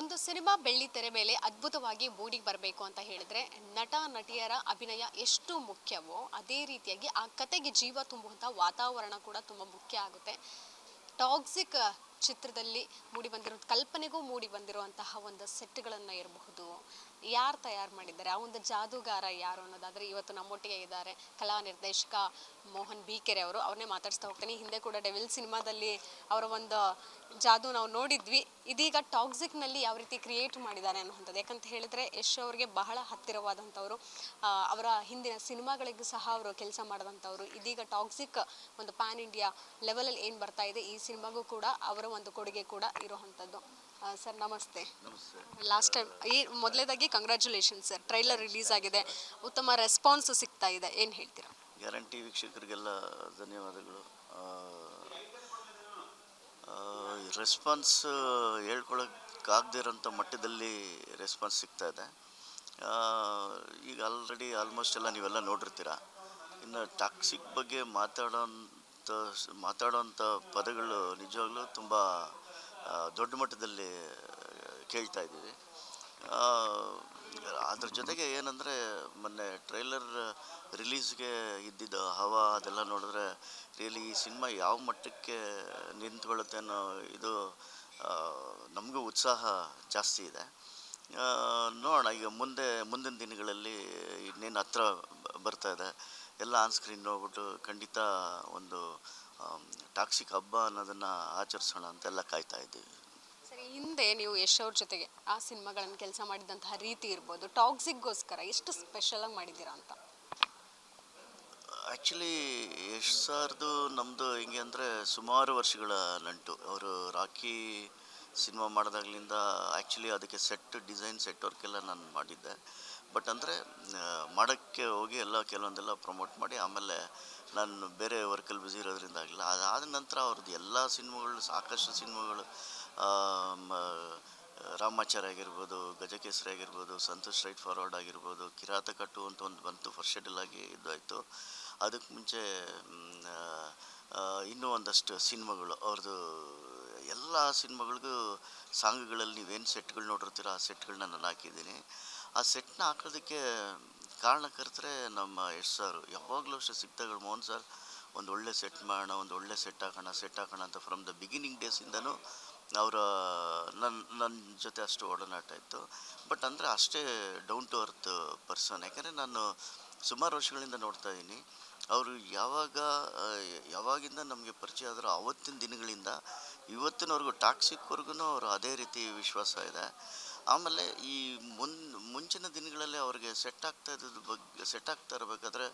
ಒಂದು ಸಿನಿಮಾ ಬೆಳ್ಳಿ ತೆರೆ ಮೇಲೆ ಅದ್ಭುತವಾಗಿ ಮೂಡಿ ಬರಬೇಕು ಅಂತ ಹೇಳಿದ್ರೆ ನಟ ನಟಿಯರ ಅಭಿನಯ ಎಷ್ಟು ಮುಖ್ಯವೋ ಅದೇ ರೀತಿಯಾಗಿ ಆ ಕತೆಗೆ ಜೀವ ತುಂಬುವಂಥ ವಾತಾವರಣ ಕೂಡ ತುಂಬ ಮುಖ್ಯ ಆಗುತ್ತೆ. ಟಾಕ್ಸಿಕ್ ಚಿತ್ರದಲ್ಲಿ ಮೂಡಿ ಬಂದಿರೋ ಕಲ್ಪನೆಗೂ ಮೂಡಿ ಬಂದಿರುವಂತಹ ಒಂದು ಸೆಟ್ಗಳನ್ನು ಇರಬಹುದು, ಯಾರು ತಯಾರು ಮಾಡಿದ್ದಾರೆ, ಆ ಒಂದು ಜಾದೂಗಾರ ಯಾರು ಅನ್ನೋದಾದರೆ ಇವತ್ತು ನಮ್ಮೊಟ್ಟಿಗೆ ಇದ್ದಾರೆ ಕಲಾ ನಿರ್ದೇಶಕ ಮೋಹನ್ ಬಿ ಕೆರೆ ಅವರು. ಅವ್ರನ್ನೇ ಮಾತಾಡಿಸ್ತಾ ಹೋಗ್ತೀನಿ. ಹಿಂದೆ ಕೂಡ ಡೆವಿಲ್ ಸಿನಿಮಾದಲ್ಲಿ ಅವರ ಒಂದು ಜಾದೂ ನಾವು ನೋಡಿದ್ವಿ. ಇದೀಗ ಟಾಕ್ಸಿಕ್ನಲ್ಲಿ ಯಾವ ರೀತಿ ಕ್ರಿಯೇಟ್ ಮಾಡಿದ್ದಾರೆ ಅನ್ನುವಂಥದ್ದು, ಯಾಕಂತ ಹೇಳಿದ್ರೆ ಯಶ್ ಅವರಿಗೆ ಬಹಳ ಹತ್ತಿರವಾದಂಥವ್ರು, ಅವರ ಹಿಂದಿನ ಸಿನಿಮಾಗಳಿಗೂ ಸಹ ಅವರು ಕೆಲಸ ಮಾಡಿದಂಥವ್ರು. ಇದೀಗ ಟಾಕ್ಸಿಕ್ ಒಂದು ಪ್ಯಾನ್ ಇಂಡಿಯಾ ಲೆವೆಲಲ್ಲಿ ಏನು ಬರ್ತಾ ಇದೆ, ಈ ಸಿನಿಮಾಗೂ ಕೂಡ ಅವರ ಒಂದು ಕೊಡುಗೆ ಕೂಡ ಇರುವಂಥದ್ದು. ಸರ್ ನಮಸ್ತೆ. ಲಾಸ್ಟ್ ಟೈಮ್ ಮೊದಲೇದಾಗಿ ಕಂಗ್ರ್ಯಾಚುಲೇಷನ್ ಸರ್, ಟ್ರೈಲರ್ ರಿಲೀಸ್ ಆಗಿದೆ, ಉತ್ತಮ ರೆಸ್ಪಾನ್ಸ್ ಸಿಗ್ತಾ ಇದೆ, ಏನು ಹೇಳ್ತೀರಾ? ಗ್ಯಾರಂಟಿ ವೀಕ್ಷಕರಿಗೆಲ್ಲ ಧನ್ಯವಾದಗಳು. ರೆಸ್ಪಾನ್ಸ್ ಹೇಳ್ಕೊಳಕ್ಕಾಗದಿರೋಂಥ ಮಟ್ಟದಲ್ಲಿ ರೆಸ್ಪಾನ್ಸ್ ಸಿಗ್ತಾ ಇದೆ. ಈಗ ಆಲ್ರೆಡಿ ಆಲ್ಮೋಸ್ಟ್ ಎಲ್ಲ ನೀವೆಲ್ಲ ನೋಡಿರ್ತೀರ. ಇನ್ನು ಟಾಕ್ಸಿಕ್ ಬಗ್ಗೆ ಮಾತಾಡೋಂಥ ಪದಗಳು ನಿಜವಾಗ್ಲೂ ತುಂಬ ದೊಡ್ಡ ಮಟ್ಟದಲ್ಲಿ ಕೇಳ್ತಾ ಇದ್ದೀವಿ. ಅದ್ರ ಜೊತೆಗೆ ಏನಂದರೆ ಮೊನ್ನೆ ಟ್ರೈಲರ್ ರಿಲೀಸ್ಗೆ ಇದ್ದಿದ್ದ ಹವಾ ಅದೆಲ್ಲ ನೋಡಿದ್ರೆ ರಿಯಲಿ ಈ ಸಿನಿಮಾ ಯಾವ ಮಟ್ಟಕ್ಕೆ ನಿಂತ್ಕೊಳ್ಳುತ್ತೆ ಅನ್ನೋ ಇದು ನಮಗೂ ಉತ್ಸಾಹ ಜಾಸ್ತಿ ಇದೆ. ನೋಡೋಣ ಈಗ ಮುಂದಿನ ದಿನಗಳಲ್ಲಿ ಇನ್ನೇನು ಹತ್ರ ಬರ್ತಾ ಇದೆ, ಎಲ್ಲ ಆನ್ ಸ್ಕ್ರೀನ್ ನೋಡ್ಬಿಟ್ಟು ಖಂಡಿತ ಒಂದು ಟಾಕ್ಸಿಕ್ ಹಬ್ಬ ಅನ್ನೋದನ್ನು ಆಚರಿಸೋಣ ಅಂತೆಲ್ಲ ಕಾಯ್ತಾ ಇದ್ದೀವಿ. ಸರಿ, ಹಿಂದೆ ನೀವು ಯಶ್ ಅವ್ರ ಜೊತೆಗೆ ಆ ಸಿನಿಮಾಗಳನ್ನು ಕೆಲಸ ಮಾಡಿದಂತಹ ರೀತಿ ಇರ್ಬೋದು, ಟಾಕ್ಸಿಕ್ಗೋಸ್ಕರ ಎಷ್ಟು ಸ್ಪೆಷಲಾಗಿ ಮಾಡಿದ್ದೀರಾ ಅಂತ? ಆ್ಯಕ್ಚುಲಿ ಯಶ್ ಸರ್ದು ನಮ್ಮದು ಹೆಂಗೆ ಅಂದರೆ ಸುಮಾರು ವರ್ಷಗಳ ನಂಟು. ಅವರು ರಾಕಿ ಸಿನಿಮಾ ಮಾಡಿದಾಗಲಿಂದ ಆ್ಯಕ್ಚುಲಿ ಅದಕ್ಕೆ ಡಿಸೈನ್ ಸೆಟ್ ವರ್ಕೆಲ್ಲ ನಾನು ಮಾಡಿದ್ದೆ. ಬಟ್ ಅಂದರೆ ಮಾಡೋಕ್ಕೆ ಹೋಗಿ ಕೆಲವೊಂದೆಲ್ಲ ಪ್ರಮೋಟ್ ಮಾಡಿ ಆಮೇಲೆ ನಾನು ಬೇರೆ ವರ್ಕಲ್ಲಿ ಬ್ಯುಸಿ ಇರೋದ್ರಿಂದ ಆಗಲಿಲ್ಲ. ಅದಾದ ನಂತರ ಅವ್ರದ್ದು ಎಲ್ಲ ಸಿನಿಮಾಗಳು, ಸಾಕಷ್ಟು ಸಿನಿಮಾಗಳು, ರಾಮಾಚಾರ್ಯ ಆಗಿರ್ಬೋದು, ಗಜಕೇಸರಿ ಆಗಿರ್ಬೋದು, ಸಂತೋಷ್ ಸ್ಟ್ರೈಟ್ ಫಾರ್ವರ್ಡ್ ಆಗಿರ್ಬೋದು, ಕಿರಾತಕ 2 ಅಂತ ಒಂದು ಬಂತು, ಫಸ್ಟ್ ಶೆಡ್ಯೂಲ್ ಆಗಿ ಇದಾಯಿತು. ಅದಕ್ಕೆ ಮುಂಚೆ ಇನ್ನೂ ಒಂದಷ್ಟು ಸಿನಿಮಾಗಳು ಅವ್ರದ್ದು. ಎಲ್ಲ ಸಿನಿಮಾಗಳಿಗೂ ಸಾಂಗ್ಗಳಲ್ಲಿ ನೀವೇನು ಸೆಟ್ಗಳು ನೋಡಿರ್ತೀರ ಆ ಸೆಟ್ಗಳನ್ನ ನಾನು ಹಾಕಿದ್ದೀನಿ. ಆ ಸೆಟ್ನ ಹಾಕೋದಕ್ಕೆ ಕಾರಣಕರ್ತರೆ ನಮ್ಮ ಯಶ್ ಸರ್. ಯಾವಾಗಲೂ ಅಷ್ಟೇ ಸಿಗ್ತಾಗಳು, ಮೋಹನ್ ಸರ್ ಒಂದು ಒಳ್ಳೆ ಸೆಟ್ ಮಾಡೋಣ, ಒಂದು ಒಳ್ಳೆ ಸೆಟ್ ಹಾಕೋಣ ಅಂತ ಫ್ರಮ್ ದ ಬಿಗಿನಿಂಗ್ ಡೇಸಿಂದನೂ ಅವರ ನನ್ನ ಜೊತೆ ಅಷ್ಟು ಒಡನಾಟ ಇತ್ತು. ಬಟ್ ಅಂದರೆ ಅಷ್ಟೇ ಡೌನ್ ಟು ಅರ್ತ್ ಪರ್ಸನ್. ಯಾಕಂದರೆ ನಾನು ಸುಮಾರು ವರ್ಷಗಳಿಂದ ನೋಡ್ತಾ ಇದ್ದೀನಿ. ಅವರು ಯಾವಾಗಿಂದ ನಮಗೆ ಪರಿಚಯ ಆದರೂ ಆವತ್ತಿನ ದಿನಗಳಿಂದ ಇವತ್ತಿನವರೆಗೂ ಟಾಕ್ಸಿಕ್ವರೆಗೂ ಅವರು ಅದೇ ರೀತಿ ವಿಶ್ವಾಸ ಇದೆ. ಆಮೇಲೆ ಈ ಮುಂಚಿನ ದಿನಗಳಲ್ಲಿ ಅವ್ರಿಗೆ ಸೆಟ್ ಆಗ್ತಾ ಇರಬೇಕಾದ್ರೆ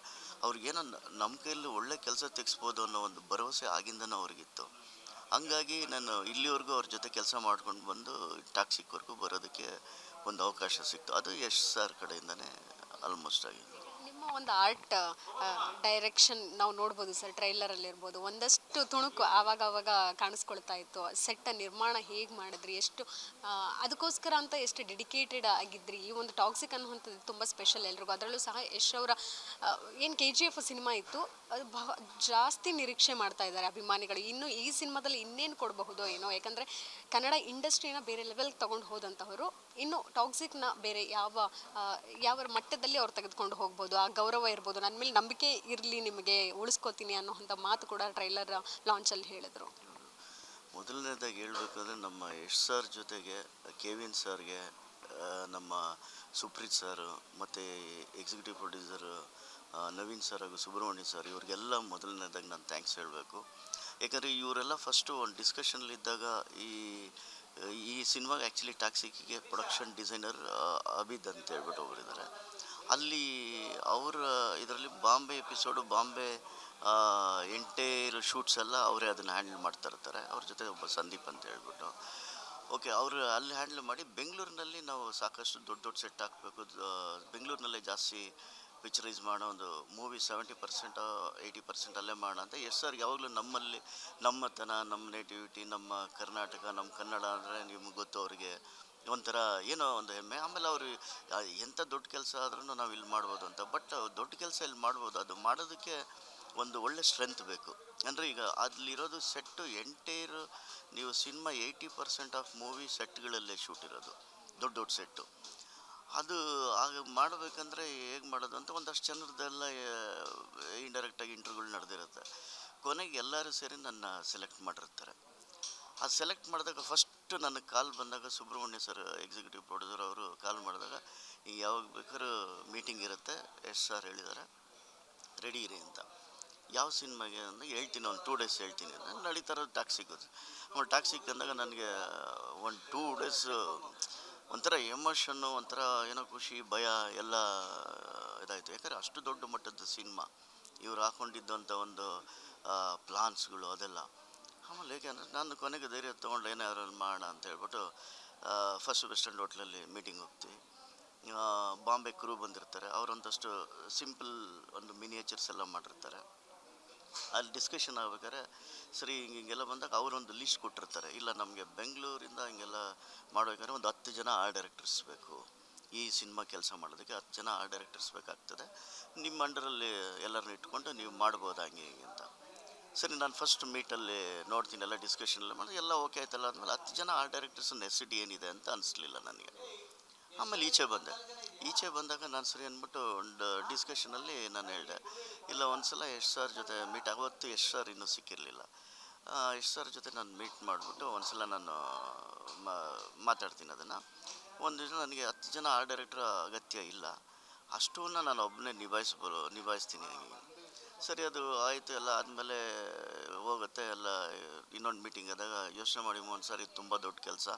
ಅವ್ರಿಗೇನೋ ನಮ್ಮ ಕೈಯಲ್ಲಿ ಒಳ್ಳೆ ಕೆಲಸ ತೆಗೆಸ್ಬೋದು ಅನ್ನೋ ಒಂದು ಭರವಸೆ ಆಗಿಂದನೂ ಅವ್ರಿಗಿತ್ತು. ಹಂಗಾಗಿ ನಾನು ಇಲ್ಲಿವರೆಗೂ ಅವ್ರ ಜೊತೆ ಕೆಲಸ ಮಾಡ್ಕೊಂಡು ಬಂದು ಟಾಕ್ಸಿಕ್ವರೆಗೂ ಬರೋದಕ್ಕೆ ಒಂದು ಅವಕಾಶ ಸಿಕ್ತು. ಅದು ಯಶ್ ಸರ್ ಕಡೆಯಿಂದನೇ ಆಲ್ಮೋಸ್ಟ್ ಆಗಿದೆ. ನಿಮ್ಮ ಒಂದು ಆರ್ಟ್ ಡೈರೆಕ್ಷನ್ ನಾವು ನೋಡ್ಬೋದು ಸರ್, ಟ್ರೈಲರಲ್ಲಿ ಇರ್ಬೋದು, ಒಂದಷ್ಟು ತುಣುಕು ಆವಾಗ ಕಾಣಿಸ್ಕೊಳ್ತಾ ಇತ್ತು. ಸೆಟ್ ನಿರ್ಮಾಣ ಹೇಗೆ ಮಾಡಿದ್ರಿ, ಎಷ್ಟು ಅದಕ್ಕೋಸ್ಕರ ಅಂತ ಎಷ್ಟು ಡೆಡಿಕೇಟೆಡ್ ಆಗಿದ್ರಿ. ಈ ಒಂದು ಟಾಕ್ಸಿಕ್ ಅನ್ನುವಂಥದ್ದು ತುಂಬ ಸ್ಪೆಷಲ್ ಎಲ್ರಿಗೂ. ಅದರಲ್ಲೂ ಸಹ ಯಶ್ ಅವರ ಏನು KGF ಸಿನಿಮಾ ಇತ್ತು, ಅದು ಜಾಸ್ತಿ ನಿರೀಕ್ಷೆ ಮಾಡ್ತಾ ಇದ್ದಾರೆ ಅಭಿಮಾನಿಗಳು. ಇನ್ನು ಈ ಸಿನಿಮಾದಲ್ಲಿ ಇನ್ನೇನು ಕೊಡಬಹುದೋ ಏನೋ, ಯಾಕಂದರೆ ಕನ್ನಡ ಇಂಡಸ್ಟ್ರಿನ ಬೇರೆ ಲೆವೆಲ್ಗೆ ತೊಗೊಂಡು ಹೋದಂಥವರು ಇನ್ನು ಟಾಕ್ಸಿಕ್ನ ಬೇರೆ ಯಾವ ಮಟ್ಟದಲ್ಲಿ ಅವ್ರು ತೆಗೆದುಕೊಂಡು ಹೋಗ್ಬೋದು, ಆ ಗೌರವ ಇರ್ಬೋದು, ನನ್ನ ಮೇಲೆ ನಂಬಿಕೆ ಇರಲಿ, ನಿಮಗೆ ಉಳಿಸ್ಕೋತೀನಿ ಅನ್ನೋಂಥ ಮಾತು ಕೂಡ ಟ್ರೈಲರ್ ಲಾಂಚಲ್ಲಿ ಹೇಳಿದರು. ಮೊದಲನೇದಾಗಿ ಹೇಳ್ಬೇಕಂದ್ರೆ ನಮ್ಮ ಯಶ್ ಸರ್ ಜೊತೆಗೆ ಕೆವಿನ್ ಸರ್ಗೆ, ನಮ್ಮ ಸುಪ್ರೀತ್ ಸರ್ ಮತ್ತು ಎಕ್ಸಿಕ್ಯೂಟಿವ್ ಪ್ರೊಡ್ಯೂಸರ್ ನವೀನ್ ಸರ್ ಹಾಗೂ ಸುಬ್ರಹ್ಮಣ್ಯ ಸರ್, ಇವ್ರಿಗೆಲ್ಲ ಮೊದಲನೇದಾಗಿ ನಾನು ಥ್ಯಾಂಕ್ಸ್ ಹೇಳಬೇಕು. ಯಾಕಂದರೆ ಇವರೆಲ್ಲ ಫಸ್ಟು ಒಂದು ಡಿಸ್ಕಷನ್ಲಿದ್ದಾಗ ಈ ಸಿನಿಮಾಗೆ ಆ್ಯಕ್ಚುಲಿ ಟಾಕ್ಸಿಕ್ಕಿಗೆ ಪ್ರೊಡಕ್ಷನ್ ಡಿಸೈನರ್ ಅಬಿದ್ ಅಂತ ಹೇಳ್ಬಿಟ್ಟು ಒಬ್ಬರಿದ್ದಾರೆ. ಅಲ್ಲಿ ಅವರ ಇದರಲ್ಲಿ Bombay episode, Bombay entire shoots ಎಲ್ಲ ಅವರೇ ಅದನ್ನು ಹ್ಯಾಂಡಲ್ ಮಾಡ್ತಾ ಇರ್ತಾರೆ. ಅವ್ರ ಜೊತೆ ಒಬ್ಬ ಸಂದೀಪ್ ಅಂತ ಹೇಳ್ಬಿಟ್ಟು, ಓಕೆ, ಅವರು ಅಲ್ಲಿ ಹ್ಯಾಂಡಲ್ ಮಾಡಿ ಬೆಂಗಳೂರಿನಲ್ಲಿ ನಾವು ಸಾಕಷ್ಟು ದೊಡ್ಡ ಸೆಟ್ ಹಾಕಬೇಕು, ಬೆಂಗಳೂರಿನಲ್ಲೇ ಜಾಸ್ತಿ ಪಿಕ್ಚರೈಸ್ ಮಾಡೋ ಒಂದು ಮೂವಿ 70% 80% ಅಲ್ಲೇ ಮಾಡೋಣ ಅಂತ. ಎಸ್ ಸರ್ ಯಾವಾಗಲೂ ನಮ್ಮತನ, ನಮ್ಮ ನೇಟಿವಿಟಿ, ನಮ್ಮ ಕರ್ನಾಟಕ, ನಮ್ಮ ಕನ್ನಡ ಅಂದರೆ ನಿಮ್ಗೆ ಗೊತ್ತು ಅವರಿಗೆ ಒಂಥರ ಏನೋ ಒಂದು ಹೆಮ್ಮೆ. ಆಮೇಲೆ ಅವರು ಎಂಥ ದೊಡ್ಡ ಕೆಲಸ ಆದ್ರೂ ನಾವು ಇಲ್ಲಿ ಮಾಡ್ಬೋದು ಅಂತ. ಬಟ್ ದೊಡ್ಡ ಕೆಲಸ ಇಲ್ಲಿ ಮಾಡ್ಬೋದು, ಅದು ಮಾಡೋದಕ್ಕೆ ಒಂದು ಒಳ್ಳೆ ಸ್ಟ್ರೆಂತ್ ಬೇಕು. ಅಂದರೆ ಈಗ ಅಲ್ಲಿರೋದು ಸೆಟ್ಟು ಎಂಟೈರ್, ನೀವು ಸಿನಿಮಾ 80% ಆಫ್ ಮೂವಿ ಸೆಟ್ಗಳಲ್ಲೇ ಶೂಟ್ ಇರೋದು, ದೊಡ್ಡ ದೊಡ್ಡ ಸೆಟ್ಟು. ಅದು ಆಗ ಮಾಡಬೇಕಂದ್ರೆ ಹೇಗೆ ಮಾಡೋದು ಅಂತ ಒಂದಷ್ಟು ಜನರದ್ದೆಲ್ಲ ಇಂಡೈರೆಕ್ಟಾಗಿ ಇಂಟರ್ವ್ಯೂಗಳು ನಡೆದಿರುತ್ತೆ. ಕೊನೆಗೆ ಎಲ್ಲರೂ ಸೇರಿ ನನ್ನ ಸೆಲೆಕ್ಟ್ ಮಾಡಿರ್ತಾರೆ. ಅದು ಸೆಲೆಕ್ಟ್ ಮಾಡಿದಾಗ ಫಸ್ಟ್ ನನಗೆ ಕಾಲ್ ಬಂದಾಗ ಸುಬ್ರಹ್ಮಣ್ಯ ಸರ್, ಎಕ್ಸಿಕ್ಯೂಟಿವ್ ಪ್ರೊಡ್ಯೂಸರ್ ಅವರು ಕಾಲ್ ಮಾಡಿದಾಗ, ಈಗ ಯಾವಾಗ ಬೇಕಾದ್ರೂ ಮೀಟಿಂಗ್ ಇರುತ್ತೆ, ಎಸ್ ಸರ್ ಹೇಳಿದ್ದಾರೆ ರೆಡಿ ಇರಿ ಅಂತ. ಯಾವ ಸಿನಿಮಾಗೆ ಅಂದರೆ ಹೇಳ್ತೀನಿ, ಒಂದು 2 ಡೇಸ್ ಹೇಳ್ತೀನಿ ಅಂದರೆ ನಡೀತಾರೋ ಟಾಕ್ಸಿಕ್. ಆಮೇಲೆ ಟಾಕ್ಸಿಕ್ ಅಂದಾಗ ನನಗೆ ಒಂದು 2 ಡೇಸ್ ಒಂಥರ ಎಮೋಷನ್ನು, ಒಂಥರ ಏನೋ ಖುಷಿ, ಭಯ ಎಲ್ಲ ಇದಾಯಿತು. ಯಾಕಂದರೆ ಅಷ್ಟು ದೊಡ್ಡ ಮಟ್ಟದ ಸಿನಿಮಾ, ಇವ್ರು ಹಾಕ್ಕೊಂಡಿದ್ದಂಥ ಒಂದು ಪ್ಲಾನ್ಸ್ಗಳು ಅದೆಲ್ಲ. ಆಮೇಲೆ ಏಕೆಂದರೆ ನಾನು ಕೊನೆಗೆ ಧೈರ್ಯ ತೊಗೊಂಡು ಏನಾದ್ರು ಮಾಡೋಣ ಅಂತ ಹೇಳ್ಬಿಟ್ಟು ಫಸ್ಟ್ ವೆಸ್ಟ್ ಎಂಡ್ ಹೋಟ್ಲಲ್ಲಿ ಮೀಟಿಂಗ್ ಹೋಗ್ತೀವಿ. ಬಾಂಬೆ ಕ್ರೂ ಬಂದಿರ್ತಾರೆ, ಅವರೊಂದಷ್ಟು ಸಿಂಪಲ್ ಒಂದು ಮಿನಿಯೇಚರ್ಸ್ ಎಲ್ಲ ಮಾಡಿರ್ತಾರೆ. ಅಲ್ಲಿ ಡಿಸ್ಕಷನ್ ಆಗ್ಬೇಕಾದ್ರೆ ಸರಿ ಹಿಂಗೆಲ್ಲ ಬಂದಾಗ ಅವರೊಂದು ಲಿಸ್ಟ್ ಕೊಟ್ಟಿರ್ತಾರೆ, ಇಲ್ಲ ನಮಗೆ ಬೆಂಗಳೂರಿಂದ ಹಿಂಗೆಲ್ಲ ಮಾಡ್ಬೇಕಾದ್ರೆ ಒಂದು 10 ಜನ ಆರ್ಟ್ ಡೈರೆಕ್ಟರ್ಸ್ ಬೇಕು, ಈ ಸಿನಿಮಾ ಕೆಲಸ ಮಾಡೋದಕ್ಕೆ 10 ಜನ ಆರ್ಟ್ ಡೈರೆಕ್ಟರ್ಸ್ ಬೇಕಾಗ್ತದೆ, ನಿಮ್ಮ ಅಂಡರಲ್ಲಿ ಎಲ್ಲರನ್ನ ಇಟ್ಕೊಂಡು ನೀವು ಮಾಡ್ಬೋದು ಹಂಗೆ ಹಿಂಗೆ ಅಂತ. ಸರಿ, ನಾನು ಫಸ್ಟ್ ಮೀಟಲ್ಲಿ ನೋಡ್ತೀನಿ, ಎಲ್ಲ ಡಿಸ್ಕಷನ್ ಎಲ್ಲ ಮಾಡಿ ಎಲ್ಲ ಓಕೆ ಆಯ್ತಲ್ಲ ಆದಮೇಲೆ 10 ಜನ ಆರ್ಟ್ ಡೈರೆಕ್ಟರ್ಸ್ ನೆಸಿಟಿ ಏನಿದೆ ಅಂತ ಅನಿಸ್ಲಿಲ್ಲ ನನಗೆ. ಆಮೇಲೆ ಈಚೆ ಬಂದಾಗ ನಾನು ಸರಿ ಅಂದ್ಬಿಟ್ಟು ಒಂದು ಡಿಸ್ಕಷನಲ್ಲಿ ನಾನು ಹೇಳಿದೆ, ಇಲ್ಲ ಒಂದು ಸಲ ಯಶ್ ಸರ್ ಜೊತೆ ಮೀಟ್ ಆಗೋತ್ತು, ಯಶ್ ಸರ್ ಇನ್ನೂ ಸಿಕ್ಕಿರಲಿಲ್ಲ. ಯಶ್ ಸರ್ ಜೊತೆ ನಾನು ಮೀಟ್ ಮಾಡಿಬಿಟ್ಟು ಒಂದು ಸಲ ನಾನು ಮಾತಾಡ್ತೀನಿ ಅದನ್ನು. ಒಂದು ದಿನ ನನಗೆ 10 ಜನ ಆರ್ಟ್ ಡೈರೆಕ್ಟ್ರ್ ಅಗತ್ಯ ಇಲ್ಲ, ಅಷ್ಟನ್ನು ನಾನು ಒಬ್ಬನೇ ನಿಭಾಯಿಸ್ತೀನಿ ಹಂಗೆ. ಸರಿ, ಅದು ಆಯಿತು, ಎಲ್ಲ ಆದಮೇಲೆ ಹೋಗುತ್ತೆ ಎಲ್ಲ. ಇನ್ನೊಂದು ಮೀಟಿಂಗ್ ಆದಾಗ ಯೋಚನೆ ಮಾಡಿ, ಒಂದು ಸಾರಿ ತುಂಬ ದೊಡ್ಡ ಕೆಲಸ,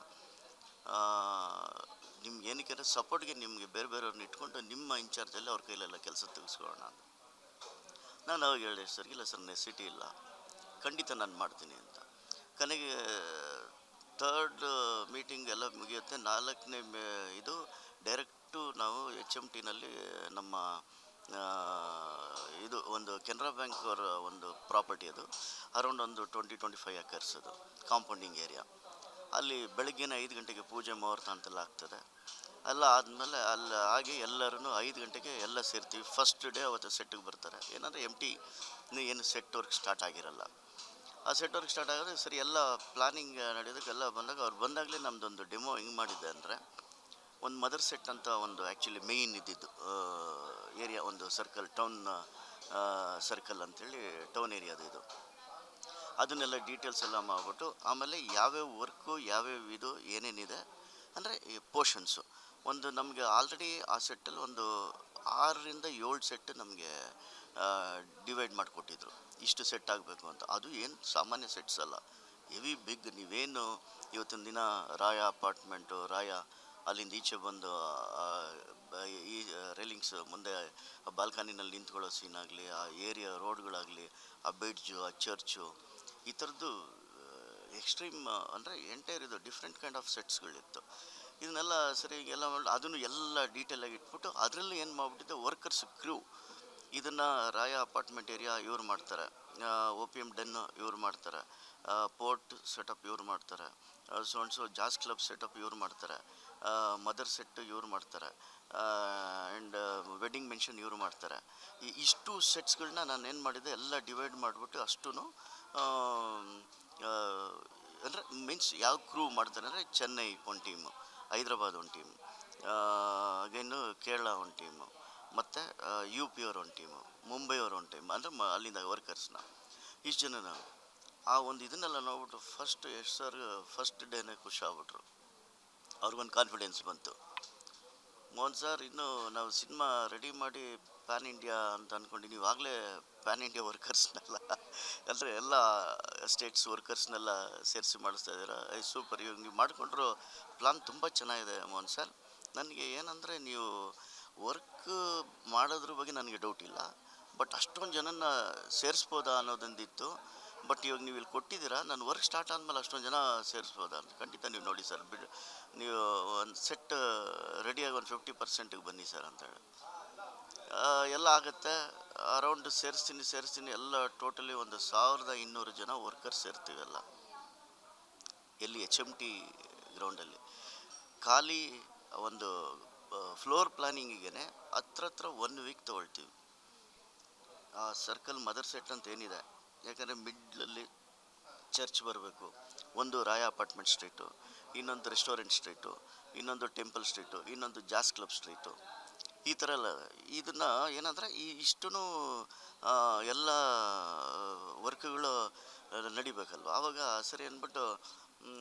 ನಿಮ್ಗೆ ಏನಕ್ಕೆ ಸಪೋರ್ಟ್ಗೆ ನಿಮಗೆ ಬೇರೆ ಬೇರೆಯವ್ರನ್ನ ಇಟ್ಕೊಂಡು ನಿಮ್ಮ ಇನ್ಚಾರ್ಜಲ್ಲಿ ಅವ್ರ ಕೈಲೆಲ್ಲ ಕೆಲಸ ತೆಗೆಸ್ಕೊಳ್ಳೋಣ ಅಂತ. ನಾನು ಅವಾಗ ಹೇಳಿದೆ ಸರ್, ಇಲ್ಲ ಸರ್ ನೆಸಿಟಿ ಇಲ್ಲ, ಖಂಡಿತ ನಾನು ಮಾಡ್ತೀನಿ ಅಂತ. ಕೊನೆಗೆ 3rd ಮೀಟಿಂಗ್ ಎಲ್ಲ ಮುಗಿಯುತ್ತೆ. 4ನೇ ಇದು ಡೈರೆಕ್ಟು ನಾವು HMTನಲ್ಲಿ ನಮ್ಮ ಇದು ಒಂದು ಕೆನರಾ ಬ್ಯಾಂಕ್ ಅವರ ಒಂದು ಪ್ರಾಪರ್ಟಿ, ಅದು ಅರೌಂಡ್ ಒಂದು 20-25 ಎಕರ್ಸ್, ಅದು ಕಾಂಪೌಂಡಿಂಗ್ ಏರಿಯಾ. ಅಲ್ಲಿ ಬೆಳಗ್ಗೆನೇ 5 ಗಂಟೆಗೆ ಪೂಜೆ ಮುಹೂರ್ತ ಅಂತೆಲ್ಲ ಆಗ್ತದೆ. ಎಲ್ಲ ಆದಮೇಲೆ ಅಲ್ಲಿ ಆಗಿ ಎಲ್ಲರೂ 5 ಗಂಟೆಗೆ ಎಲ್ಲ ಸೇರ್ತೀವಿ. ಫಸ್ಟ್ ಡೇ ಅವತ್ತು ಸೆಟ್ಟಿಗೆ ಬರ್ತಾರೆ. ಏನಂದರೆ ಏನು ಸೆಟ್ ವರ್ಕ್ ಸ್ಟಾರ್ಟ್ ಆಗಿರಲ್ಲ. ಆ ಸೆಟ್ ವರ್ಕ್ ಸ್ಟಾರ್ಟ್ ಆಗಿದ್ರೆ ಸರಿ, ಎಲ್ಲ ಪ್ಲಾನಿಂಗ್ ನಡೆಯೋದಕ್ಕೆ ಎಲ್ಲ ಬಂದಾಗ ಅವ್ರು ಬಂದಾಗಲೇ ನಮ್ಮದೊಂದು ಡೆಮೋ ಹೆಂಗೆ ಮಾಡಿದ್ದೆ ಅಂದರೆ, ಒಂದು ಮದರ್ ಸೆಟ್ ಅಂತ ಒಂದು ಆ್ಯಕ್ಚುಲಿ ಮೇಯ್ನ್ ಇದ್ದಿದ್ದು ಏರಿಯಾ, ಒಂದು ಸರ್ಕಲ್, ಟೌನ್ ಸರ್ಕಲ್ ಅಂಥೇಳಿ ಟೌನ್ ಏರಿಯಾದು ಇದು. ಅದನ್ನೆಲ್ಲ ಡೀಟೇಲ್ಸ್ ಎಲ್ಲ ಮಾಡಿಬಿಟ್ಟು ಆಮೇಲೆ ಯಾವ್ಯಾವ ವರ್ಕು ಯಾವ್ಯಾವ ಇದು ಏನೇನಿದೆ ಅಂದರೆ ಈ ಪೋರ್ಷನ್ಸು ಒಂದು ನಮಗೆ ಆಲ್ರೆಡಿ ಆ ಸೆಟ್ಟಲ್ಲಿ ಒಂದು 6ರಿಂದ 7 ಸೆಟ್ ನಮಗೆ ಡಿವೈಡ್ ಮಾಡಿಕೊಟ್ಟಿದ್ರು, ಇಷ್ಟು ಸೆಟ್ ಆಗಬೇಕು ಅಂತ. ಅದು ಏನು ಸಾಮಾನ್ಯ ಸೆಟ್ಸ್ ಅಲ್ಲ, ಹೆವಿ ಬಿಗ್. ನೀವೇನು ಇವತ್ತಿನ ದಿನ ರಾಯ ಅಪಾರ್ಟ್ಮೆಂಟು, ರಾಯ ಅಲ್ಲಿಂದ ಈಚೆ ಬಂದು ಈ ರೇಲಿಂಗ್ಸ್ ಮುಂದೆ ಬಾಲ್ಕನಿನಲ್ಲಿ ನಿಂತ್ಕೊಳ್ಳೋ ಸೀನಾಗಲಿ, ಆ ಏರಿಯಾ ರೋಡ್ಗಳಾಗಲಿ, ಆ ಬ್ರಿಡ್ಜು, ಆ ಚರ್ಚು, ಈ ಥರದ್ದು ಎಕ್ಸ್ಟ್ರೀಮ್ ಅಂದರೆ ಎಂಟೈರ್ ಇದು ಡಿಫ್ರೆಂಟ್ ಕೈಂಡ್ ಆಫ್ ಸೆಟ್ಸ್ಗಳಿತ್ತು. ಇದನ್ನೆಲ್ಲ ಸರಿ ಎಲ್ಲ ಮಾಡಿ ಅದನ್ನು ಎಲ್ಲ ಡೀಟೇಲಾಗಿ ಇಟ್ಬಿಟ್ಟು ಅದರಲ್ಲಿ ಏನು ಮಾಡಿಬಿಟ್ಟಿದ್ದೆ, ವರ್ಕರ್ಸ್ ಕ್ರೂ ಇದನ್ನು ರಾಯ ಅಪಾರ್ಟ್ಮೆಂಟ್ ಏರಿಯಾ ಇವ್ರು ಮಾಡ್ತಾರೆ, OPM ಡೆನ್ ಇವ್ರು ಮಾಡ್ತಾರೆ, ಪೋರ್ಟ್ ಸೆಟಪ್ ಇವ್ರು ಮಾಡ್ತಾರೆ, ಸೊ ಜಾಸ್ ಕ್ಲಬ್ ಸೆಟಪ್ ಇವ್ರು ಮಾಡ್ತಾರೆ, ಮದರ್ ಸೆಟ್ ಇವ್ರು ಮಾಡ್ತಾರೆ, ಆ್ಯಂಡ್ ವೆಡ್ಡಿಂಗ್ ಮೆನ್ಷನ್ ಇವ್ರು ಮಾಡ್ತಾರೆ. ಇಷ್ಟು ಸೆಟ್ಸ್ಗಳನ್ನ ನಾನು ಏನು ಮಾಡಿದ್ದೆ, ಎಲ್ಲ ಡಿವೈಡ್ ಮಾಡಿಬಿಟ್ಟು ಅಷ್ಟೂ ಅಂದರೆ ಮೀನ್ಸ್ ಯಾವ ಕ್ರೂ ಮಾಡ್ತಾರೆ ಅಂದರೆ, ಚೆನ್ನೈ ಒಂದು ಟೀಮು, ಹೈದ್ರಾಬಾದ್ ಒಂದು ಟೀಮು, ಅಗೇನು ಕೇರಳ ಒಂದು ಟೀಮು, ಮತ್ತು UP ಅವ್ರು ಒಂದು ಟೀಮು, ಮುಂಬೈ ಅವ್ರು ಒಂದು ಟೀಮು, ಅಂದರೆ ಅಲ್ಲಿಂದ ವರ್ಕರ್ಸ್ನ ಇಷ್ಟು ಜನ. ನಾವು ಆ ಒಂದು ಇದನ್ನೆಲ್ಲ ನೋಡ್ಬಿಟ್ಟು ಫಸ್ಟ್ ಯಶ್ ಸರ್ ಫಸ್ಟ್ ಡೇನೇ ಖುಷಿ ಆಗ್ಬಿಟ್ರು. ಅವ್ರಿಗೊಂದು ಕಾನ್ಫಿಡೆನ್ಸ್ ಬಂತು, ಮೋಹನ್ ಸರ್ ಇನ್ನೂ ನಾವು ಸಿನಿಮಾ ರೆಡಿ ಮಾಡಿ ಪ್ಯಾನ್ ಇಂಡಿಯಾ ಅಂತ ಅಂದ್ಕೊಂಡು ನೀವಾಗಲೇ ಪ್ಯಾನ್ ಇಂಡಿಯಾ ವರ್ಕರ್ಸ್ನೆಲ್ಲ ಅಂದರೆ ಎಲ್ಲ ಸ್ಟೇಟ್ಸ್ ವರ್ಕರ್ಸ್ನೆಲ್ಲ ಸೇರಿಸಿ ಮಾಡಿಸ್ತಾ ಇದ್ದೀರಾ, ಸೂಪರ್, ಇವಾಗ ನೀವು ಮಾಡಿಕೊಂಡ್ರು ಪ್ಲಾನ್ ತುಂಬ ಚೆನ್ನಾಗಿದೆ ಮೋಹನ್ ಸರ್. ನನಗೆ ಏನಂದರೆ ನೀವು ವರ್ಕ್ ಮಾಡೋದ್ರ ಬಗ್ಗೆ ನನಗೆ ಡೌಟ್ ಇಲ್ಲ, ಬಟ್ ಅಷ್ಟೊಂದು ಜನನ ಸೇರಿಸ್ಬೋದಾ ಅನ್ನೋದೊಂದಿತ್ತು. ಬಟ್ ಇವಾಗ ನೀವು ಇಲ್ಲಿ ಕೊಟ್ಟಿದ್ದೀರಾ, ನಾನು ವರ್ಕ್ ಸ್ಟಾರ್ಟ್ ಆದಮೇಲೆ ಅಷ್ಟೊಂದು ಜನ ಸೇರಿಸ್ಬೋದಾ ಅಂತ. ಖಂಡಿತ ನೀವು ನೋಡಿ ಸರ್, ನೀವು ಒಂದು ಸೆಟ್ ರೆಡಿಯಾಗಿ ಒಂದು 50%ಗೆ ಬನ್ನಿ ಸರ್ ಅಂತೇಳಿ ಎಲ್ಲ ಆಗುತ್ತೆ. ಅರೌಂಡ್ ಸೇರಿಸ್ತೀನಿ ಎಲ್ಲ ಟೋಟಲಿ ಒಂದು 1200 ಜನ ವರ್ಕರ್ಸ್ ಸೇರ್ತೀವಿ ಎಲ್ಲ. ಎಲ್ಲಿ HMT ಗ್ರೌಂಡಲ್ಲಿ ಖಾಲಿ ಒಂದು ಫ್ಲೋರ್ ಪ್ಲಾನಿಂಗಿಗೆ ಹತ್ರ 1 ವೀಕ್ ತೊಗೊಳ್ತೀವಿ. ಆ ಸರ್ಕಲ್ ಮದರ್ ಸೆಟ್ ಅಂತ ಏನಿದೆ, ಯಾಕಂದರೆ ಮಿಡ್ಲಲ್ಲಿ ಚರ್ಚ್ ಬರಬೇಕು, ಒಂದು ರಾಯ ಅಪಾರ್ಟ್ಮೆಂಟ್ ಸ್ಟ್ರೀಟು, ಇನ್ನೊಂದು ರೆಸ್ಟೋರೆಂಟ್ ಸ್ಟ್ರೀಟು, ಇನ್ನೊಂದು ಟೆಂಪಲ್ ಸ್ಟ್ರೀಟು, ಇನ್ನೊಂದು ಜಾಸ್ ಕ್ಲಬ್ ಸ್ಟ್ರೀಟು, ಈ ಥರ ಎಲ್ಲ. ಇದನ್ನು ಏನಂದರೆ ಇಷ್ಟೂ ಎಲ್ಲ ವರ್ಕ್ಗಳು ನಡಿಬೇಕಲ್ವ. ಆವಾಗ ಸರಿ ಅಂದ್ಬಿಟ್ಟು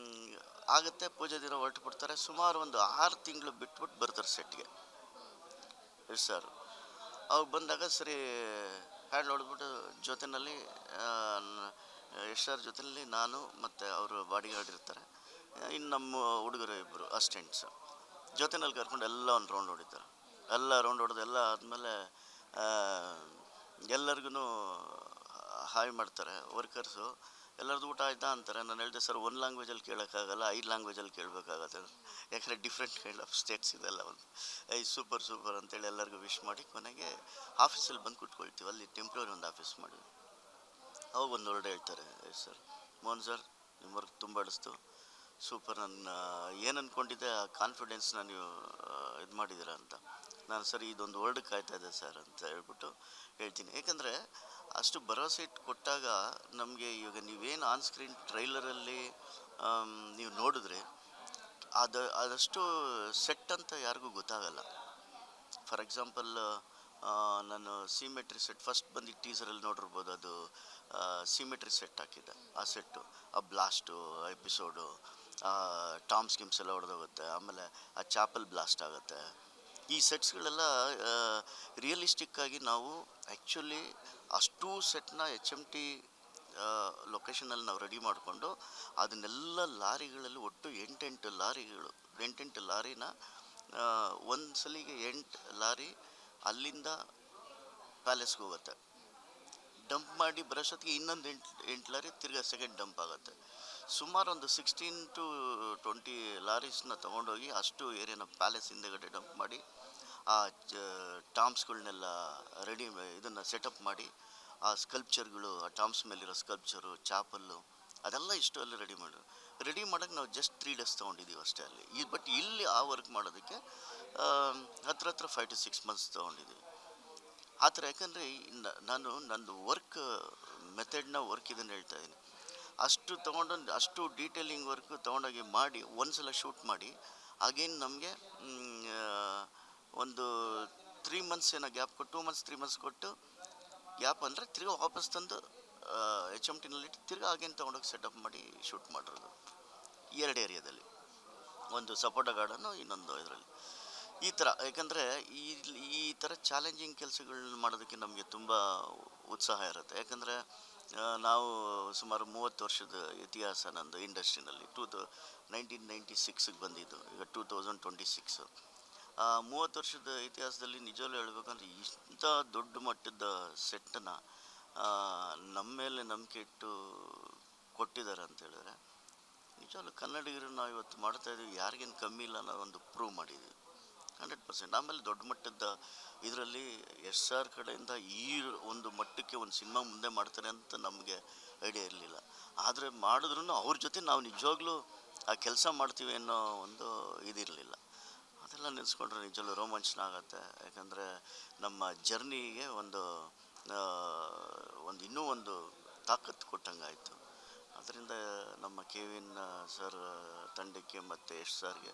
ಆಗುತ್ತೆ, ಪೂಜೆ ದಿನ ಹೊರಟು ಬಿಡ್ತಾರೆ. ಸುಮಾರು ಒಂದು 6 ತಿಂಗಳು ಬಿಟ್ಬಿಟ್ಟು ಬರ್ತಾರೆ ಸೆಟ್ಗೆ ಎಷ್ಟು ಸರ್. ಅವಾಗ ಬಂದಾಗ ಸರಿ ಹ್ಯಾಂಡ್ ಹೊಡೆದ್ಬಿಟ್ಟು ಜೊತೆಯಲ್ಲಿ ಯಶ್ ಸರ್ ಜೊತೆಯಲ್ಲಿ ನಾನು ಮತ್ತು ಅವರು ಬಾಡಿ ಗಾರ್ಡ್ ಇರ್ತಾರೆ, ಇನ್ನು ನಮ್ಮ ಹುಡುಗರು ಇಬ್ಬರು ಅಸಿಸ್ಟೆಂಟ್ಸ್ ಜೊತೆಯಲ್ಲಿ ಕರ್ಕೊಂಡು ಎಲ್ಲ ಒಂದು ರೌಂಡ್ ಹೊಡಿತಾರೆ. ಎಲ್ಲ ರೌಂಡ್ ಹೊಡೆದು ಎಲ್ಲ ಆದಮೇಲೆ ಎಲ್ಲರಿಗೂ ಹಾಯ್ ಮಾಡ್ತಾರೆ ವರ್ಕರ್ಸು. ಎಲ್ಲರದ್ದು ಊಟ ಆಯ್ತಾ ಅಂತಾರೆ. ನಾನು ಹೇಳಿದೆ ಸರ್, ಒಂದು ಲ್ಯಾಂಗ್ವೇಜಲ್ಲಿ ಕೇಳೋಕ್ಕಾಗಲ್ಲ, 5 ಲ್ಯಾಂಗ್ವೇಜಲ್ಲಿ ಕೇಳಬೇಕಾಗತ್ತೆ, ಯಾಕಂದರೆ ಡಿಫ್ರೆಂಟ್ ಕೈಂಡ್ ಆಫ್ ಸ್ಟೇಟ್ಸ್ ಇದೆಲ್ಲ. ಒಂದು ಸೂಪರ್ ಸೂಪರ್ ಅಂತೇಳಿ ಎಲ್ಲರಿಗೂ ವಿಶ್ ಮಾಡಿ ಕೊನೆಗೆ ಆಫೀಸಲ್ಲಿ ಬಂದು ಕೂತ್ಕೊಳ್ತೀವಿ. ಅಲ್ಲಿ ಟೆಂಪ್ರರಿ ಒಂದು ಆಫೀಸ್ ಮಾಡಿ ಅವಾಗ ಒಂದು ವರ್ಡ್ ಹೇಳ್ತಾರೆ, ಎಸ್ ಸರ್, ಮೋಹನ್ ಸರ್ ನಿಮ್ಮ ವರ್ಕ್ ತುಂಬ ಹಿಡಿಸ್ತು, ಸೂಪರ್, ನನ್ನ ಏನು ಅಂದ್ಕೊಂಡಿದ್ದೆ ಆ ಕಾನ್ಫಿಡೆನ್ಸ್ನ ನೀವು ಇದು ಮಾಡಿದ್ದೀರಾ ಅಂತ. ನಾನು ಸರಿ ಇದೊಂದು ವರ್ಡ್ ಕಾಯ್ತಾ ಇದೆ ಸರ್ ಅಂತ ಹೇಳ್ಬಿಟ್ಟು ಹೇಳ್ತೀನಿ. ಯಾಕಂದರೆ ಅಷ್ಟು ಭರವಸೆ ಇಟ್ಟು ಕೊಟ್ಟಾಗ ನಮಗೆ ಇವಾಗ ನೀವೇನು ಆನ್ ಸ್ಕ್ರೀನ್ ಟ್ರೈಲರಲ್ಲಿ ನೀವು ನೋಡಿದ್ರೆ ಅದಷ್ಟು ಸೆಟ್ ಅಂತ ಯಾರಿಗೂ ಗೊತ್ತಾಗಲ್ಲ. ಫಾರ್ ಎಕ್ಸಾಂಪಲ್ ನಾನು ಸಿಮೆಟ್ರಿ ಸೆಟ್ ಫಸ್ಟ್ ಬಂದು ಟೀಸರಲ್ಲಿ ನೋಡಿರ್ಬೋದು, ಅದು ಸಿಮೆಟ್ರಿ ಸೆಟ್ ಹಾಕಿದ್ದೆ. ಆ ಸೆಟ್ಟು, ಆ ಬ್ಲಾಸ್ಟು ಎಪಿಸೋಡು, ಟಾಮ್ ಸ್ಕಿಮ್ಸ್ ಎಲ್ಲ ಹೊಡೆದೋಗುತ್ತೆ, ಆಮೇಲೆ ಆ ಚಾಪಲ್ ಬ್ಲಾಸ್ಟ್ ಆಗುತ್ತೆ. ಈ ಸೆಟ್ಸ್ಗಳೆಲ್ಲ ರಿಯಲಿಸ್ಟಿಕ್ಕಾಗಿ ನಾವು ಆ್ಯಕ್ಚುಲಿ ಅಷ್ಟೂ ಸೆಟ್ನ HMT ಲೊಕೇಶನಲ್ಲಿ ನಾವು ರೆಡಿ ಮಾಡಿಕೊಂಡು ಅದನ್ನೆಲ್ಲ ಲಾರಿಗಳಲ್ಲಿ ಒಟ್ಟು 8 ಲಾರಿನ ಒಂದು ಸಲಿಗೆ 8 ಲಾರಿ ಅಲ್ಲಿಂದ ಪ್ಯಾಲೇಸ್ಗೆ ಹೋಗುತ್ತೆ. ಡಂಪ್ ಮಾಡಿ ಬರೋಷ್ಟೊತ್ತಿಗೆ ಇನ್ನೊಂದು 8 ಲಾರಿ ತಿರ್ಗಾ ಸೆಕೆಂಡ್ ಡಂಪ್ ಆಗುತ್ತೆ. ಸುಮಾರು ಒಂದು 16 to 20 ಲಾರೀಸ್ನ ತೊಗೊಂಡೋಗಿ ಅಷ್ಟು ಏರಿಯಾನ ಪ್ಯಾಲೇಸ್ ಹಿಂದೆಗಡೆ ಡಂಪ್ ಮಾಡಿ ಆ ಟಾಮ್ಸ್ಗಳನ್ನೆಲ್ಲ ಇದನ್ನು ಸೆಟಪ್ ಮಾಡಿ ಆ ಸ್ಕಲ್ಪ್ಚರ್ಗಳು, ಆ ಟಾಮ್ಸ್ ಮೇಲಿರೋ ಸ್ಕಲ್ಪ್ಚರು, ಚಾಪಲ್ಲು, ಅದೆಲ್ಲ ಇಷ್ಟು ಅಲ್ಲಿ ರೆಡಿ ಮಾಡೋಕ್ಕೆ ನಾವು ಜಸ್ಟ್ 3 days ತೊಗೊಂಡಿದ್ದೀವಿ ಅಷ್ಟೇ ಅಲ್ಲಿ. ಬಟ್ ಇಲ್ಲಿ ಆ ವರ್ಕ್ ಮಾಡೋದಕ್ಕೆ ಹತ್ರ 5 to 6 months ತೊಗೊಂಡಿದ್ದೀವಿ ಆ ಥರ. ಯಾಕಂದರೆ ನಾನು ನಂದು ವರ್ಕ್ ಮೆಥಡ್ನ ಇದನ್ನು ಹೇಳ್ತಾ ಇದ್ದೀನಿ. ಅಷ್ಟು ತೊಗೊಂಡು ಅಷ್ಟು ಡೀಟೇಲಿಂಗ್ ವರ್ಕ್ ತೊಗೊಂಡೋಗಿ ಮಾಡಿ ಒಂದು ಸಲ ಶೂಟ್ ಮಾಡಿ ಆಗೇನು ನಮಗೆ ಒಂದು 3 months ಏನೋ ಗ್ಯಾಪ್ ಕೊಟ್ಟು 2 months 3 months ಕೊಟ್ಟು ಗ್ಯಾಪ್ ಅಂದರೆ ತಿರ್ಗಾ ವಾಪಸ್ ತಂದು HMTನಲ್ಲಿಟ್ಟು ತಿರ್ಗಾ ಆಗೇನು ತೊಗೊಂಡೋಗಿ ಸೆಟಪ್ ಮಾಡಿ ಶೂಟ್ ಮಾಡಿರೋದು 2 ಏರಿಯಾದಲ್ಲಿ, ಒಂದು ಸಪೋಟ ಗಾರ್ಡನ್ನು, ಇನ್ನೊಂದು ಇದರಲ್ಲಿ. ಈ ಥರ ಯಾಕಂದರೆ ಈ ಥರ ಚಾಲೆಂಜಿಂಗ್ ಕೆಲಸಗಳನ್ನ ಮಾಡೋದಕ್ಕೆ ನಮಗೆ ತುಂಬ ಉತ್ಸಾಹ ಇರುತ್ತೆ. ಯಾಕಂದರೆ ನಾವು ಸುಮಾರು 30 ವರ್ಷದ ಇತಿಹಾಸ ನಂದು ಇಂಡಸ್ಟ್ರಿನಲ್ಲಿ. 1996ಗೆ ಬಂದಿದ್ದು, ಈಗ 2026. 30 ವರ್ಷದ ಇತಿಹಾಸದಲ್ಲಿ ನಿಜವೂ ಹೇಳ್ಬೇಕಂದ್ರೆ ಇಂಥ ದೊಡ್ಡ ಮಟ್ಟದ ಸೆಟ್ಟನ್ನು ನಮ್ಮ ಮೇಲೆ ನಂಬಿಕೆ ಇಟ್ಟು ಕೊಟ್ಟಿದ್ದಾರೆ ಅಂತೇಳಿದ್ರೆ ನಿಜವಲ್ಲೂ ಕನ್ನಡಿಗರು ನಾವು ಇವತ್ತು ಮಾಡ್ತಾಯಿದ್ದೀವಿ, ಯಾರಿಗೇನು ಕಮ್ಮಿ ಇಲ್ಲ ಅನ್ನೋ ಒಂದು ಪ್ರೂವ್ ಮಾಡಿದ್ದೀವಿ 100%. ಆಮೇಲೆ ದೊಡ್ಡ ಮಟ್ಟದ ಇದರಲ್ಲಿ ಯಶ್ ಸರ್ ಕಡೆಯಿಂದ ಈ ಒಂದು ಮಟ್ಟಕ್ಕೆ ಒಂದು ಸಿನಿಮಾ ಮುಂದೆ ಮಾಡ್ತಾರೆ ಅಂತ ನಮಗೆ ಐಡಿಯಾ ಇರಲಿಲ್ಲ. ಆದರೆ ಮಾಡಿದ್ರೂ ಅವ್ರ ಜೊತೆ ನಾವು ನಿಜವಾಗ್ಲೂ ಆ ಕೆಲಸ ಮಾಡ್ತೀವಿ ಅನ್ನೋ ಒಂದು ಇದಿರಲಿಲ್ಲ. ಅದೆಲ್ಲ ನೆನೆಸ್ಕೊಂಡ್ರೆ ನಿಜವಲ್ಲೂ ರೋಮಾಂಚನ ಆಗುತ್ತೆ. ಯಾಕಂದರೆ ನಮ್ಮ ಜರ್ನಿಗೆ ಇನ್ನೂ ಒಂದು ತಾಕತ್ತು ಕೊಟ್ಟಂಗೆ ಆಯಿತು. ಅದರಿಂದ ನಮ್ಮ ಕೆವಿನ್ ಸರ್ ತಂಡಕ್ಕೆ ಮತ್ತು ಯಶ್ ಸರ್ಗೆ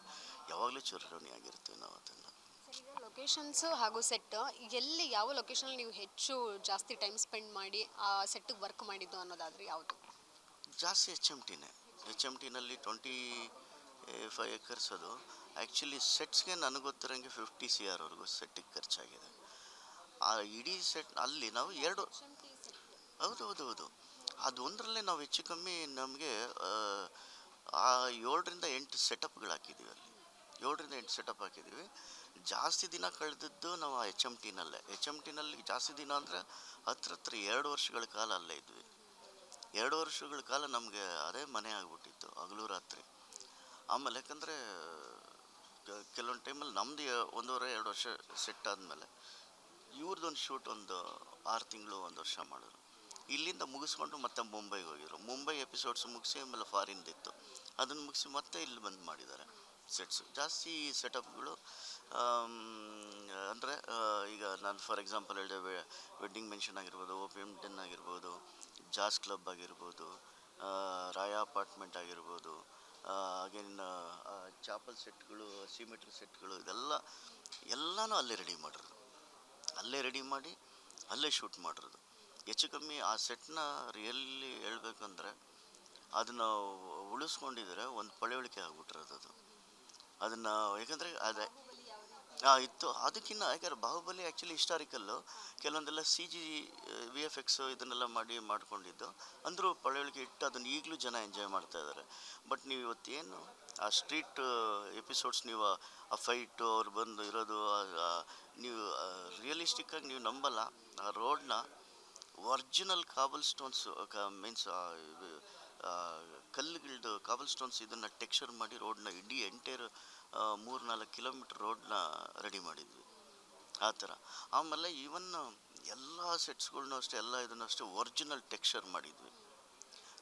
ಯಾವಾಗಲೂ ಚಿರಋಣಿಯಾಗಿರ್ತೀವಿ ನಾವು. ಅದನ್ನು ಲೊಕೇಶನ್ಸ್ ಹಾಗೂ ಸೆಟ್ ಎಲ್ಲಿ, ಯಾವ ಲೊಕೇಶನಲ್ಲಿ ನೀವು ಹೆಚ್ಚು ಜಾಸ್ತಿ ಟೈಮ್ ಸ್ಪೆಂಡ್ ಮಾಡಿ ಆ ಸೆಟ್ಟಿಗೆ ವರ್ಕ್ ಮಾಡಿದ್ದು ಅನ್ನೋದಾದರೆ ಯಾವುದು? ಜಾಸ್ತಿ HMTನಲ್ಲಿ 25 acres ಅದು. ಆ್ಯಕ್ಚುಲಿ ಸೆಟ್ಸ್ಗೆ ನನಗೆ ಗೊತ್ತಿರೋಂಗೆ 50 crore ಸೆಟ್ಟಿಗೆ ಖರ್ಚಾಗಿದೆ. ಆ ಇಡೀ ಸೆಟ್ ಅಲ್ಲಿ ನಾವು ಹೌದು ಅದೊಂದರಲ್ಲೇ ನಾವು ಹೆಚ್ಚು ಕಮ್ಮಿ ನಮಗೆ 7ರಿಂದ 8 ಸೆಟಪ್ಗಳು ಹಾಕಿದ್ದೀವಿ. ಅಲ್ಲಿ 7ರಿಂದ 8 ಸೆಟಪ್ ಹಾಕಿದ್ದೀವಿ. ಜಾಸ್ತಿ ದಿನ ಕಳೆದಿದ್ದು ನಾವು ಆ HMTನಲ್ಲಿ ಜಾಸ್ತಿ ದಿನ ಅಂದರೆ ಹತ್ರ 2 ವರ್ಷಗಳ ಕಾಲ ಅಲ್ಲೇ ಇದ್ವಿ. 2 ವರ್ಷಗಳ ಕಾಲ ನಮಗೆ ಅದೇ ಮನೆ ಆಗಿಬಿಟ್ಟಿತ್ತು, ಹಗಲು ರಾತ್ರಿ. ಆಮೇಲೆ ಯಾಕಂದರೆ ಕೆಲವೊಂದು ಟೈಮಲ್ಲಿ ನಮ್ಮದು 1.5-2 ವರ್ಷ ಸೆಟ್ ಆದಮೇಲೆ ಇವ್ರದ್ದೊಂದು ಶೂಟ್ ಒಂದು 6 ತಿಂಗಳು 1 ವರ್ಷ ಮಾಡಿದ್ರು. ಇಲ್ಲಿಂದ ಮುಗಿಸ್ಕೊಂಡು ಮತ್ತೆ ಮುಂಬೈಗೆ ಹೋಗಿದ್ರು. ಮುಂಬೈ ಎಪಿಸೋಡ್ಸ್ ಮುಗಿಸಿ ಆಮೇಲೆ ಫಾರಿನ್ದಿತ್ತು, ಅದನ್ನು ಮುಗಿಸಿ ಮತ್ತೆ ಇಲ್ಲಿ ಬಂದು ಮಾಡಿದ್ದಾರೆ. ಸೆಟ್ಸು ಜಾಸ್ತಿ ಸೆಟಪ್ಗಳು. ಅಂದರೆ ಈಗ ನಾನು ಫಾರ್ ಎಕ್ಸಾಂಪಲ್ ಹೇಳಿದೆ, ವೆಡ್ಡಿಂಗ್ ಮೆನ್ಷನ್ ಆಗಿರ್ಬೋದು, ಓಪಿಯಂ ಡೆನ್ ಆಗಿರ್ಬೋದು, ಜಾಸ್ ಕ್ಲಬ್ ಆಗಿರ್ಬೋದು, ರಾಯಾ ಅಪಾರ್ಟ್ಮೆಂಟ್ ಆಗಿರ್ಬೋದು, ಅಗೇನ್ ಚಾಪಲ್ ಸೆಟ್ಗಳು, ಸಿಮೆಟ್ರಿ ಸೆಟ್ಗಳು, ಎಲ್ಲನೂ ಅಲ್ಲೇ ರೆಡಿ ಮಾಡಿರೋದು. ಅಲ್ಲೇ ರೆಡಿ ಮಾಡಿ ಅಲ್ಲೇ ಶೂಟ್ ಮಾಡಿರೋದು. ಹೆಚ್ಚು ಕಮ್ಮಿ ಆ ಸೆಟ್ನ ರಿಯಲಿ ಹೇಳ್ಬೇಕಂದ್ರೆ ಅದನ್ನು ಉಳಿಸ್ಕೊಂಡಿದ್ರೆ ಒಂದು ಪಳೆಯುಳಿಕೆ ಆಗ್ಬಿಟ್ಟಿರೋದು ಅದು. ಅದನ್ನು ಯಾಕಂದರೆ ಅದೇ ಇತ್ತು. ಅದಕ್ಕಿಂತ ಯಾಕಂದ್ರೆ ಬಾಹುಬಲಿ ಆ್ಯಕ್ಚುಲಿ ಹಿಸ್ಟಾರಿಕಲ್ಲು, ಕೆಲವೊಂದೆಲ್ಲ CG VFX ಇದನ್ನೆಲ್ಲ ಮಾಡ್ಕೊಂಡಿದ್ದು. ಅಂದರೂ ಪಳೆಯುಳಿಕೆ ಇಟ್ಟು ಅದನ್ನು ಈಗಲೂ ಜನ ಎಂಜಾಯ್ ಮಾಡ್ತಾ ಇದ್ದಾರೆ. ಬಟ್ ನೀವು ಇವತ್ತೇನು ಆ ಸ್ಟ್ರೀಟ್ ಎಪಿಸೋಡ್ಸ್, ನೀವು ಆ ಫೈಟು ಅವ್ರು ಬಂದು ಇರೋದು, ನೀವು ರಿಯಲಿಸ್ಟಿಕ್ಕಾಗಿ ನೀವು ನಂಬಲ್ಲ. ಆ ರೋಡ್ನ ಒರ್ಜಿನಲ್ ಕಾಬಲ್ ಸ್ಟೋನ್ಸ್ ಮೀನ್ಸ್ ಕಲ್ಲುಗಳದ್ದು ಕಾಬಲ್ ಸ್ಟೋನ್ಸ್ ಇದನ್ನು ಟೆಕ್ಸ್ಚರ್ ಮಾಡಿ ರೋಡ್ನ ಇಡೀ ಎಂಟೈರ್ 3-4 ಕಿಲೋಮೀಟ್ರ್ ರೋಡ್ನ ರೆಡಿ ಮಾಡಿದ್ವಿ ಆ ಥರ. ಆಮೇಲೆ ಈವನ್ ಎಲ್ಲ ಸೆಟ್ಸ್ಗಳ್ನೂ ಅಷ್ಟೇ, ಎಲ್ಲ ಇದನ್ನು ಅಷ್ಟೇ ಒರ್ಜಿನಲ್ ಟೆಕ್ಸ್ಚರ್ ಮಾಡಿದ್ವಿ.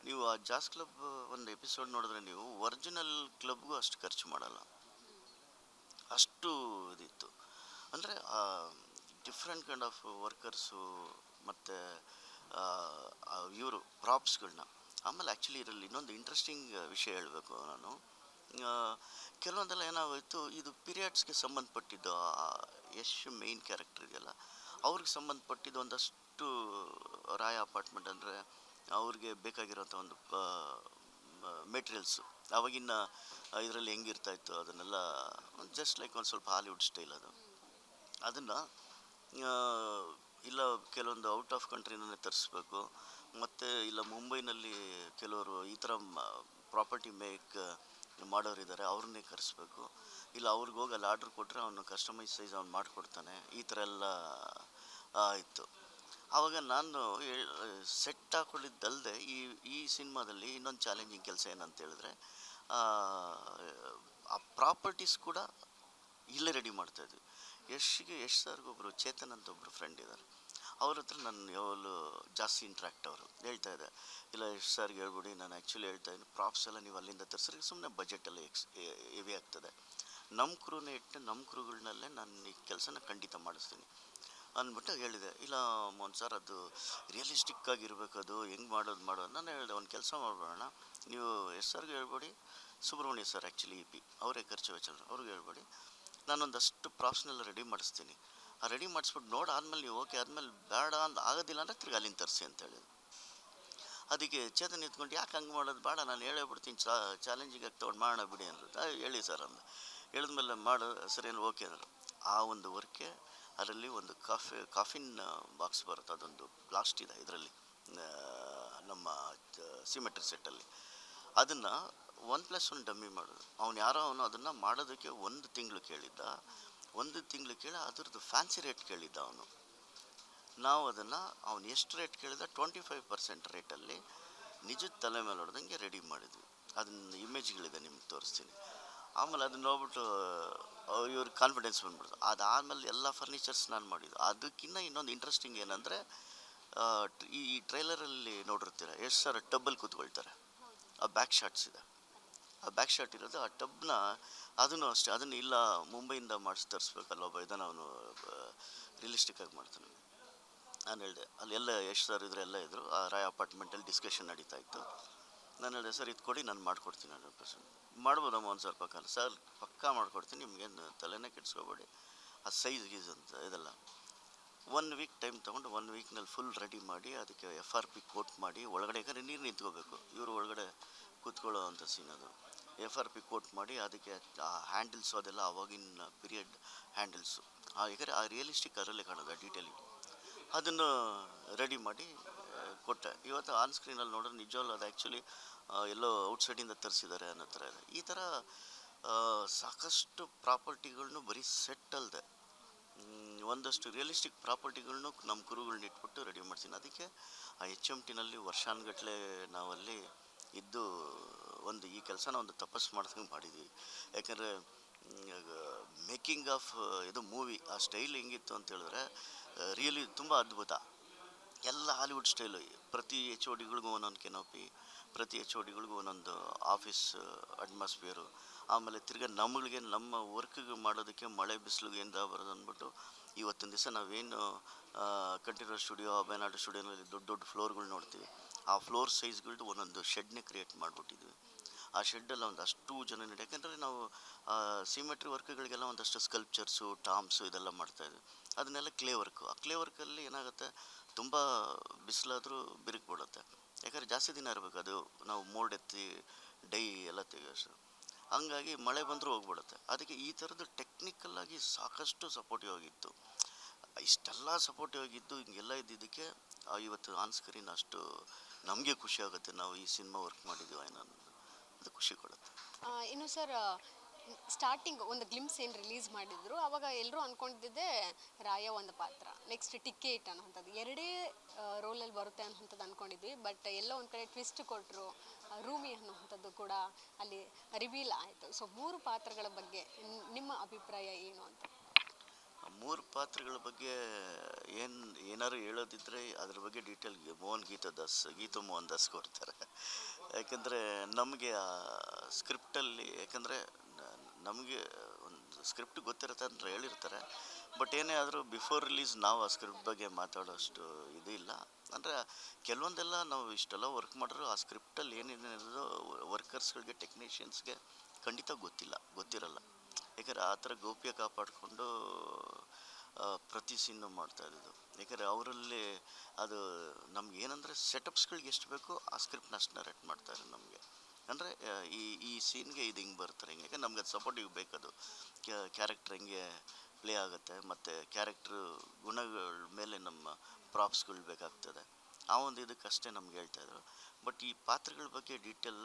ನೀವು ಆ ಜಾಸ್ ಕ್ಲಬ್ ಒಂದು ಎಪಿಸೋಡ್ ನೋಡಿದ್ರೆ ನೀವು ಒರ್ಜಿನಲ್ ಕ್ಲಬ್ಗೂ ಅಷ್ಟು ಖರ್ಚು ಮಾಡಲ್ಲ, ಅಷ್ಟು ಇದಿತ್ತು. ಅಂದರೆ ಡಿಫ್ರೆಂಟ್ ಕೈಂಡ್ ಆಫ್ ವರ್ಕರ್ಸು ಮತ್ತು ಇವರು ಪ್ರಾಪ್ಸ್ಗಳನ್ನ. ಆಮೇಲೆ ಆ್ಯಕ್ಚುಲಿ ಇದರಲ್ಲಿ ಇನ್ನೊಂದು ಇಂಟ್ರೆಸ್ಟಿಂಗ್ ವಿಷಯ ಹೇಳಬೇಕು ನಾನು. ಕೆಲವೊಂದೆಲ್ಲ ಏನಾಗೋಯಿತು, ಇದು ಪೀರಿಯಡ್ಸ್ಗೆ ಸಂಬಂಧಪಟ್ಟಿದ್ದು. ಯಶ್ ಮೇಯ್ನ್ ಕ್ಯಾರೆಕ್ಟರ್ ಇದೆಯಲ್ಲ, ಅವ್ರಿಗೆ ಸಂಬಂಧಪಟ್ಟಿದ್ದು ಒಂದಷ್ಟು ರಾಯ ಅಪಾರ್ಟ್ಮೆಂಟ್ ಅಂದರೆ ಅವ್ರಿಗೆ ಬೇಕಾಗಿರೋಂಥ ಒಂದು ಮೆಟೀರಿಯಲ್ಸು ಆವಾಗಿನ ಇದರಲ್ಲಿ ಹೆಂಗಿರ್ತಾಯಿತ್ತು ಅದನ್ನೆಲ್ಲ ಜಸ್ಟ್ ಲೈಕ್ ಒಂದು ಸ್ವಲ್ಪ ಹಾಲಿವುಡ್ ಸ್ಟೈಲ್ ಅದನ್ನು ಇಲ್ಲ ಕೆಲವೊಂದು ಔಟ್ ಆಫ್ ಕಂಟ್ರಿನೇ ತರಿಸ್ಬೇಕು. ಮತ್ತು ಇಲ್ಲ ಮುಂಬೈನಲ್ಲಿ ಕೆಲವರು ಈ ಥರ ಪ್ರಾಪರ್ಟಿ ಮಾಡೋರಿದ್ದಾರೆ, ಅವ್ರನ್ನೇ ಕರೆಸ್ಬೇಕು. ಇಲ್ಲ ಅವ್ರಿಗೆ ಹೋಗಿ ಅಲ್ಲಿ ಆರ್ಡ್ರ್ ಕೊಟ್ಟರೆ ಅವನು ಕಸ್ಟಮೈಸ್ ಸೈಜ್ ಅವ್ನು ಮಾಡಿಕೊಡ್ತಾನೆ. ಈ ಥರ ಎಲ್ಲ ಇತ್ತು. ಆವಾಗ ನಾನು ಸೆಟ್ ಹಾಕ್ಕೊಂಡಿದ್ದಲ್ಲದೆ ಈ ಸಿನಿಮಾದಲ್ಲಿ ಇನ್ನೊಂದು ಚಾಲೆಂಜಿಂಗ್ ಕೆಲಸ ಏನಂತ ಹೇಳಿದ್ರೆ, ಆ ಪ್ರಾಪರ್ಟೀಸ್ ಕೂಡ ಇಲ್ಲೇ ರೆಡಿ ಮಾಡ್ತಾಯಿದ್ವಿ. ಯಶ್ ಸರ್ಗೊಬ್ಬರು ಚೇತನ್ ಅಂತ ಒಬ್ಬರು ಫ್ರೆಂಡ್ ಇದ್ದಾರೆ. ಅವ್ರ ಹತ್ರ ನಾನು ಯಾವಾಗಲೂ ಜಾಸ್ತಿ ಇಂಟ್ರ್ಯಾಕ್ಟ್. ಅವರು ಹೇಳ್ತಾ ಇದ್ದೆ, ಇಲ್ಲ ಯಶ್ ಸರ್ಗೆ ಹೇಳ್ಬಿಡಿ, ನಾನು ಆ್ಯಕ್ಚುಲಿ ಹೇಳ್ತಾ ಇದ್ದೀನಿ ಪ್ರಾಪ್ಸ್ ಎಲ್ಲ ನೀವು ಅಲ್ಲಿಂದ ತರಿಸ್ರಿ, ಸುಮ್ಮನೆ ಬಜೆಟೆಲ್ಲ ಹೆವಿ ಆಗ್ತದೆ. ನಮ್ಮ ಕ್ರೂನೇ ಇಟ್ಟು ನಮ್ಮ ಕ್ರೂಗಳನ್ನಲ್ಲೇ ನಾನು ಈ ಕೆಲಸನ ಖಂಡಿತ ಮಾಡಿಸ್ತೀನಿ ಅಂದ್ಬಿಟ್ಟು ಹೇಳಿದೆ. ಇಲ್ಲ ಮೋಹನ್ ಸರ್, ಅದು ರಿಯಲಿಸ್ಟಿಕ್ ಆಗಿರ್ಬೇಕು, ಅದು ಹೆಂಗೆ ಮಾಡೋದು. ನಾನು ಹೇಳಿದೆ, ಒಂದು ಕೆಲಸ ಮಾಡ್ಬೋಣ, ನೀವು ಯಶ್ ಸರ್ಗೆ ಹೇಳ್ಬೇಡಿ, ಸುಬ್ರಹ್ಮಣ್ಯ ಸರ್ ಆ್ಯಕ್ಚುಲಿ EP ಅವರೇ ಖರ್ಚು ವೆಚ್ಚ, ಅವ್ರಿಗೆ ಹೇಳ್ಬೇಡಿ, ನಾನೊಂದಷ್ಟು ಪ್ರಾಪ್ಸ್ನೆಲ್ಲ ರೆಡಿ ಮಾಡಿಸ್ತೀನಿ. ಆ ರೆಡಿ ಮಾಡಿಸ್ಬಿಟ್ಟು ನೋಡಾದ್ಮೇಲೆ ನೀವು ಓಕೆ ಆದಮೇಲೆ ಬೇಡ ಅಂತ ಆಗೋದಿಲ್ಲ ಅಂದರೆ ತಿರ್ಗಿ ಅಲ್ಲಿಂದ ತರಿಸಿ ಅಂತ ಹೇಳಿದ್ರು. ಅದಕ್ಕೆ ಚೇತನ್ ಎತ್ಕೊಂಡು, ಯಾಕೆ ಹಂಗೆ ಮಾಡೋದು, ಬೇಡ ನಾನು ಹೇಳೇಬಿಡ್ತೀನಿ, ಚಾಲೆಂಜಿಂಗ್ ಆಗಿ ತೊಗೊಂಡು ಮಾಡೋಣ ಬಿಡಿ ಅಂದರು. ಹೇಳಿ ಸರ್ ಅಂದ. ಹೇಳಿದ್ಮೇಲೆ ಮಾಡು ಸರಿ ಏನು ಓಕೆ ಅಂದರು. ಆ ಒಂದು ವರ್ಕೆ ಅದರಲ್ಲಿ ಒಂದು ಕಾಫಿನ್ ಬಾಕ್ಸ್ ಬರುತ್ತೆ, ಅದೊಂದು ಬ್ಲಾಸ್ಟ್ ಇದೆ ಇದರಲ್ಲಿ ನಮ್ಮ ಸಿಮೆಟ್ರಿ ಸೆಟ್ಟಲ್ಲಿ. ಅದನ್ನು 1+1 ಡಮ್ಮಿ ಮಾಡೋದು. ಅವನು ಅದನ್ನು ಮಾಡೋದಕ್ಕೆ 1 ತಿಂಗಳು ಕೇಳಿದ್ದ. 1 ತಿಂಗಳು ಕೇಳಿ ಅದ್ರದ್ದು ಫ್ಯಾನ್ಸಿ ರೇಟ್ ಕೇಳಿದ್ದ ಅವನು. ನಾವು ಅದನ್ನು ಅವನು ಎಷ್ಟು ರೇಟ್ ಕೇಳಿದ 25% ರೇಟಲ್ಲಿ ನಿಜದ ತಲೆ ಮೇಲೆ ಹೊಡೆದಂಗೆ ರೆಡಿ ಮಾಡಿದ್ವಿ. ಅದನ್ನ ಇಮೇಜ್ಗಳಿದೆ, ನಿಮ್ಗೆ ತೋರಿಸ್ತೀನಿ. ಆಮೇಲೆ ಅದನ್ನ ನೋಡ್ಬಿಟ್ಟು ಇವ್ರಿಗೆ ಕಾನ್ಫಿಡೆನ್ಸ್ ಬಂದ್ಬಿಡ್ತು. ಅದಾದಮೇಲೆ ಎಲ್ಲ ಫರ್ನಿಚರ್ಸ್ ನಾನು ಮಾಡಿದ್ದು. ಅದಕ್ಕಿಂತ ಇನ್ನೊಂದು ಇಂಟ್ರೆಸ್ಟಿಂಗ್ ಏನಂದರೆ, ಈ ಟ್ರೈಲರಲ್ಲಿ ನೋಡಿರ್ತೀರ ಎಷ್ಟು ಸರ್ ಟಬ್ಬಲ್ಲಿ ಕೂತ್ಕೊಳ್ತಾರೆ, ಆ ಬ್ಯಾಕ್ ಶಾಟ್ಸ್ ಇದೆ. ಆ ಬ್ಯಾಕ್ ಶಾಟ್ ಇರೋದು ಆ ಟಬ್ನ, ಅದನ್ನು ಅಷ್ಟೇ, ಅದನ್ನು ಇಲ್ಲ ಮುಂಬೈಯಿಂದ ತರಿಸ್ಬೇಕಲ್ಲ ಒಬ್ಬ ಇದನ್ನು ಅವನು ರಿಯಲಿಸ್ಟಿಕ್ಕಾಗಿ ಮಾಡ್ತಾನೆ. ನಾನು ಹೇಳಿದೆ, ಅಲ್ಲೆಲ್ಲ ಎಷ್ಟು ಸರ್ ಇದ್ರು, ಎಲ್ಲ ಇದ್ದರು. ಆ ರಾಯ್ ಅಪಾರ್ಟ್ಮೆಂಟಲ್ಲಿ ಡಿಸ್ಕಷನ್ ನಡೀತಾ ಇತ್ತು. ನಾನು ಹೇಳಿದೆ, ಸರ್ ಇದು ಕೊಡಿ, ನಾನು ಮಾಡಿಕೊಡ್ತೀನಿ 100%. ಮಾಡ್ಬೋದಮ್ಮ ಒಂದು ಸ್ವಲ್ಪ ಕಾಲ ಸರ್, ಪಕ್ಕಾ ಮಾಡಿಕೊಡ್ತೀನಿ, ನಿಮಗೇನು ತಲೆನೇ ಕೆಡಿಸ್ಕೋಬೇಡಿ. ಆ ಸೈಜ್ ಅಂತ ಇದೆಲ್ಲ 1 ವೀಕ್ ಟೈಮ್ ತೊಗೊಂಡು 1 ವೀಕ್ನಲ್ಲಿ ಫುಲ್ ರೆಡಿ ಮಾಡಿ, ಅದಕ್ಕೆ FRP ಕೋಟ್ ಮಾಡಿ, ಒಳಗಡೆ ಯಾಕಂದರೆ ನೀರು ನಿಂತ್ಕೋಬೇಕು, ಇವರು ಒಳಗಡೆ ಕೂತ್ಕೊಳ್ಳೋ ಅಂಥ ಸೀನ್ ಅದು. FRP ಕೋಟ್ ಮಾಡಿ, ಅದಕ್ಕೆ ಆ ಹ್ಯಾಂಡಲ್ಸು ಅದೆಲ್ಲ ಆವಾಗಿನ ಪೀರಿಯಡ್ ಹ್ಯಾಂಡಲ್ಸು, ಯಾಕಂದರೆ ಆ ರಿಯಲಿಸ್ಟಿಕ್ ಅದರಲ್ಲೇ ಕಾಣೋದು, ಆ ಡೀಟೇಲಿಂಗ್. ಅದನ್ನು ರೆಡಿ ಮಾಡಿ ಕೊಟ್ಟೆ. ಇವತ್ತು ಆನ್ ಸ್ಕ್ರೀನಲ್ಲಿ ನೋಡಿದ್ರೆ ನಿಜವಲ್ಲ, ಅದು ಆ್ಯಕ್ಚುಲಿ ಎಲ್ಲೋ ಔಟ್ಸೈಡಿಂದ ತರಿಸಿದ್ದಾರೆ ಅನ್ನೋ ಥರ ಇದೆ. ಈ ಥರ ಸಾಕಷ್ಟು ಪ್ರಾಪರ್ಟಿಗಳ್ನು ಬರೀ ಸೆಟ್ ಅಲ್ಲದೆ ಒಂದಷ್ಟು ರಿಯಲಿಸ್ಟಿಕ್ ಪ್ರಾಪರ್ಟಿಗಳ್ನು ನಮ್ಮ ಕುರುಗಳ್ನ ಇಟ್ಬಿಟ್ಟು ರೆಡಿ ಮಾಡ್ತೀನಿ. ಅದಕ್ಕೆ ಆ HMTನಲ್ಲಿ ವರ್ಷಾನುಗಟ್ಟಲೆ ನಾವಲ್ಲಿ ಇದ್ದು ಈ ಕೆಲಸನ ಒಂದು ತಪಸ್ಸು ಮಾಡ್ದಂಗೆ ಮಾಡಿದ್ವಿ. ಯಾಕಂದರೆ ಮೇಕಿಂಗ್ ಆಫ್ ಇದು ಮೂವಿ ಆ ಸ್ಟೈಲ್ ಹೆಂಗಿತ್ತು ಅಂತ ಹೇಳಿದ್ರೆ ರಿಯಲಿ ತುಂಬ ಅದ್ಭುತ. ಎಲ್ಲ ಹಾಲಿವುಡ್ ಸ್ಟೈಲು. ಪ್ರತಿ HODಗಳಿಗೂ ಒಂದೊಂದು ಕೆನೋಪಿ, ಪ್ರತಿ HODಗಳಿಗೂ ಒಂದೊಂದು ಆಫೀಸ್ ಅಟ್ಮಾಸ್ಫಿಯರು, ಆಮೇಲೆ ತಿರ್ಗಾ ನಮಗೆ ನಮ್ಮ ವರ್ಕ್ಗೆ ಮಾಡೋದಕ್ಕೆ ಮಳೆ ಬಿಸಿಲಿಗೆಯಿಂದ ಬರೋದು ಅಂದ್ಬಿಟ್ಟು ಇವತ್ತಿನ ದಿವಸ ನಾವೇನು ಕಂಠೀರವ ಸ್ಟುಡಿಯೋ, ಅಭಯನಾಡು ಸ್ಟುಡಿಯೋನಲ್ಲಿ ದೊಡ್ಡ ದೊಡ್ಡ ಫ್ಲೋರ್ಗಳು ನೋಡ್ತೀವಿ, ಆ ಫ್ಲೋರ್ ಸೈಜ್ಗಳದ್ದು ಒಂದೊಂದು ಶೆಡ್ನೇ ಕ್ರಿಯೇಟ್ ಮಾಡಿಬಿಟ್ಟಿದ್ವಿ. ಆ ಶೆಡ್ಡೆಲ್ಲ ಒಂದಷ್ಟು ಜನ ಯಾಕೆಂದರೆ ನಾವು ಸಿಮೆಟ್ರಿ ವರ್ಕ್ಗಳಿಗೆಲ್ಲ ಒಂದಷ್ಟು ಸ್ಕಲ್ಪ್ಚರ್ಸು, ಟಾಮ್ಸು ಇದೆಲ್ಲ ಮಾಡ್ತಾಯಿದ್ವಿ. ಅದನ್ನೆಲ್ಲ ಕ್ಲೇ ವರ್ಕು. ಆ ಕ್ಲೇ ವರ್ಕಲ್ಲಿ ಏನಾಗುತ್ತೆ, ತುಂಬ ಬಿಸಿಲಾದರೂ ಬಿರುಕು ಬಿಡುತ್ತೆ. ಯಾಕಂದರೆ ಜಾಸ್ತಿ ದಿನ ಇರಬೇಕು, ಅದು ನಾವು ಮೋಲ್ಡ್ ಎತ್ತಿ ಡೈ ಎಲ್ಲ ತೆಗೆಯೋಷ್ಟು. ಹಂಗಾಗಿ ಮಳೆ ಬಂದರೂ ಹೋಗ್ಬಿಡುತ್ತೆ. ಅದಕ್ಕೆ ಈ ಥರದ್ದು ಟೆಕ್ನಿಕಲ್ಲಾಗಿ ಸಾಕಷ್ಟು ಸಪೋರ್ಟಿವ್ ಆಗಿತ್ತು. ಇಷ್ಟೆಲ್ಲ ಸಪೋರ್ಟಿವ್ ಆಗಿದ್ದು ಹಿಂಗೆಲ್ಲ ಇದ್ದಿದ್ದಕ್ಕೆ ಇವತ್ತು ಆನ್ ಸ್ಕ್ರೀನ್ ಅಷ್ಟು ನಮಗೆ ಖುಷಿ ಆಗುತ್ತೆ, ನಾವು ಈ ಸಿನಿಮಾ ವರ್ಕ್ ಮಾಡಿದ್ದೀವಿ ಏನೋ ಅನ್ನೋದು. ಅದು ಖುಷಿ ಕೊಡುತ್ತೆ. ಇನ್ನು ಸರ್, ಸ್ಟಾರ್ಟಿಂಗ್ ಒಂದು ಗ್ಲಿಮ್ಸ್ ಏನು ರಿಲೀಸ್ ಮಾಡಿದ್ರು, ಆವಾಗ ಎಲ್ಲರೂ ಅಂದ್ಕೊಂಡಿದ್ದೆ ರಾಯ ಒಂದು ಪಾತ್ರ, ನೆಕ್ಸ್ಟ್ ಟಿಕೆಟ್ ಅನ್ನೋಂಥದ್ದು ಎರಡೇ ರೋಲಲ್ಲಿ ಬರುತ್ತೆ ಅನ್ನೋಂಥದ್ದು ಅಂದ್ಕೊಂಡಿದ್ವಿ. ಬಟ್ ಎಲ್ಲೋ ಒಂದು ಕಡೆ ಟ್ವಿಸ್ಟ್ ಕೊಟ್ಟರು, ರೂಮಿ ಅನ್ನೋಂಥದ್ದು ಕೂಡ ಅಲ್ಲಿ ರಿವೀಲ್ ಆಯಿತು. ಸೊ 3 ಪಾತ್ರಗಳ ಬಗ್ಗೆ ನಿಮ್ಮ ಅಭಿಪ್ರಾಯ ಏನು ಅಂತ? 3 ಪಾತ್ರಗಳ ಬಗ್ಗೆ ಏನಾದ್ರು ಹೇಳೋದಿದ್ರೆ ಅದ್ರ ಬಗ್ಗೆ ಡೀಟೇಲ್ ಗೀತು ಮೋಹನ್ ದಾಸ್ ಕೊಡ್ತಾರೆ. ಯಾಕೆಂದರೆ ನಮಗೆ ಆ ಸ್ಕ್ರಿಪ್ಟಲ್ಲಿ, ಯಾಕಂದರೆ ನಮಗೆ ಒಂದು ಸ್ಕ್ರಿಪ್ಟ್ ಗೊತ್ತಿರುತ್ತೆ ಅಂತ ಹೇಳಿರ್ತಾರೆ. ಬಟ್ ಏನೇ ಆದರೂ ಬಿಫೋರ್ ರಿಲೀಸ್ ನಾವು ಆ ಸ್ಕ್ರಿಪ್ಟ್ ಬಗ್ಗೆ ಮಾತಾಡೋಷ್ಟು ಇದು ಇಲ್ಲ. ಅಂದರೆ ಕೆಲವೊಂದೆಲ್ಲ ನಾವು ಇಷ್ಟೆಲ್ಲ ವರ್ಕ್ ಮಾಡಿದ್ರು ಆ ಸ್ಕ್ರಿಪ್ಟಲ್ಲಿ ಏನೇನು ಇರೋದು ವರ್ಕರ್ಸ್ಗಳಿಗೆ, ಟೆಕ್ನಿಷಿಯನ್ಸ್ಗೆ ಖಂಡಿತ ಗೊತ್ತಿರಲ್ಲ. ಯಾಕಂದರೆ ಆ ಥರ ಗೌಪ್ಯ ಕಾಪಾಡಿಕೊಂಡು ಪ್ರತಿ ಸೀನು ಮಾಡ್ತಾಯಿದ್ದು. ಯಾಕಂದರೆ ಅವರಲ್ಲಿ ಅದು ನಮ್ಗೆ ಏನಂದರೆ ಸೆಟಪ್ಸ್ಗಳಿಗೆ ಎಷ್ಟು ಬೇಕೋ ಆ ಸ್ಕ್ರಿಪ್ಟ್ನ ಅಷ್ಟು ನರೇಟ್ ಮಾಡ್ತಾರೆ ನಮಗೆ. ಅಂದರೆ ಈ ಸೀನ್ಗೆ ಇದು ಹಿಂಗೆ ಬರ್ತಾರೆ, ಹಿಂಗೆ. ಯಾಕಂದ್ರೆ ನಮ್ಗೆ ಅದು ಸಪೋರ್ಟಿವ್ ಬೇಕದು, ಕ್ಯಾರೆಕ್ಟ್ರ್ ಹೆಂಗೆ ಪ್ಲೇ ಆಗುತ್ತೆ, ಮತ್ತು ಕ್ಯಾರೆಕ್ಟ್ರು ಗುಣಗಳ ಮೇಲೆ ನಮ್ಮ ಪ್ರಾಪ್ಸ್ಗಳು ಬೇಕಾಗ್ತದೆ. ಆ ಒಂದು ಇದಕ್ಕಷ್ಟೇ ನಮ್ಗೆ ಹೇಳ್ತಾಯಿದ್ರು. ಬಟ್ ಈ ಪಾತ್ರಗಳ ಬಗ್ಗೆ ಡೀಟೇಲ್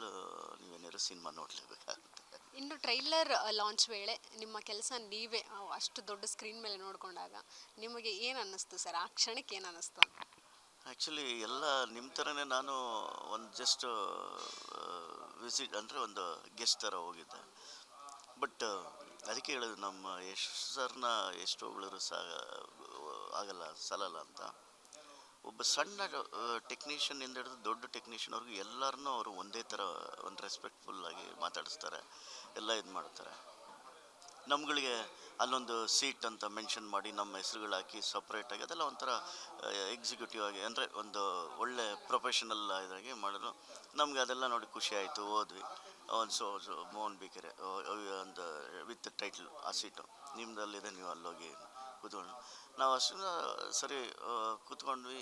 ನೀವೇನಾದ್ರು ಸಿನಿಮಾ ನೋಡಲೇಬೇಕಾಗುತ್ತೆ. ಇನ್ನು ಟ್ರೈಲರ್ ಲಾಂಚ್ ವೇಳೆ ನಿಮ್ಮ ಕೆಲಸ ನೀವೇ ಅಷ್ಟು ದೊಡ್ಡ ಸ್ಕ್ರೀನ್ ಮೇಲೆ ನೋಡಿಕೊಂಡಾಗ ನಿಮಗೆ ಏನು ಅನ್ನಿಸ್ತು ಸರ್? ಆ ಕ್ಷಣಕ್ಕೆ ಏನು ಅನ್ನಿಸ್ತು ಅಂತ? ಆ್ಯಕ್ಚುಲಿ ಎಲ್ಲ ನಿಮ್ಮ ಥರನೇ ನಾನು ಒಂದು ಜಸ್ಟ್ ವಿಸಿಟ್ ಅಂದರೆ ಒಂದು ಗೆಸ್ಟ್ ಥರ ಹೋಗಿದ್ದೆ. ಬಟ್ ಅದಕ್ಕೆ ಹೇಳೋದು, ನಮ್ಮ ಯಶ್ ಸರ್ನ ಎಷ್ಟು ಹೊಗಳಿದ್ರು ಆಗಲ್ಲ, ಸಲಲ್ಲ ಅಂತ. ಒಬ್ಬ ಸಣ್ಣ ಟೆಕ್ನಿಷಿಯನ್ನಿಂದ ಹಿಡಿದು ದೊಡ್ಡ ಟೆಕ್ನಿಷಿಯನ್ವರೆಗೂ ಎಲ್ಲರನ್ನೂ ಅವರು ಒಂದೇ ಥರ ಒಂದು ರೆಸ್ಪೆಕ್ಟ್ಫುಲ್ಲಾಗಿ ಮಾತಾಡಿಸ್ತಾರೆ, ಎಲ್ಲ ಇದು ಮಾಡ್ತಾರೆ. ನಮ್ಗಳಿಗೆ ಅಲ್ಲೊಂದು ಸೀಟ್ ಅಂತ ಮೆನ್ಷನ್ ಮಾಡಿ ನಮ್ಮ ಹೆಸ್ರುಗಳು ಹಾಕಿ ಸಪ್ರೇಟಾಗಿ, ಅದೆಲ್ಲ ಒಂಥರ ಎಕ್ಸಿಕ್ಯೂಟಿವ್ ಆಗಿ, ಅಂದರೆ ಒಂದು ಒಳ್ಳೆ ಪ್ರೊಫೆಷನಲ್ ಇದಾಗಿ ಮಾಡಿದ್ರು. ನಮ್ಗೆ ಅದೆಲ್ಲ ನೋಡಿ ಖುಷಿ ಆಯಿತು. ಹೋದ್ವಿ, ಒಂದು ಮೋಹನ್ ಬಿಕೆರೆ ಒಂದು ವಿತ್ ಟೈಟ್ಲ್ ಆ ಸೀಟು ನಿಮ್ಮದಲ್ಲಿದೆ, ನೀವು ಅಲ್ಲೋಗಿ ಕೂತ್ಕೊಂಡು ನಾವು ಅಷ್ಟು ಸರಿ ಕೂತ್ಕೊಂಡ್ವಿ.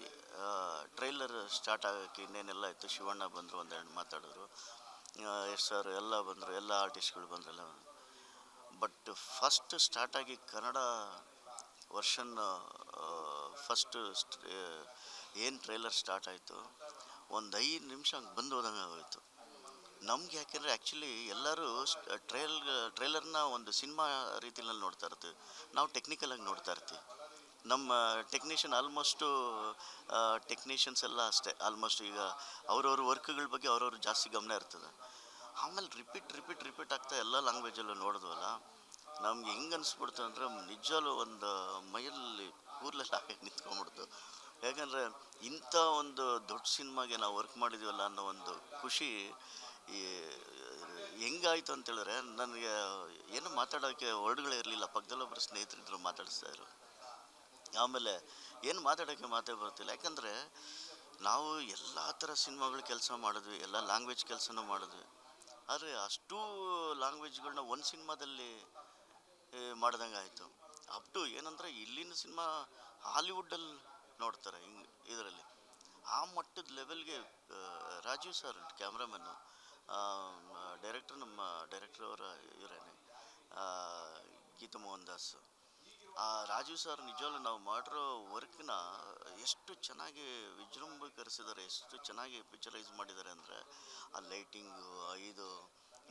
ಟ್ರೈಲರ್ ಸ್ಟಾರ್ಟ್ ಆಗೋಕ್ಕೆ ಇನ್ನೇನೆಲ್ಲ ಇತ್ತು. ಶಿವಣ್ಣ ಬಂದರು, ಒಂದೆರಡು ಮಾತಾಡಿದ್ರು, ಯಶ್ ಸರ್ ಎಲ್ಲ ಬಂದರು, ಎಲ್ಲ ಆರ್ಟಿಸ್ಟ್ಗಳು ಬಂದರೆಲ್ಲ. ಬಟ್ ಫಸ್ಟ್ ಸ್ಟಾರ್ಟಾಗಿ ಕನ್ನಡ ವರ್ಷನ್ ಫಸ್ಟ್ ಏನು ಟ್ರೈಲರ್ ಸ್ಟಾರ್ಟ್ ಆಯಿತು, ಒಂದು 5 ನಿಮಿಷ ಹಂಗೆ ಬಂದು ಹೋದಂಗೆ ಆಗೋಯಿತು ನಮ್ಗೆ. ಯಾಕೆಂದರೆ ಆ್ಯಕ್ಚುಲಿ ಎಲ್ಲರೂ ಟ್ರೈಲರ್ನ ಒಂದು ಸಿನಿಮಾ ರೀತಿಯಲ್ಲಿ ನೋಡ್ತಾ ಇರ್ತೀವಿ, ನಾವು ಟೆಕ್ನಿಕಲಾಗಿ ನೋಡ್ತಾ ಇರ್ತೀವಿ. ನಮ್ಮ ಟೆಕ್ನಿಷಿಯನ್ಸ್ ಎಲ್ಲ ಅಷ್ಟೇ, ಆಲ್ಮೋಸ್ಟ್ ಈಗ ಅವ್ರವ್ರ ವರ್ಕ್ಗಳ ಬಗ್ಗೆ ಅವ್ರವ್ರು ಜಾಸ್ತಿ ಗಮನ ಇರ್ತದೆ. ಆಮೇಲೆ ರಿಪೀಟ್ ಆಗ್ತಾ ಎಲ್ಲ ಲ್ಯಾಂಗ್ವೇಜಲ್ಲೂ ನೋಡಿದ್ವಲ್ಲ, ನಮ್ಗೆ ಹೆಂಗೆ ಅನಿಸ್ಬಿಡ್ತು ಅಂದರೆ ನಿಜವೂ ಒಂದು ಮೈಯಲ್ಲಿ ಕೂದಲೆಲ್ಲ ಹಾಕಿ ನಿಂತ್ಕೊಂಡ್ಬಿಡ್ತು. ಯಾಕಂದರೆ ಇಂಥ ಒಂದು ದೊಡ್ಡ ಸಿನಿಮಾಗೆ ನಾವು ವರ್ಕ್ ಮಾಡಿದ್ದೀವಲ್ಲ ಅನ್ನೋ ಒಂದು ಖುಷಿ ಹೆಂಗಾಯಿತು ಅಂತೇಳಿದ್ರೆ, ನನಗೆ ಏನು ಮಾತಾಡೋಕ್ಕೆ ವರ್ಡ್ಗಳೇ ಇರಲಿಲ್ಲ. ಪಕ್ಕದಲ್ಲೊಬ್ಬರು ಸ್ನೇಹಿತರಿದ್ದರು, ಮಾತಾಡಿಸ್ತಾಯಿದ್ರು. ಆಮೇಲೆ ಏನು ಮಾತಾಡೋಕ್ಕೆ ಮಾತೇ ಬರ್ತಿಲ್ಲ. ಯಾಕಂದರೆ ನಾವು ಎಲ್ಲ ಥರ ಸಿನಿಮಾಗಳು ಕೆಲಸ ಮಾಡಿದ್ವಿ, ಎಲ್ಲ ಲ್ಯಾಂಗ್ವೇಜ್ ಕೆಲಸನೂ ಮಾಡಿದ್ವಿ. ಆದರೆ ಅಷ್ಟೂ ಲ್ಯಾಂಗ್ವೇಜ್ಗಳನ್ನ ಒಂದು ಸಿನಿಮಾದಲ್ಲಿ ಮಾಡ್ದಂಗೆ ಆಯಿತು. ಅಪ್ ಟು ಏನಂದರೆ ಇಲ್ಲಿನ ಸಿನಿಮಾ ಹಾಲಿವುಡ್ಡಲ್ಲಿ ನೋಡ್ತಾರೆ ಹಿಂಗೆ ಇದರಲ್ಲಿ. ಆ ಮಟ್ಟದ ಲೆವೆಲ್ಗೆ ರಾಜೀವ್ ಸರ್ ಕ್ಯಾಮ್ರಾಮನ್ನು, ನಮ್ಮ ಡೈರೆಕ್ಟರ್ ಅವರ ಇವರೇನೆ ಗೀತು ಮೋಹನ್ ದಾಸ್. ಆ ರಾಜೀವ್ ಸರ್ ನಿಜವಲ್ಲೂ ನಾವು ಮಾಡಿರೋ ವರ್ಕ್ನ ಎಷ್ಟು ಚೆನ್ನಾಗಿ ವಿಜೃಂಭೀಕರಿಸಿದ್ದಾರೆ, ಎಷ್ಟು ಚೆನ್ನಾಗಿ ಪಿಕ್ಚರೈಸ್ ಮಾಡಿದ್ದಾರೆ ಅಂದರೆ ಆ ಲೈಟಿಂಗು ಇದು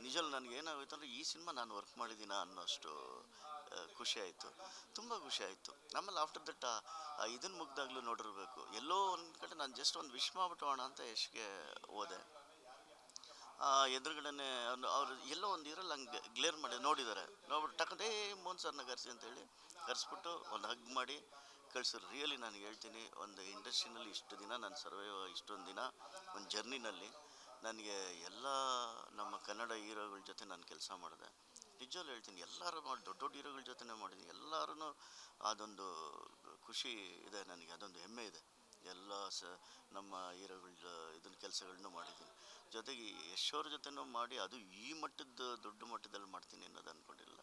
ನಿಜವಲ್ಲೂ ನನಗೇನಾಗೋಯ್ತು ಅಂದರೆ ಈ ಸಿನಿಮಾ ನಾನು ವರ್ಕ್ ಮಾಡಿದ್ದೀನ ಅನ್ನೋಷ್ಟು ಖುಷಿ ಆಯಿತು, ತುಂಬ ಖುಷಿ ಆಯಿತು. ಆಮೇಲೆ ಆಫ್ಟರ್ ದಟ್ ಇದನ್ನು ಮುಗ್ದಾಗಲೂ ನೋಡಿರ್ಬೇಕು, ಎಲ್ಲೋ ಒಂದು ಕಡೆ ನಾನು ಜಸ್ಟ್ ಒಂದು ವಿಶ್ ಮಾಡ್ಬಿಟ್ಟೋಣ ಅಂತ ಯಶ್ಗೆ ಹೋದೆ. ಎದುರುಗಡೆ ಅವ್ರು ಎಲ್ಲೋ ಒಂದು ಇರಲ್ಲ, ಹಂಗೆ ಗ್ಲೇರ್ ಮಾಡಿ ನೋಡಿದ್ದಾರೆ. ನೋಡ್ಬಿಟ್ಟು ಟಕ್ಕಂದೇ ಮೋಹನ್ ಸರ್ನ ಕರೆಸಿ ಅಂತೇಳಿ ಕರೆಸ್ಬಿಟ್ಟು ಒಂದು ಹಗ್ ಮಾಡಿ ಕಳಿಸಿದ್ರು. ರಿಯಲಿ ನನಗೆ ಹೇಳ್ತೀನಿ, ಒಂದು ಇಂಡಸ್ಟ್ರಿನಲ್ಲಿ ಇಷ್ಟು ದಿನ ನಾನು ಇಷ್ಟೊಂದು ದಿನ ಒಂದು ಜರ್ನಿನಲ್ಲಿ ನನಗೆ ಎಲ್ಲ ನಮ್ಮ ಕನ್ನಡ ಹೀರೋಗಳ ಜೊತೆ ನಾನು ಕೆಲಸ ಮಾಡಿದೆ. ನಿಜವಾಗ್ಲೂ ಹೇಳ್ತೀನಿ, ಎಲ್ಲರೂ ಮಾಡಿ ದೊಡ್ಡ ದೊಡ್ಡ ಹೀರೋಗಳ ಜೊತೆನೇ ಮಾಡಿದ್ದೀನಿ. ಎಲ್ಲರೂ ಅದೊಂದು ಖುಷಿ ಇದೆ ನನಗೆ, ಅದೊಂದು ಹೆಮ್ಮೆ ಇದೆ. ಎಲ್ಲ ನಮ್ಮ ಹೀರೋಗಳ ಇದನ್ನ ಕೆಲಸಗಳನ್ನೂ ಮಾಡಿದ್ದೀನಿ. ಜೊತೆಗೆ ಯಶ್ ಅವ್ರ ಜೊತೆನೂ ಮಾಡಿ, ಅದು ಈ ಮಟ್ಟದ ದೊಡ್ಡ ಮಟ್ಟದಲ್ಲಿ ಮಾಡ್ತೀನಿ ಅನ್ನೋದು ಅಂದ್ಕೊಂಡಿಲ್ಲ.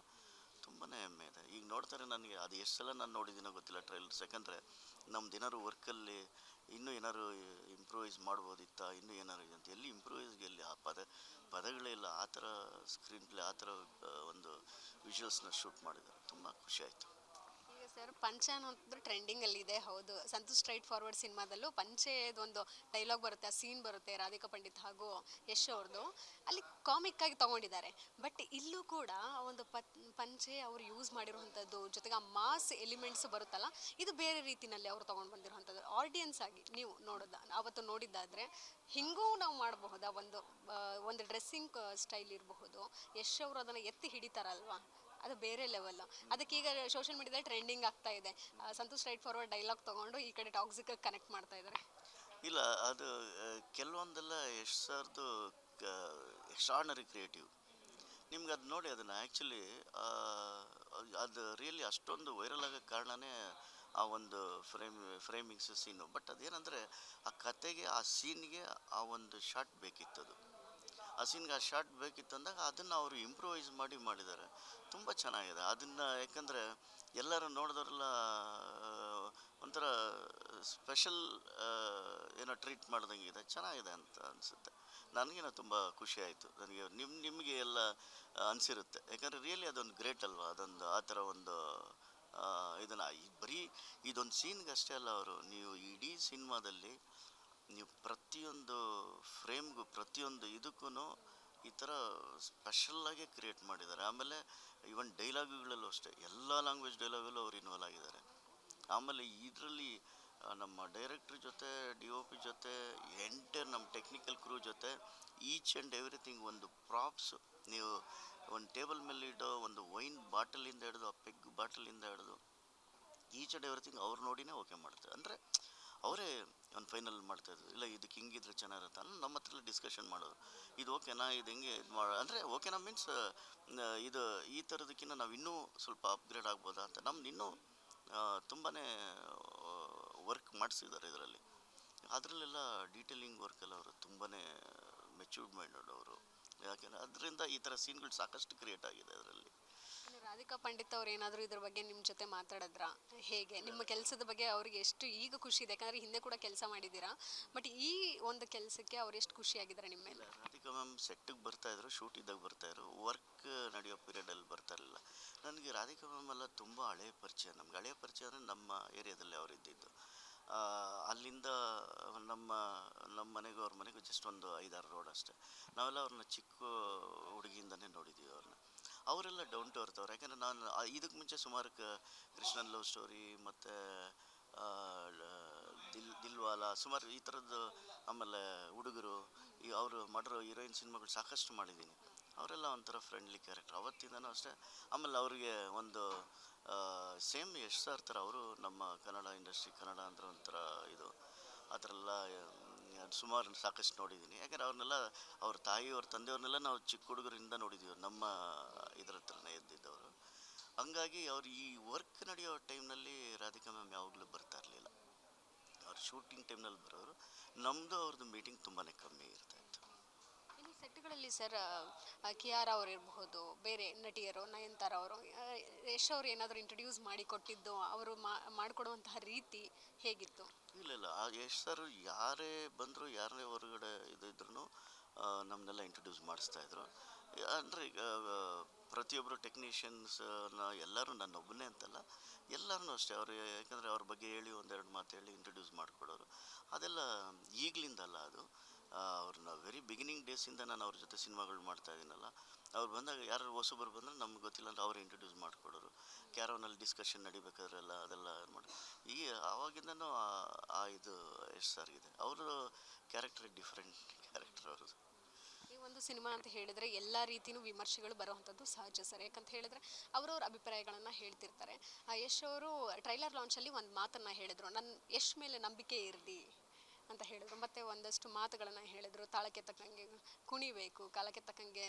ತುಂಬಾ ಹೆಮ್ಮೆ ಇದೆ. ಈಗ ನೋಡ್ತಾರೆ ನನಗೆ, ಅದು ಎಷ್ಟು ಸಲ ನಾನು ನೋಡಿದ್ದೀನೋ ಗೊತ್ತಿಲ್ಲ ಟ್ರೈಲರ್ಸ್. ಯಾಕಂದರೆ ನಮ್ದು ಏನಾದ್ರು ವರ್ಕಲ್ಲಿ ಇನ್ನೂ ಏನಾದ್ರು ಇಂಪ್ರೂವೈಸ್ ಮಾಡ್ಬೋದಿತ್ತಾ, ಇನ್ನೂ ಏನಾರು ಇದೆ ಅಂತ. ಎಲ್ಲಿ ಇಂಪ್ರೂವೈಸ್ಗೆ ಎಲ್ಲಿ ಆ ಪದಗಳೇ ಇಲ್ಲ. ಆ ಥರ ಸ್ಕ್ರೀನ್ ಪ್ಲೇ, ಆ ಥರ ಒಂದು ವಿಜುವಲ್ಸ್ನ ಶೂಟ್ ಮಾಡಿದ್ದಾರೆ. ತುಂಬ ಖುಷಿ ಆಯಿತು. ಈಗ ಸರ್ ಪಂಚೆ ಅನ್ನೋದು ಟ್ರೆಂಡಿಂಗಲ್ಲಿದೆ, ಹೌದು. ಸಂತು ಸ್ಟ್ರೈಟ್ ಫಾರ್ವರ್ಡ್ ಸಿನಿಮಾದಲ್ಲೂ ಪಂಚೆದೊಂದು ಡೈಲಾಗ್ ಬರುತ್ತೆ, ಆ ಸೀನ್ ಬರುತ್ತೆ ರಾಧಿಕಾ ಪಂಡಿತ್ ಹಾಗೂ ಯಶ್ ಅವ್ರದ್ದು. ಅಲ್ಲಿ ಕಾಮಿಕ್ಕಾಗಿ ತೊಗೊಂಡಿದ್ದಾರೆ. ಬಟ್ ಇಲ್ಲೂ ಕೂಡ ಒಂದು ಪಂಚೆ ಅವ್ರು ಯೂಸ್ ಮಾಡಿರುವಂಥದ್ದು, ಜೊತೆಗೆ ಆ ಮಾಸ್ ಎಲಿಮೆಂಟ್ಸ್ ಬರುತ್ತಲ್ಲ, ಇದು ಬೇರೆ ರೀತಿಯಲ್ಲಿ ಅವ್ರು ತೊಗೊಂಡು ಬಂದಿರುವಂಥದ್ದು. ಆಡಿಯನ್ಸ್ ಆಗಿ ನೀವು ಅವತ್ತು ನೋಡಿದ್ದಾದರೆ ಹಿಂಗೂ ನಾವು ಮಾಡಬಹುದಾ? ಒಂದು ಡ್ರೆಸ್ಸಿಂಗ್ ಸ್ಟೈಲ್ ಇರಬಹುದು, ಯಶ್ ಅವರು ಅದನ್ನು ಎತ್ತಿ ಹಿಡಿತಾರಲ್ವಾ, ಅದು ಬೇರೆ ಲೆವೆಲ್. ಅದಕ್ಕೀಗ ಸೋಷಿಯಲ್ ಮೀಡಿಯಾದಲ್ಲಿ ಟ್ರೆಂಡಿಂಗ್ ಆಗ್ತಾ ಇದೆ. ಸಂತು ಸ್ಟ್ರೈಟ್ ಫಾರ್ವರ್ಡ್ ಡೈಲಾಗ್ ತೊಗೊಂಡು ಈ ಕಡೆ ಟಾಕ್ಸಿಕ್ ಕನೆಕ್ಟ್ ಮಾಡ್ತಾ ಇದ್ದಾರೆ. ಇಲ್ಲ, ಅದು ಕೆಲವೊಂದೆಲ್ಲ ಯಶ್ ಸರ್ದು ಎಕ್ಸ್ಟ್ರಾರ್ಡಿನರಿ ಕ್ರಿಯೇಟಿವ್. ನಿಮ್ಗೆ ಅದು ನೋಡಿ, ಅದನ್ನು ಆ್ಯಕ್ಚುಲಿ ಅದು ರಿಯಲಿ ಅಷ್ಟೊಂದು ವೈರಲ್ ಆಗೋಕ್ಕೆ ಕಾರಣನೇ ಆ ಒಂದು ಫ್ರೇಮಿಂಗ್ಸ್ ಸೀನು. ಬಟ್ ಅದೇನೆಂದರೆ, ಆ ಕತೆಗೆ, ಆ ಸೀನ್ಗೆ ಆ ಒಂದು ಶಾಟ್ ಬೇಕಿತ್ತದು. ಆ ಸೀನ್ಗೆ ಆ ಶಾಟ್ ಬೇಕಿತ್ತು ಅಂದಾಗ ಅದನ್ನು ಅವರು ಇಂಪ್ರೂವೈಸ್ ಮಾಡಿದ್ದಾರೆ. ತುಂಬ ಚೆನ್ನಾಗಿದೆ ಅದನ್ನು. ಯಾಕಂದರೆ ಎಲ್ಲರೂ ನೋಡಿದವರೆಲ್ಲ ಒಂಥರ ಸ್ಪೆಷಲ್ ಏನೋ ಟ್ರೀಟ್ ಮಾಡ್ದಂಗೆ ಇದೆ, ಚೆನ್ನಾಗಿದೆ ಅಂತ ಅನಿಸುತ್ತೆ. ನನಗೇನೋ ತುಂಬ ಖುಷಿ ಆಯಿತು. ನನಗೆ ನಿಮಗೆ ಎಲ್ಲ ಅನಿಸಿರುತ್ತೆ. ಯಾಕಂದರೆ ರಿಯಲಿ ಅದೊಂದು ಗ್ರೇಟ್ ಅಲ್ವಾ, ಅದೊಂದು ಆ ಥರ ಒಂದು ಇದನ್ನು ಬರೀ ಇದೊಂದು ಸೀನ್ಗೆ ಅಷ್ಟೇ ಅಲ್ಲ, ಅವರು ನೀವು ಇಡೀ ಸಿನಿಮಾದಲ್ಲಿ ನೀವು ಪ್ರತಿಯೊಂದು ಫ್ರೇಮ್ಗೂ, ಪ್ರತಿಯೊಂದು ಇದಕ್ಕೂ ಈ ಥರ ಸ್ಪೆಷಲ್ಲಾಗೆ ಕ್ರಿಯೇಟ್ ಮಾಡಿದ್ದಾರೆ. ಆಮೇಲೆ ಈವನ್ ಡೈಲಾಗುಗಳಲ್ಲೂ ಅಷ್ಟೇ, ಎಲ್ಲ ಲ್ಯಾಂಗ್ವೇಜ್ ಡೈಲಾಗಲ್ಲೂ ಅವ್ರು ಇನ್ವಾಲ್ವ್ ಆಗಿದ್ದಾರೆ. ಆಮೇಲೆ ಇದರಲ್ಲಿ ನಮ್ಮ ಡೈರೆಕ್ಟ್ರ್ ಜೊತೆ, DOP ಜೊತೆ, ಎಂಟೈರ್ ನಮ್ಮ ಟೆಕ್ನಿಕಲ್ ಕ್ರೂ ಜೊತೆ ಈಚ್ ಆ್ಯಂಡ್ ಎವ್ರಿಥಿಂಗ್, ಒಂದು ಪ್ರಾಪ್ಸು, ನೀವು ಒಂದು ಟೇಬಲ್ ಮೇಲೆ ಇಡೋ ಒಂದು ವೈನ್ ಬಾಟಲಿಂದ ಹಿಡಿದು, ಆ ಪೆಗ್ ಬಾಟಲಿಂದ ಹಿಡಿದು ಈಚ್ ಆ್ಯಂಡ್ ಎವ್ರಿಥಿಂಗ್ ಅವ್ರು ನೋಡಿನೇ ಓಕೆ ಮಾಡ್ತಾರೆ. ಅಂದರೆ ಅವರೇ ಒಂದು ಫೈನಲ್ ಮಾಡ್ತಾಯಿದ್ರು. ಇಲ್ಲ, ಇದಕ್ಕೆ ಹಿಂಗಿದ್ರೆ ಚೆನ್ನಾಗಿರುತ್ತೆ ಅನ್ನೋ ನಮ್ಮ ಹತ್ರ ಡಿಸ್ಕಷನ್ ಮಾಡೋದು. ಇದು ಓಕೆನಾ, ಇದು ಹೆಂಗೆ ಇದು ಅಂದರೆ ಓಕೆನಾ ಮೀನ್ಸ್ ಇದು ಈ ಥರದಕ್ಕಿಂತ ನಾವು ಇನ್ನೂ ಸ್ವಲ್ಪ ಅಪ್ಗ್ರೇಡ್ ಆಗ್ಬೋದಾ ಅಂತ ನಮ್ದು ಇನ್ನೂ ತುಂಬಾ ವರ್ಕ್ ಮಾಡಿಸಿದ್ದಾರೆ ಇದರಲ್ಲಿ. ಅದರಲ್ಲೆಲ್ಲ ಡೀಟೇಲಿಂಗ್ ವರ್ಕೆಲ್ಲ ಅವರು ತುಂಬಾ ಮೆಚ್ಯೂರ್ಡ್ ಮೈಂಡೆಡ್ ಅವರು. ಯಾಕೆಂದರೆ ಅದರಿಂದ ಈ ಥರ ಸೀನ್ಗಳು ಸಾಕಷ್ಟು ಕ್ರಿಯೇಟ್ ಆಗಿದೆ ಅದರಲ್ಲಿ. ರಾಧಿಕಾ ಪಂಡಿತ್ ಅವ್ರು ಏನಾದರೂ ಇದ್ರ ಬಗ್ಗೆ ನಿಮ್ಮ ಜೊತೆ ಮಾತಾಡಿದ್ರಾ? ಹೇಗೆ ನಿಮ್ಮ ಕೆಲಸದ ಬಗ್ಗೆ ಅವ್ರಿಗೆ ಎಷ್ಟು ಈಗ ಖುಷಿ ಇದೆ? ಯಾಕಂದರೆ ಹಿಂದೆ ಕೂಡ ಕೆಲಸ ಮಾಡಿದ್ದೀರಾ, ಬಟ್ ಈ ಒಂದು ಕೆಲಸಕ್ಕೆ ಅವ್ರು ಎಷ್ಟು ಖುಷಿಯಾಗಿದ್ದಾರೆ ನಿಮ್ಮ ಮೇಲೆ? ರಾಧಿಕಾ ಮ್ಯಾಮ್ ಸೆಟ್ಟಿಗೆ ಬರ್ತಾಯಿದ್ರು, ಶೂಟ್ ಇದ್ದಾಗ ಬರ್ತಾಯಿದ್ರು, ವರ್ಕ್ ನಡೆಯೋ ಪೀರಿಯಡಲ್ಲಿ ಬರ್ತಾಯಿರಲಿಲ್ಲ. ನನಗೆ ರಾಧಿಕಾ ಮ್ಯಾಮ್ ಎಲ್ಲ ತುಂಬ ಹಳೆಯ ಪರಿಚಯ. ನಮ್ಗೆ ಹಳೆಯ ಪರಿಚಯ ಅಂದರೆ ನಮ್ಮ ಏರಿಯಾದಲ್ಲೇ ಅವರು ಇದ್ದಿದ್ದು. ಅಲ್ಲಿಂದ ನಮ್ಮ ಮನೆಗೂ ಅವ್ರ ಮನೆಗೂ ಜಸ್ಟ್ ಒಂದು 5-6 ರೋಡ್ ಅಷ್ಟೇ. ನಾವೆಲ್ಲ ಅವ್ರನ್ನ ಚಿಕ್ಕ ಹುಡುಗಿಯಿಂದನೇ ನೋಡಿದ್ದೀವಿ ಅವ್ರನ್ನ. ಅವರೆಲ್ಲ ಡೌನ್ ಟು ಅರ್ತ್ ಅವ್ರು. ಯಾಕಂದರೆ ನಾನು ಇದಕ್ಕೆ ಮುಂಚೆ ಸುಮಾರು ಕೃಷ್ಣನ್ ಲವ್ ಸ್ಟೋರಿ ಮತ್ತು ದಿಲ್ವಾಲ, ಸುಮಾರು ಈ ಥರದ್ದು, ಆಮೇಲೆ ಹುಡುಗರು, ಅವರು ಮಾಡಿರೋ ಹೀರೋಯಿನ್ ಸಿನಿಮಾಗಳು ಸಾಕಷ್ಟು ಮಾಡಿದ್ದೀನಿ. ಅವರೆಲ್ಲ ಒಂಥರ ಫ್ರೆಂಡ್ಲಿ ಕ್ಯಾರೆಕ್ಟರ್ ಅವತ್ತಿಂದನೂ ಅಷ್ಟೇ. ಆಮೇಲೆ ಅವರಿಗೆ ಒಂದು ಸೇಮ್ ಯಶ್ ಸರ್ ಥರ ಅವರು ನಮ್ಮ ಕನ್ನಡ ಇಂಡಸ್ಟ್ರಿ, ಕನ್ನಡ ಅಂದ್ರೆ ಒಂಥರ ಇದು, ಆ ಥರ ಎಲ್ಲ ಸುಮಾರು ಸಾಕಷ್ಟು ನೋಡಿದ್ದೀನಿ. ಯಾಕಂದರೆ ಅವ್ರನ್ನೆಲ್ಲ, ಅವ್ರ ತಾಯಿ, ಅವ್ರ ತಂದೆಯವ್ರನ್ನೆಲ್ಲ ನಾವು ಚಿಕ್ಕ ಹುಡುಗರಿಂದ ನೋಡಿದ್ದೀವಿ, ನಮ್ಮ ಇದ್ರ ಹತ್ರನೇ ಇದ್ದಿದ್ದವರು. ಹಂಗಾಗಿ ಅವ್ರು ಈ ವರ್ಕ್ ನಡೆಯೋ ಟೈಮ್ನಲ್ಲಿ ರಾಧಿಕಾ ಮ್ಯಾಮ್ ಯಾವಾಗಲೂ ಬರ್ತಾ ಇರಲಿಲ್ಲ. ಅವ್ರು ಶೂಟಿಂಗ್ ಟೈಮ್ನಲ್ಲಿ ಬರೋರು. ನಮ್ಮದು ಅವ್ರದ್ದು ಮೀಟಿಂಗ್ ತುಂಬಾ ಕಮ್ಮಿ ಇರ್ತಾಯಿತ್ತು. ಇನ್ನು ಸೆಟ್ಗಳಲ್ಲಿ ಸರ್ ಕಿಯಾರ ಅವರು ಇರಬಹುದು, ಬೇರೆ ನಟಿಯರು, ನಯನತಾರ ಅವರು, ಯಶ್ ಅವರು ಏನಾದರೂ ಇಂಟ್ರೊಡ್ಯೂಸ್ ಮಾಡಿ ಕೊಟ್ಟಿದ್ದು, ಅವರು ಮಾಡಿಕೊಡುವಂತಹ ರೀತಿ ಹೇಗಿತ್ತು? ಇಲ್ಲ, ಆ ಯಶ್ ಸರ್ ಯಾರೇ ಬಂದರೂ, ಯಾರೇ ಹೊರಗಡೆ ಇದ್ರೂ ನಮ್ಮನ್ನೆಲ್ಲ ಇಂಟ್ರೊಡ್ಯೂಸ್ ಮಾಡಿಸ್ತಾಯಿದ್ರು. ಅಂದರೆ ಈಗ ಪ್ರತಿಯೊಬ್ಬರು ಟೆಕ್ನಿಷಿಯನ್ಸ್ನ ಎಲ್ಲರೂ, ನನ್ನೊಬ್ಬನೇ ಅಂತಲ್ಲ, ಎಲ್ಲರೂ ಅಷ್ಟೇ. ಅವರು ಯಾಕಂದರೆ ಅವ್ರ ಬಗ್ಗೆ ಹೇಳಿ ಒಂದೆರಡು ಮಾತು ಹೇಳಿ ಇಂಟ್ರೊಡ್ಯೂಸ್ ಮಾಡಿಕೊಡೋರು. ಅದೆಲ್ಲ ಈಗಲಿಂದಲ್ಲ, ಅದು ಅವ್ರನ್ನ ವೆರಿ ಬಿಗಿನಿಂಗ್ ಡೇಸಿಂದ ನಾನು ಅವ್ರ ಜೊತೆ ಸಿನಿಮಾಗಳು ಮಾಡ್ತಾಯಿದ್ದೀನಲ್ಲ. ಅವ್ರು ಬಂದಾಗ ಯಾರು ಹೊಸಬರು ಬಂದರೆ ನಮ್ಗೆ ಗೊತ್ತಿಲ್ಲ ಅಂತ ಅವ್ರು ಇಂಟ್ರೊಡ್ಯೂಸ್ ಮಾಡಿಕೊಡೋರು. ಕ್ಯಾರವನಲ್ಲಿ ಡಿಸ್ಕಷನ್ ನಡಿಬೇಕಾದ್ರೆಲ್ಲ ಅದೆಲ್ಲ ಮಾಡಿ ಈಗ ಆವಾಗಿಂದನೂ ಇದು ಯಶ್ ಸರ್ಗಿದೆ. ಅವರು ಕ್ಯಾರೆಕ್ಟರ್ ಡಿಫ್ರೆಂಟ್ ಕ್ಯಾರೆಕ್ಟರ್ ಅವ್ರದ್ದು. ಈ ಒಂದು ಸಿನಿಮಾ ಅಂತ ಹೇಳಿದರೆ ಎಲ್ಲ ರೀತಿಯೂ ವಿಮರ್ಶೆಗಳು ಬರುವಂಥದ್ದು ಸಹಜ ಸರ್. ಯಾಕಂತ ಹೇಳಿದರೆ ಅವರವ್ರ ಅಭಿಪ್ರಾಯಗಳನ್ನು ಹೇಳ್ತಿರ್ತಾರೆ. ಯಶ್ ಅವರು ಟ್ರೈಲರ್ ಲಾಂಚಲ್ಲಿ ಒಂದು ಮಾತನ್ನು ಹೇಳಿದರು, ನನ್ನ ಯಶ್ ಮೇಲೆ ನಂಬಿಕೆ ಇರಲಿ, ಅಂತ ಹೇಳಿದ್ರು. ಮತ್ತೆ ಒಂದಷ್ಟು ಮಾತುಗಳನ್ನು ಹೇಳಿದರು. ತಾಳಕ್ಕೆ ತಕ್ಕಂಗೆ ಕುಣಿಬೇಕು, ಕಾಲಕ್ಕೆ ತಕ್ಕಂಗೆ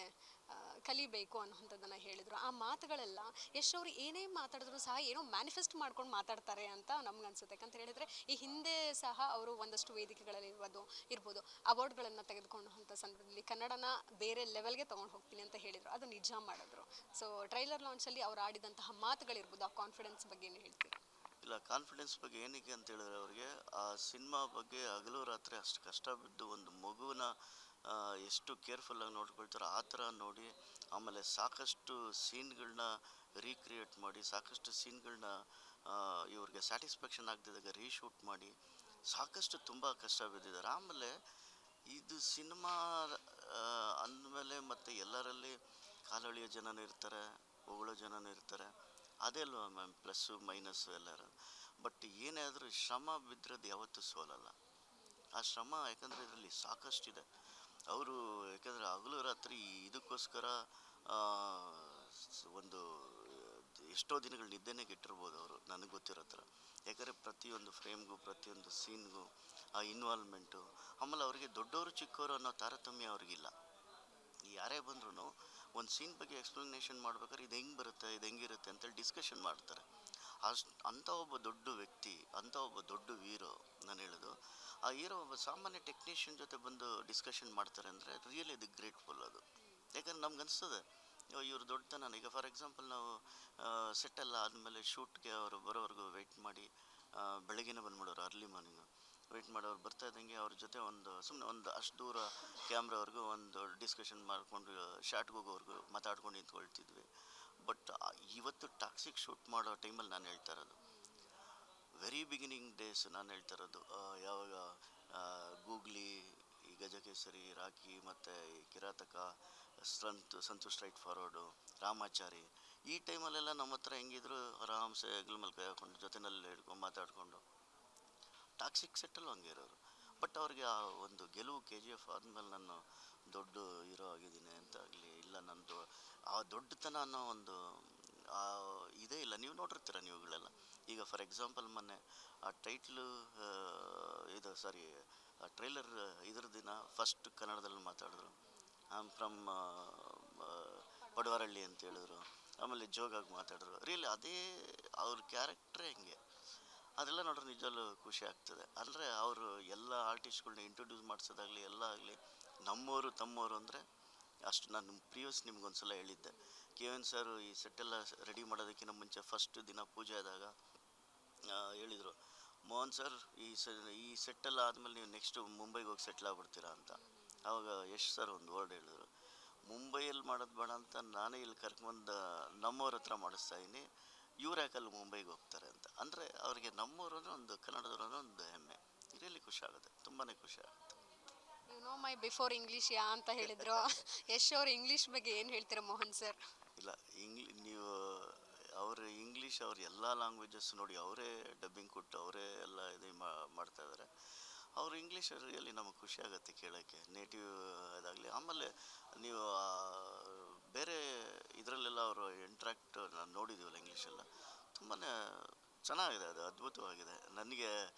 ಕಲಿಬೇಕು ಅನ್ನುವಂಥದ್ದನ್ನು ಹೇಳಿದರು. ಆ ಮಾತುಗಳೆಲ್ಲ ಯಶ್ ಅವರು ಏನೇ ಮಾತಾಡಿದ್ರು ಸಹ ಏನೋ ಮ್ಯಾನಿಫೆಸ್ಟ್ ಮಾಡ್ಕೊಂಡು ಮಾತಾಡ್ತಾರೆ ಅಂತ ನಮ್ಗನ್ಸುತ್ತೆ. ಯಾಕಂತ ಹೇಳಿದರೆ ಈ ಹಿಂದೆ ಸಹ ಅವರು ಒಂದಷ್ಟು ವೇದಿಕೆಗಳಲ್ಲಿ ಇರ್ಬೋದು ಅವಾರ್ಡ್ಗಳನ್ನು ತೆಗೆದುಕೊಂಡಂಥ ಸಂದರ್ಭದಲ್ಲಿ ಕನ್ನಡನ ಬೇರೆ ಲೆವೆಲ್ಗೆ ತೊಗೊಂಡು ಹೋಗ್ತೀನಿ ಅಂತ ಹೇಳಿದರು. ಅದು ನಿಜ ಮಾಡಿದ್ರು. ಸೊ ಟ್ರೈಲರ್ ಲಾಂಚಲ್ಲಿ ಅವ್ರು ಆಡಿದಂತಹ ಮಾತುಗಳಿರ್ಬೋದು, ಆ ಕಾನ್ಫಿಡೆನ್ಸ್ ಬಗ್ಗೆ ಏನು ಹೇಳ್ತೀರಾ? ಇಲ್ಲ, ಕಾನ್ಫಿಡೆನ್ಸ್ ಬಗ್ಗೆ ಏನಕ್ಕೆ ಅಂತ ಹೇಳಿದ್ರೆ ಅವ್ರಿಗೆ ಆ ಸಿನಿಮಾ ಬಗ್ಗೆ ಹಗಲು ರಾತ್ರಿ ಅಷ್ಟು ಕಷ್ಟ ಬಿದ್ದು ಒಂದು ಮಗುವನ್ನ ಎಷ್ಟು ಕೇರ್ಫುಲ್ಲಾಗಿ ನೋಡ್ಕೊಳ್ತಾರೋ ಆ ಥರ ನೋಡಿ, ಆಮೇಲೆ ಸಾಕಷ್ಟು ಸೀನ್ಗಳನ್ನ ರೀಕ್ರಿಯೇಟ್ ಮಾಡಿ, ಸಾಕಷ್ಟು ಸೀನ್ಗಳನ್ನ ಇವ್ರಿಗೆ ಸ್ಯಾಟಿಸ್ಫ್ಯಾಕ್ಷನ್ ಆಗದಿದ್ದಾಗ ರೀಶೂಟ್ ಮಾಡಿ ಸಾಕಷ್ಟು ತುಂಬ ಕಷ್ಟ ಬಿದ್ದಿದ್ದಾರೆ. ಆಮೇಲೆ ಇದು ಸಿನಿಮಾ ಅಂದಮೇಲೆ ಮತ್ತು ಎಲ್ಲರಲ್ಲಿ ಕಾಲೊಳೆಯೋ ಜನನೂ ಇರ್ತಾರೆ, ಹೊಗಳೋ ಜನನೂ ಇರ್ತಾರೆ. ಅದೇ ಅಲ್ವಾ ಮ್ಯಾಮ್ ಪ್ಲಸ್ಸು ಮೈನಸ್ಸು ಎಲ್ಲರೂ. ಬಟ್ ಏನೇ ಆದರೂ ಶ್ರಮ ಬಿದ್ದಿರೋದು ಯಾವತ್ತೂ ಸೋಲಲ್ಲ. ಆ ಶ್ರಮ ಯಾಕಂದರೆ ಇದರಲ್ಲಿ ಸಾಕಷ್ಟಿದೆ. ಅವರು ಯಾಕಂದರೆ ಹಗಲು ರಾತ್ರಿ ಇದಕ್ಕೋಸ್ಕರ ಒಂದು ಎಷ್ಟೋ ದಿನಗಳು ನಿದ್ದೆನೇ ಕೆಟ್ಟಿರ್ಬೋದು ಅವರು, ನನಗೆ ಗೊತ್ತಿರೋ ಥರ. ಯಾಕಂದರೆ ಪ್ರತಿಯೊಂದು ಫ್ರೇಮ್ಗೂ ಪ್ರತಿಯೊಂದು ಸೀನ್ಗೂ ಆ ಇನ್ವಾಲ್ವ್ಮೆಂಟು, ಆಮೇಲೆ ಅವರಿಗೆ ದೊಡ್ಡವರು ಚಿಕ್ಕವರು ಅನ್ನೋ ತಾರತಮ್ಯ ಅವ್ರಿಗಿಲ್ಲ. ಯಾರೇ ಬಂದ್ರೂ ಒಂದು ಸೀನ್ ಬಗ್ಗೆ ಎಕ್ಸ್ಪ್ಲನೇಷನ್ ಮಾಡ್ಬೇಕಾದ್ರೆ ಇದು ಹೆಂಗೆ ಬರುತ್ತೆ, ಇದು ಹೆಂಗಿರುತ್ತೆ ಅಂತೇಳಿ ಡಿಸ್ಕಷನ್ ಮಾಡ್ತಾರೆ. ಅಂಥ ಒಬ್ಬ ದೊಡ್ಡ ವ್ಯಕ್ತಿ, ಅಂಥ ಒಬ್ಬ ದೊಡ್ಡ ಹೀರೋ, ನಾನು ಹೇಳೋದು ಆ ಹೀರೋ ಒಬ್ಬ ಸಾಮಾನ್ಯ ಟೆಕ್ನಿಷಿಯನ್ ಜೊತೆ ಬಂದು ಡಿಸ್ಕಷನ್ ಮಾಡ್ತಾರೆ ಅಂದರೆ ರಿಯಲಿ ಇದು ಗ್ರೇಟ್ಫುಲ್ ಅದು. ಯಾಕಂದ್ರೆ ನಮ್ಗೆ ಅನಿಸ್ತದೆ ಇವರು ದೊಡ್ಡತನ. ಈಗ ಫಾರ್ ಎಕ್ಸಾಂಪಲ್ ನಾವು ಸೆಟ್ಟೆಲ್ಲ ಆದಮೇಲೆ ಶೂಟ್ಗೆ ಅವರು ಬರೋವರೆಗೂ ವೆಯ್ಟ್ ಮಾಡಿ, ಬೆಳಗ್ಗೆನೇ ಬಂದ್ಬಿಡೋರು, ಅರ್ಲಿ ಮಾರ್ನಿಂಗು ವೆಯ್ಟ್ ಮಾಡೋರು. ಬರ್ತಾ ಇದ್ದಂಗೆ ಅವ್ರ ಜೊತೆ ಸುಮ್ಮನೆ ಒಂದು ಅಷ್ಟು ದೂರ ಕ್ಯಾಮ್ರಾವರೆಗೂ ಒಂದು ಡಿಸ್ಕಷನ್ ಮಾಡಿಕೊಂಡು ಶಾರ್ಟ್ಗೆ ಹೋಗೋವರೆಗೂ ಮಾತಾಡ್ಕೊಂಡು ನಿಂತ್ಕೊಳ್ತಿದ್ವಿ. ಬಟ್ ಇವತ್ತು ಟಾಕ್ಸಿಕ್ ಶೂಟ್ ಮಾಡೋ ಟೈಮಲ್ಲಿ ನಾನು ಹೇಳ್ತಾ ಇರೋದು, ವೆರಿ ಬಿಗಿನಿಂಗ್ ಡೇಸ್ ನಾನು ಹೇಳ್ತಾ ಇರೋದು, ಯಾವಾಗ ಗೂಗ್ಲಿ, ಈ ಗಜಕೇಸರಿ, ರಾಕಿ ಮತ್ತು ಈ ಕಿರಾತಕ, ಸಂತು ಸ್ಟ್ರೈಟ್ ಫಾರ್ವರ್ಡು, ರಾಮಾಚಾರಿ, ಈ ಟೈಮಲ್ಲೆಲ್ಲ ನಮ್ಮ ಹತ್ರ ಹೆಂಗಿದ್ರು ಆರಾಮ್ಸೆ ಹೆಗ್ಲ ಮೇಲೆ ಕೈ ಹಾಕೊಂಡು ಜೊತೆನಲ್ಲಿ ಹಿಡ್ಕೊಂಡು ಮಾತಾಡಿಕೊಂಡು ಟಾಕ್ಸಿಕ್ ಸೆಟ್ಟಲ್ಲೂ ಹಂಗೆ ಇರೋರು. ಬಟ್ ಅವ್ರಿಗೆ ಆ ಒಂದು ಗೆಲುವು KGF ಆದಮೇಲೆ ನಾನು ದೊಡ್ಡ ಹೀರೋ ಆಗಿದ್ದೀನಿ ಅಂತ ಆಗಲಿ, ಇಲ್ಲ ನಂದು ಆ ದೊಡ್ಡತನ ಅನ್ನೋ ಒಂದು ಇದೇ ಇಲ್ಲ. ನೀವು ನೋಡಿರ್ತೀರ ನೀವುಗಳೆಲ್ಲ. ಈಗ ಫಾರ್ ಎಕ್ಸಾಂಪಲ್ ಮೊನ್ನೆ ಆ ಟೈಟ್ಲು ಇದು ಸಾರಿ ಟ್ರೈಲರ್ ಇದ್ರ ದಿನ ಫಸ್ಟ್ ಕನ್ನಡದಲ್ಲಿ ಮಾತಾಡಿದ್ರು. ಐ ಆಮ್ ಫ್ರಮ್ ಪಡವರಳ್ಳಿ ಅಂತ ಹೇಳಿದ್ರು. ಆಮೇಲೆ ಜೋಗಾಗಿ ಮಾತಾಡಿದ್ರು. ರಿಯಲಿ ಅದೇ ಅವ್ರ ಕ್ಯಾರೆಕ್ಟ್ರೇ ಹೆಂಗೆ, ಅದೆಲ್ಲ ನೋಡ್ರೆ ನಿಜವಲ್ಲೂ ಖುಷಿ ಆಗ್ತದೆ. ಅಂದರೆ ಅವರು ಎಲ್ಲ ಆರ್ಟಿಸ್ಟ್ಗಳ್ನ ಇಂಟ್ರೊಡ್ಯೂಸ್ ಮಾಡಿಸೋದಾಗಲಿ ಎಲ್ಲ ಆಗಲಿ ನಮ್ಮವರು ತಮ್ಮವರು ಅಂದರೆ ಅಷ್ಟು. ನಾನು ನಿಮ್ಗೊಂದು ಸಲ ಹೇಳಿದ್ದೆ, KN ಸರ್ ಈ ಸೆಟ್ಟೆಲ್ಲ ರೆಡಿ ಮಾಡೋದಕ್ಕಿಂತ ಮುಂಚೆ ಫಸ್ಟ್ ದಿನ ಪೂಜೆ ಆದಾಗ ಹೇಳಿದರು, ಮೋಹನ್ ಸರ್ ಈ ಸೆಟ್ಟೆಲ್ಲ ಆದಮೇಲೆ ನೀವು ನೆಕ್ಸ್ಟು ಮುಂಬೈಗೆ ಹೋಗಿ ಸೆಟ್ಲ್ ಆಗ್ಬಿಡ್ತೀರಾ ಅಂತ. ಆವಾಗ ಯಶ್ ಸರ್ ಒಂದು ವರ್ಡ್ ಹೇಳಿದ್ರು, ಮುಂಬೈಯಲ್ಲಿ ಮಾಡೋದು ಬೇಡ ಅಂತ ನಾನೇ ಇಲ್ಲಿ ಕರ್ಕೊಂಬಂದು ನಮ್ಮವ್ರ ಹತ್ರ ಮಾಡಿಸ್ತಾ ಇದ್ದೀನಿ, ಇವ್ರು ಯಾಕಲ್ಲಿ ಮುಂಬೈಗೆ ಹೋಗ್ತಾರೆ ಅಂತ. ಅಂದರೆ ಅವ್ರಿಗೆ ನಮ್ಮವರು ಅಂದರೆ ಒಂದು ಕನ್ನಡದವರು ಒಂದು ಹೆಮ್ಮೆ. ರಿಯಲಿ ಖುಷಿ ಆಗುತ್ತೆ, ತುಂಬಾ ಖುಷಿ ಆಗುತ್ತೆ. You know my before English yeah ಅಂತ ಹೇಳಿದ್ರು. ಯಶ್ ಅವರು ಇಂಗ್ಲೀಷ್ ಬಗ್ಗೆ ಏನು ಹೇಳ್ತೀರಾ ಮೋಹನ್ ಸರ್? ಇಲ್ಲ, ನೀವು ಅವ್ರ ಇಂಗ್ಲೀಷ್ ಅವ್ರ ಎಲ್ಲ ಲ್ಯಾಂಗ್ವೇಜಸ್ ನೋಡಿ ಅವರೇ ಡಬ್ಬಿಂಗ್ ಕೊಟ್ಟು ಅವರೇ ಎಲ್ಲ ಇದು ಮಾಡ್ತಾ ಇದ್ದಾರೆ. ಅವ್ರ ಇಂಗ್ಲೀಷ್ ರಿಯಲಿ ನಮಗೆ ಖುಷಿ ಆಗುತ್ತೆ ಕೇಳೋಕ್ಕೆ, ನೇಟಿವ್ ಅದಾಗಲಿ. ಆಮೇಲೆ ನೀವು ಬೇರೆ ಇದರಲ್ಲೆಲ್ಲ ಅವರು ಇಂಟ್ರ್ಯಾಕ್ಟ್ ನಾನು ನೋಡಿದ್ದೀವಲ್ಲ ಇಂಗ್ಲೀಷೆಲ್ಲ, ತುಂಬಾ ಚೆನ್ನಾಗಿದೆ, ಅದು ಅದ್ಭುತವಾಗಿದೆ ನನಗೆ.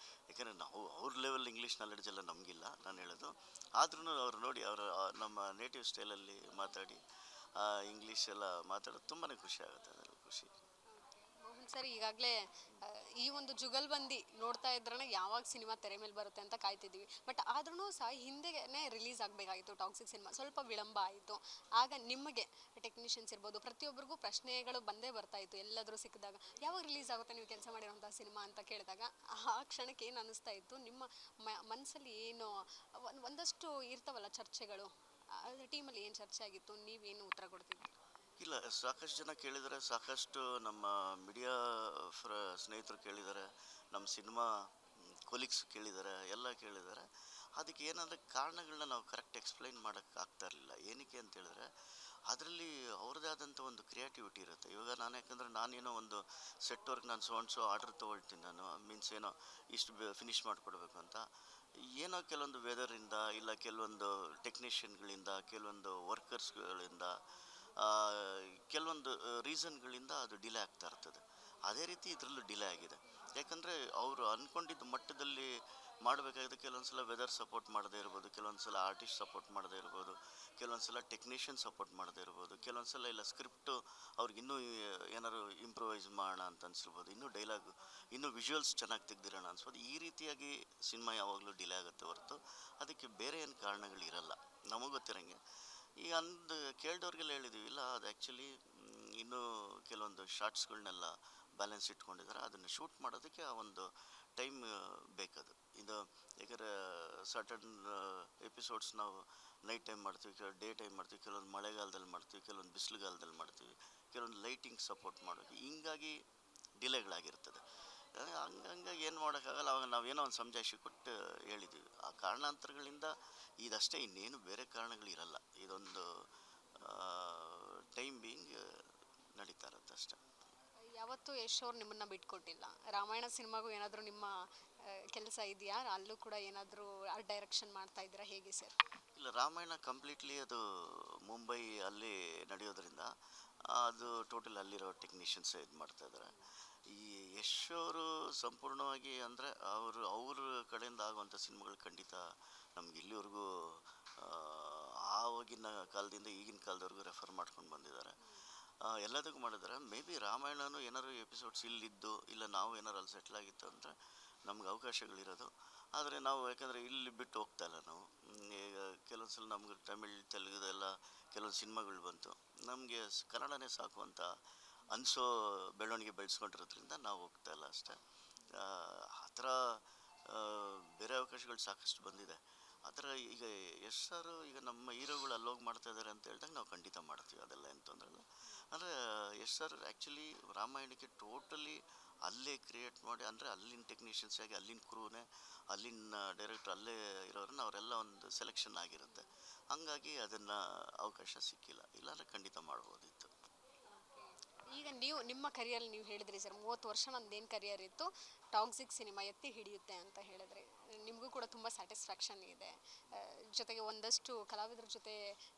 ಯಾಕೆಂದರೆ ನಾವು ಅವ್ರ ಲೆವೆಲ್ ಇಂಗ್ಲೀಷ್ ನಾಲೆಡ್ಜ್ ಎಲ್ಲ ನಮಗಿಲ್ಲ, ನಾನು ಹೇಳೋದು. ಆದ್ರೂ ಅವ್ರು ನೋಡಿ ಅವರ ನಮ್ಮ ನೇಟಿವ್ ಸ್ಟೈಲಲ್ಲಿ ಮಾತಾಡಿ ಇಂಗ್ಲೀಷ್ ಎಲ್ಲ ಮಾತಾಡೋದು ತುಂಬಾ ಖುಷಿ ಆಗುತ್ತೆ, ಅದರಲ್ಲಿ ಖುಷಿ. ಮೋಹನ್ ಸರ್, ಈಗಾಗಲೇ ಈ ಒಂದು ಜುಗಲ್ಬಂದಿ ನೋಡ್ತಾ ಇದ್ರೇ ಯಾವಾಗ ಸಿನಿಮಾ ತೆರೆ ಮೇಲೆ ಬರುತ್ತೆ ಅಂತ ಕಾಯ್ತಿದ್ವಿ. ಬಟ್ ಆದ್ರೂ ಸಹ ಹಿಂದೆನೇ ರಿಲೀಸ್ ಆಗಬೇಕಾಗಿತ್ತು ಟಾಕ್ಸಿಕ್ ಸಿನಿಮಾ, ಸ್ವಲ್ಪ ವಿಳಂಬ ಆಯಿತು. ಆಗ ನಿಮಗೆ ಟೆಕ್ನಿಷಿಯನ್ಸ್ ಇರ್ಬೋದು, ಪ್ರತಿಯೊಬ್ಬರಿಗೂ ಪ್ರಶ್ನೆಗಳು ಬಂದೇ ಬರ್ತಾ ಇತ್ತು ಎಲ್ಲಾದರೂ ಸಿಕ್ಕಿದಾಗ, ಯಾವಾಗ ರಿಲೀಸ್ ಆಗುತ್ತೆ ನೀವು ಕೆಲಸ ಮಾಡಿರೋಂಥ ಸಿನಿಮಾ ಅಂತ ಕೇಳಿದಾಗ ಆ ಕ್ಷಣಕ್ಕೆ ಏನು ಅನ್ನಿಸ್ತಾ ಇತ್ತು? ನಿಮ್ಮ ಮನಸ್ಸಲ್ಲಿ ಏನು ಒಂದಷ್ಟು ಇರ್ತಾವಲ್ಲ ಚರ್ಚೆಗಳು, ಟೀಮಲ್ಲಿ ಏನು ಚರ್ಚೆ ಆಗಿತ್ತು, ನೀವೇನು ಉತ್ತರ ಕೊಡ್ತಿದ್ರಿ? ಇಲ್ಲ, ಸಾಕಷ್ಟು ಜನ ಕೇಳಿದ್ದಾರೆ, ಸಾಕಷ್ಟು ನಮ್ಮ ಮೀಡಿಯಾ ಸ್ನೇಹಿತರು ಕೇಳಿದ್ದಾರೆ, ನಮ್ಮ ಸಿನಿಮಾ ಕೊಲೀಗ್ಸ್ ಕೇಳಿದ್ದಾರೆ, ಎಲ್ಲ ಕೇಳಿದ್ದಾರೆ. ಅದಕ್ಕೆ ಏನಂದರೆ ಕಾರಣಗಳನ್ನ ನಾವು ಕರೆಕ್ಟ್ ಎಕ್ಸ್ಪ್ಲೈನ್ ಮಾಡೋಕ್ಕೆ ಆಗ್ತಾ ಇರಲಿಲ್ಲ. ಏನಕ್ಕೆ ಅಂತ ಹೇಳಿದ್ರೆ ಅದರಲ್ಲಿ ಅವ್ರದ್ದೇ ಆದಂಥ ಒಂದು ಕ್ರಿಯೇಟಿವಿಟಿ ಇರುತ್ತೆ. ಇವಾಗ ನಾನು ಯಾಕಂದರೆ ನಾನೇನೋ ಒಂದು ಸೆಟ್ ವರ್ಕ್ ನಾನು ಸೊ ಆರ್ಡ್ರ್ ತೊಗೊಳ್ತೀನಿ, ನಾನು ಮೀನ್ಸ್ ಏನೋ ಇಷ್ಟು ಫಿನಿಷ್ ಮಾಡಿಕೊಡ್ಬೇಕು ಅಂತ. ಏನೋ ಕೆಲವೊಂದು ವೆದರಿಂದ, ಇಲ್ಲ ಕೆಲವೊಂದು ಟೆಕ್ನಿಷಿಯನ್ಗಳಿಂದ, ಕೆಲವೊಂದು ವರ್ಕರ್ಸ್ಗಳಿಂದ, ಕೆಲವೊಂದು ರೀಸನ್ಗಳಿಂದ ಅದು ಡಿಲೇ ಆಗ್ತಾ ಇರ್ತದೆ. ಅದೇ ರೀತಿ ಇದರಲ್ಲೂ ಡಿಲೇ ಆಗಿದೆ. ಯಾಕಂದರೆ ಅವರು ಅಂದ್ಕೊಂಡಿದ್ದ ಮಟ್ಟದಲ್ಲಿ ಮಾಡಬೇಕಾಗಿದೆ. ಕೆಲವೊಂದು ಸಲ ವೆದರ್ ಸಪೋರ್ಟ್ ಮಾಡದೇ ಇರ್ಬೋದು, ಕೆಲವೊಂದು ಸಲ ಆರ್ಟಿಸ್ಟ್ ಸಪೋರ್ಟ್ ಮಾಡದೇ ಇರ್ಬೋದು, ಕೆಲವೊಂದು ಸಲ ಟೆಕ್ನಿಷಿಯನ್ ಸಪೋರ್ಟ್ ಮಾಡದೇ ಇರ್ಬೋದು, ಕೆಲವೊಂದು ಸಲ ಇಲ್ಲ ಸ್ಕ್ರಿಪ್ಟು ಅವ್ರಿಗೆ ಇನ್ನೂ ಏನಾದ್ರು ಇಂಪ್ರೂವೈಸ್ ಮಾಡೋಣ ಅಂತ ಅನಿಸಿರ್ಬೋದು, ಇನ್ನೂ ಡೈಲಾಗು ಇನ್ನೂ ವಿಜುವಲ್ಸ್ ಚೆನ್ನಾಗಿ ತೆಗ್ದಿರೋಣ ಅನ್ಸ್ಬೋದು. ಈ ರೀತಿಯಾಗಿ ಸಿನಿಮಾ ಯಾವಾಗಲೂ ಡಿಲೇ ಆಗುತ್ತೆ ಹೊರತು ಅದಕ್ಕೆ ಬೇರೆ ಏನು ಕಾರಣಗಳಿರಲ್ಲ ನಮಗೆ ಗೊತ್ತಿರೋಂಗೆ. ಈಗ ಕೇಳಿದವ್ರಿಗೆಲ್ಲ ಹೇಳಿದ್ದೀವಿ, ಇಲ್ಲ ಅದು ಆ್ಯಕ್ಚುಲಿ ಇನ್ನೂ ಕೆಲವೊಂದು ಶಾರ್ಟ್ಸ್ಗಳನ್ನೆಲ್ಲ ಬ್ಯಾಲೆನ್ಸ್ ಇಟ್ಕೊಂಡಿದ್ದಾರೆ. ಅದನ್ನು ಶೂಟ್ ಮಾಡೋದಕ್ಕೆ ಆ ಒಂದು ಟೈಮ್ ಬೇಕದು. ಇದು ಯಾಕಂದರೆ ಸರ್ಟನ್ ಎಪಿಸೋಡ್ಸ್ ನಾವು ನೈಟ್ ಟೈಮ್ ಮಾಡ್ತೀವಿ, ಡೇ ಟೈಮ್ ಮಾಡ್ತೀವಿ, ಕೆಲವೊಂದು ಮಳೆಗಾಲದಲ್ಲಿ ಮಾಡ್ತೀವಿ, ಕೆಲವೊಂದು ಬಿಸಿಲುಗಾಲದಲ್ಲಿ ಮಾಡ್ತೀವಿ, ಕೆಲವೊಂದು ಲೈಟಿಂಗ್ ಸಪೋರ್ಟ್ ಮಾಡೋದು, ಹಿಂಗಾಗಿ ಡಿಲೇಗಳಾಗಿರ್ತದೆ. ಹಂಗಾಗಿ ಏನು ಮಾಡೋಕ್ಕಾಗಲ್ಲ. ಅವಾಗ ನಾವೇನೋ ಒಂದು ಸಮಜಾಯಿಷಿ ಕೊಟ್ಟು ಹೇಳಿದ್ದೀವಿ. ಆ ಕಾರಣಾಂತರಗಳಿಂದ ಇದಷ್ಟೇ, ಇನ್ನೇನು ಬೇರೆ ಕಾರಣಗಳಿರಲ್ಲ. ಇದೊಂದು ಟೈಮ್ ಬೀಯಿಂಗ್ ನಡೀತಾ ಇರುತ್ತೆ ಅಷ್ಟೇ. ಯಾವತ್ತೂ ಯಶ್ ಅವ್ರು ನಿಮ್ಮನ್ನ ಬಿಟ್ಕೊಟ್ಟಿಲ್ಲ. ರಾಮಾಯಣ ಸಿನಿಮಾಗೂ ಏನಾದರೂ ನಿಮ್ಮ ಕೆಲಸ ಇದೆಯಾ? ಅಲ್ಲೂ ಕೂಡ ಏನಾದರೂ ಡೈರೆಕ್ಷನ್ ಮಾಡ್ತಾ ಇದ್ದೀರಾ, ಹೇಗೆ ಸರ್? ಇಲ್ಲ, ರಾಮಾಯಣ ಕಂಪ್ಲೀಟ್ಲಿ ಅದು ಮುಂಬೈ ಅಲ್ಲಿ ನಡೆಯೋದ್ರಿಂದ ಅದು ಟೋಟಲ್ ಅಲ್ಲಿರೋ ಟೆಕ್ನಿಷಿಯನ್ಸ್ ಇದು ಮಾಡ್ತಾಯಿದ್ದಾರೆ. ಈ ಯಶ್ ಅವರು ಸಂಪೂರ್ಣವಾಗಿ ಅಂದರೆ ಅವ್ರ ಕಡೆಯಿಂದ ಆಗುವಂಥ ಸಿನಿಮಾಗಳು ಖಂಡಿತ ನಮ್ಗೆ ಇಲ್ಲಿವರೆಗೂ ಆವಾಗಿನ ಕಾಲದಿಂದ ಈಗಿನ ಕಾಲದವರೆಗೂ ರೆಫರ್ ಮಾಡ್ಕೊಂಡು ಬಂದಿದ್ದಾರೆ. ಎಲ್ಲದಕ್ಕೂ ಮಾಡಿದ್ದಾರೆ. ಮೇ ಬಿ ರಾಮಾಯಣನೂ ಏನಾದ್ರು ಎಪಿಸೋಡ್ಸ್ ಇಲ್ಲಿದ್ದು, ಇಲ್ಲ ನಾವು ಏನಾರು ಅಲ್ಲಿ ಸೆಟ್ಲ್ ಆಗಿತ್ತು ಅಂದರೆ ನಮ್ಗೆ ಅವಕಾಶಗಳಿರೋದು. ಆದರೆ ನಾವು ಯಾಕಂದರೆ ಇಲ್ಲಿ ಬಿಟ್ಟು ಹೋಗ್ತಾ ಇಲ್ಲ ನಾವು. ಈಗ ಕೆಲವೊಂದು ಸಲ ನಮ್ಗೆ ತಮಿಳ್ ತೆಲುಗುದೆಲ್ಲ ಕೆಲವೊಂದು ಸಿನಿಮಾಗಳು ಬಂತು, ನಮಗೆ ಕನ್ನಡನೇ ಸಾಕು ಅಂತ ಅನಿಸೋ ಬೆಳವಣಿಗೆ ಬೆಳೆಸ್ಕೊಂಡಿರೋದ್ರಿಂದ ನಾವು ಹೋಗ್ತಾ ಇಲ್ಲ ಅಷ್ಟೇ. ಆ ಥರ ಬೇರೆ ಅವಕಾಶಗಳು ಸಾಕಷ್ಟು ಬಂದಿದೆ. ಆ ಥರ ಈಗ ಯಶ್ ಸರ್ ಈಗ ನಮ್ಮ ಹೀರೋಗಳು ಅಲ್ಲೋಗಿ ಮಾಡ್ತಾ ಇದ್ದಾರೆ ಅಂತ ಹೇಳಿದಾಗ ನಾವು ಖಂಡಿತ ಮಾಡ್ತೀವಿ, ಅದೆಲ್ಲ ಏನು ತೊಂದರೆ ಇಲ್ಲ. ಅಂದರೆ ಯಶ್ ಸರ್ ಆ್ಯಕ್ಚುಲಿ ರಾಮಾಯಣಕ್ಕೆ ಟೋಟಲಿ ಅಲ್ಲೇ ಕ್ರಿಯೇಟ್ ಮಾಡಿ, ಅಂದರೆ ಅಲ್ಲಿನ ಟೆಕ್ನಿಷಿಯನ್ಸ್ ಆಗಿ ಅಲ್ಲಿನ ಕ್ರೂನೇ, ಅಲ್ಲಿನ ಡೈರೆಕ್ಟ್ರ್ ಅಲ್ಲೇ ಇರೋರನ್ನ ಅವರೆಲ್ಲ ಒಂದು ಸೆಲೆಕ್ಷನ್ ಆಗಿರುತ್ತೆ. ಹಂಗಾಗಿ ಅದನ್ನು ಅವಕಾಶ ಸಿಕ್ಕಿಲ್ಲ, ಇಲ್ಲಾಂದರೆ ಖಂಡಿತ ಮಾಡ್ಬೋದಿತ್ತು. ಈಗ ನೀವು ನಿಮ್ಮ ಕರಿಯರಲ್ಲಿ ನೀವು ಹೇಳಿದ್ರಿ ಸರ್, 30 ವರ್ಷ ನಂದೇನು ಕರಿಯರ್ ಇತ್ತು, ಟಾಕ್ಸಿಕ್ ಸಿನಿಮಾ ಎತ್ತಿ ಹಿಡಿಯುತ್ತೆ ಅಂತ ಹೇಳಿದ್ರೆ ನಿಮಗೂ ಕೂಡ ತುಂಬ ಸ್ಯಾಟಿಸ್ಫ್ಯಾಕ್ಷನ್ ಇದೆ. ಜೊತೆಗೆ ಒಂದಷ್ಟು ಕಲಾವಿದರ ಜೊತೆ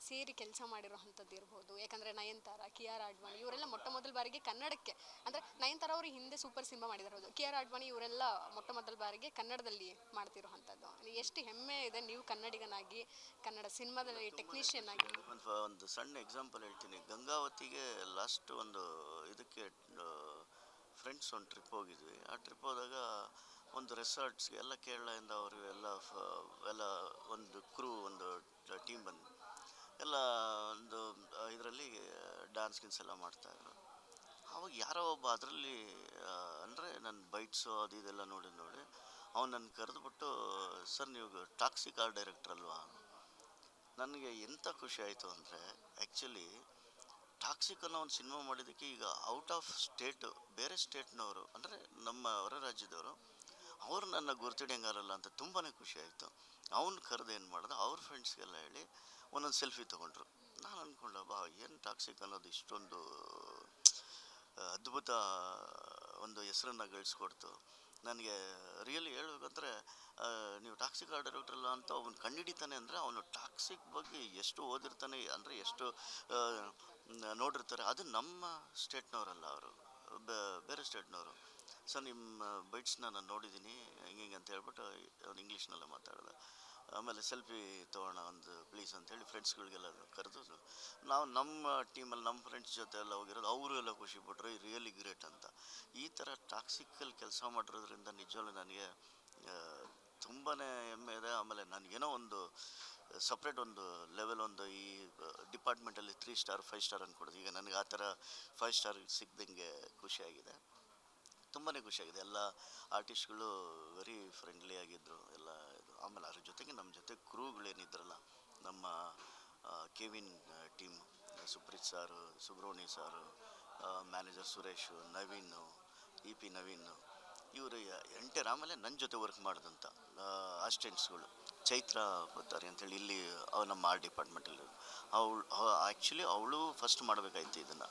ಸೇರಿ ಕೆಲಸ ಮಾಡಿರೋವಂಥದ್ದು ಇರ್ಬೋದು. ಯಾಕಂದರೆ ನಯನತಾರ, ಕಿಯಾರಾ ಅಡ್ವಾಣಿ ಇವರೆಲ್ಲ ಮೊಟ್ಟ ಮೊದಲ ಬಾರಿಗೆ ಕನ್ನಡಕ್ಕೆ, ಅಂದರೆ ನಯನತಾರ ಅವರು ಹಿಂದೆ ಸೂಪರ್ ಸಿನಿಮಾ ಮಾಡಿದಿರೋದು, ಕಿಯಾರಾ ಅಡ್ವಾಣಿ ಇವರೆಲ್ಲ ಮೊಟ್ಟ ಮೊದಲ ಬಾರಿಗೆ ಕನ್ನಡದಲ್ಲಿ ಮಾಡ್ತಿರೋವಂಥದ್ದು. ಎಷ್ಟು ಹೆಮ್ಮೆ ಇದೆ ನೀವು ಕನ್ನಡಿಗನಾಗಿ, ಕನ್ನಡ ಸಿನಿಮಾದಲ್ಲಿ ಟೆಕ್ನಿಷಿಯನ್ ಆಗಿ. ಒಂದು ಸಣ್ಣ ಎಕ್ಸಾಂಪಲ್ ಹೇಳ್ತೀನಿ. ಗಂಗಾವತಿಗೆ ಲಾಸ್ಟ್ ಒಂದು ಇದಕ್ಕೆ ಫ್ರೆಂಡ್ಸ್ ಒಂದು ಟ್ರಿಪ್ ಹೋಗಿದ್ವಿ. ಆ ಟ್ರಿಪ್ ಹೋದಾಗ ಒಂದು ರೆಸಾರ್ಟ್ಸ್ಗೆ ಎಲ್ಲ ಕೇರಳದಿಂದ ಅವರು ಎಲ್ಲ ಒಂದು ಕ್ರೂ, ಒಂದು ಟೀಮ್ ಬಂದು ಎಲ್ಲ ಒಂದು ಇದರಲ್ಲಿ ಡ್ಯಾನ್ಸ್ ಗಿನ್ಸ್ ಎಲ್ಲ ಮಾಡ್ತಾಯಿದ್ರು. ಅವಾಗ ಯಾರೋ ಒಬ್ಬ ಅದರಲ್ಲಿ ಅಂದರೆ ನನ್ನ ಬೈಟ್ಸು ಅದು ಇದೆಲ್ಲ ನೋಡಿ ಅವ್ನು ನನ್ನ ಕರೆದುಬಿಟ್ಟು, ಸರ್ ನೀವು ಟಾಕ್ಸಿಕ್ ಆರ್ಟ್ ಡೈರೆಕ್ಟರ್ ಅಲ್ವಾ? ನನಗೆ ಎಂಥ ಖುಷಿ ಆಯಿತು ಅಂದರೆ, ಆ್ಯಕ್ಚುಲಿ ಟಾಕ್ಸಿಕ್ ಅನ್ನೋ ಒಂದು ಸಿನಿಮಾ ಮಾಡಿದ್ದಕ್ಕೆ ಈಗ ಔಟ್ ಆಫ್ ಸ್ಟೇಟು, ಬೇರೆ ಸ್ಟೇಟ್ನವರು ಅಂದರೆ ನಮ್ಮ ಹೊರ ರಾಜ್ಯದವರು ಅವರು ನನ್ನ ಗುರ್ತಿಡಿಯಂಗಾರಲ್ಲ ಅಂತ ತುಂಬಾ ಖುಷಿ ಆಯಿತು. ಅವ್ನು ಕರೆದು ಏನು ಮಾಡ್ದೆ, ಅವ್ರ ಫ್ರೆಂಡ್ಸ್ಗೆಲ್ಲ ಹೇಳಿ ಒಂದೊಂದು ಸೆಲ್ಫಿ ತೊಗೊಂಡ್ರು. ನಾನು ಅಂದ್ಕೊಂಡೆ, ಬಾ ಏನು ಟಾಕ್ಸಿಕ್ ಅನ್ನೋದು ಇಷ್ಟೊಂದು ಅದ್ಭುತ ಒಂದು ಹೆಸರನ್ನು ಗಳಿಸ್ಕೊಡ್ತು. ನನಗೆ ರಿಯಲಿ ಹೇಳ್ಬೇಕಂದ್ರೆ, ನೀವು ಟಾಕ್ಸಿಕ್ ಆರ್ಟ್ ಡೈರೆಕ್ಟ್ರಲ್ಲ ಅಂತ ಅವನು ಕಂಡುಹಿಡಿತಾನೆ ಅಂದರೆ ಅವನು ಟಾಕ್ಸಿಕ್ ಬಗ್ಗೆ ಎಷ್ಟು ಓದಿರ್ತಾನೆ, ಅಂದರೆ ಎಷ್ಟು ನೋಡಿರ್ತಾರೆ. ಅದು ನಮ್ಮ ಸ್ಟೇಟ್ನವರಲ್ಲ, ಅವರು ಬೇರೆ ಸ್ಟೇಟ್ನವರು. ಸರ್ ನಿಮ್ಮ ಬೈಟ್ಸ್ನ ನಾನು ನೋಡಿದ್ದೀನಿ ಹಿಂಗೆ ಅಂತ ಹೇಳ್ಬಿಟ್ಟು ಅವ್ನು ಇಂಗ್ಲೀಷ್ನಲ್ಲೇ ಮಾತಾಡಿದ. ಆಮೇಲೆ ಸೆಲ್ಫಿ ತೊಗೊಳ್ಳೋಣ ಒಂದು ಪ್ಲೀಸ್ ಅಂತೇಳಿ ಫ್ರೆಂಡ್ಸ್ಗಳಿಗೆಲ್ಲ ಕರೆದು, ನಾವು ನಮ್ಮ ಟೀಮಲ್ಲಿ ನಮ್ಮ ಫ್ರೆಂಡ್ಸ್ ಜೊತೆ ಎಲ್ಲ ಹೋಗಿರೋದು, ಅವರು ಎಲ್ಲ ಖುಷಿಪಟ್ಟರು, ರಿಯಲಿ ಗ್ರೇಟ್ ಅಂತ. ಈ ಥರ ಟಾಕ್ಸಿಕಲ್ಲಿ ಕೆಲಸ ಮಾಡಿರೋದ್ರಿಂದ ನಿಜವಾಗ್ಲೂ ನನಗೆ ತುಂಬಾ ಹೆಮ್ಮೆ ಇದೆ. ಆಮೇಲೆ ನನಗೇನೋ ಒಂದು ಸಪ್ರೇಟ್ ಒಂದು ಲೆವೆಲ್, ಒಂದು ಈ ಡಿಪಾರ್ಟ್ಮೆಂಟಲ್ಲಿ 3 ಸ್ಟಾರ್ 5 ಸ್ಟಾರ್ ಅಂದ್ಕೊಡೋದು. ಈಗ ನನಗೆ ಆ ಥರ 5 ಸ್ಟಾರ್ ಸಿಕ್ಕಿದಂಗೆ ಖುಷಿಯಾಗಿದೆ, ತುಂಬಾ ಖುಷಿಯಾಗಿದೆ. ಎಲ್ಲ ಆರ್ಟಿಸ್ಟ್ಗಳು ವೆರಿ ಫ್ರೆಂಡ್ಲಿ ಆಗಿದ್ದರು ಎಲ್ಲ ಇದು. ಆಮೇಲೆ ಅದ್ರ ಜೊತೆಗೆ ನಮ್ಮ ಜೊತೆ ಕ್ರೂಗಳೇನಿದ್ರಲ್ಲ, ನಮ್ಮ ಕೆವಿನ್ ಟೀಮ್, ಸುಪ್ರೀತ್ ಸಾರು, ಸುಬ್ರಹ್ಮಣ್ಯ ಸಾರು, ಮ್ಯಾನೇಜರ್ ಸುರೇಶು, ನವೀನು, EP ನವೀನು, ಇವರು ಎಂಟರ್. ಆಮೇಲೆ ನನ್ನ ಜೊತೆ ವರ್ಕ್ ಮಾಡಿದಂಥ ಅಸಿಸ್ಟೆಂಟ್ಸ್ಗಳು ಚೈತ್ರ ಗೊತ್ತಾರೆ ಅಂತೇಳಿ, ಇಲ್ಲಿ ನಮ್ಮ ಆರ್ಟ್ ಡಿಪಾರ್ಟ್ಮೆಂಟಲ್ಲಿ ಆ್ಯಕ್ಚುಲಿ ಅವಳು ಫಸ್ಟ್ ಮಾಡಬೇಕಾಯ್ತು ಇದನ್ನು.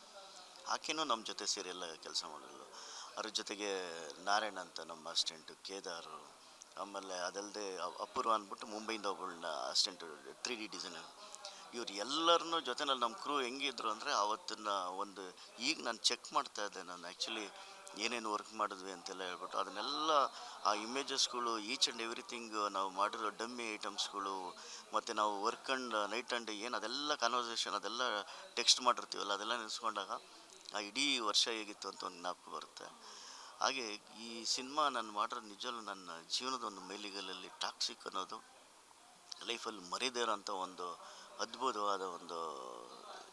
ಆಕೆನೂ ನಮ್ಮ ಜೊತೆ ಸೇರಿ ಎಲ್ಲ ಕೆಲಸ ಮಾಡಿದ್ಳು. ಅದ್ರ ಜೊತೆಗೆ ನಾರಾಯಣ್ ಅಂತ ನಮ್ಮ ಅಸಿಸ್ಟೆಂಟು, ಕೇದಾರು, ಆಮೇಲೆ ಅದಲ್ಲದೆ ಅಪೂರ್ವ ಅಂದ್ಬಿಟ್ಟು ಮುಂಬೈಯಿಂದ ಒಬ್ಬಳನ್ನ ಅಸಿಸ್ಟೆಂಟು 3D ಡಿಸೈನರ್. ಇವ್ರು ಎಲ್ಲರನ್ನೂ ಜೊತೆನಲ್ಲಿ ನಮ್ಮ ಕ್ರೂ ಹೆಂಗಿದ್ರು ಅಂದರೆ, ಆವತ್ತಿನ ಒಂದು ಈಗ ನಾನು ಚೆಕ್ ಮಾಡ್ತಾ ಇದ್ದೆ. ನಾನು ಆ್ಯಕ್ಚುಲಿ ಏನೇನು ವರ್ಕ್ ಮಾಡಿದ್ವಿ ಅಂತೆಲ್ಲ ಹೇಳ್ಬಿಟ್ಟು ಅದನ್ನೆಲ್ಲ ಆ ಇಮೇಜಸ್ಗಳು ಈಚ್ ಆ್ಯಂಡ್ ಎವ್ರಿಥಿಂಗ್ ನಾವು ಮಾಡಿರೋ ಡಮ್ಮಿ ಐಟಮ್ಸ್ಗಳು ಮತ್ತು ನಾವು ವರ್ಕ್ ಆ್ಯಂಡ್ ನೈಟ್ ಆ್ಯಂಡ್ ಏನು ಅದೆಲ್ಲ ಕಾನ್ವರ್ಸೇಷನ್ ಅದೆಲ್ಲ ಟೆಕ್ಸ್ಟ್ ಮಾಡಿರ್ತೀವಲ್ಲ ಅದೆಲ್ಲ ನೆನೆಸ್ಕೊಂಡಾಗ ಆ ಇಡೀ ವರ್ಷ ಹೇಗಿತ್ತು ಅಂತ ಒಂದು ಜ್ಞಾಪಕ ಬರುತ್ತೆ. ಹಾಗೆ ಈ ಸಿನಿಮಾ ನಾನು ಮಾಡಿರೋದು ನಿಜವಲ್ಲೂ ನನ್ನ ಜೀವನದ ಒಂದು ಮೈಲಿಗಲ್ಲಲ್ಲಿ ಟಾಕ್ಸಿಕ್ ಅನ್ನೋದು ಲೈಫಲ್ಲಿ ಮರೀದೇ ಇರೋಂಥ ಒಂದು ಅದ್ಭುತವಾದ ಒಂದು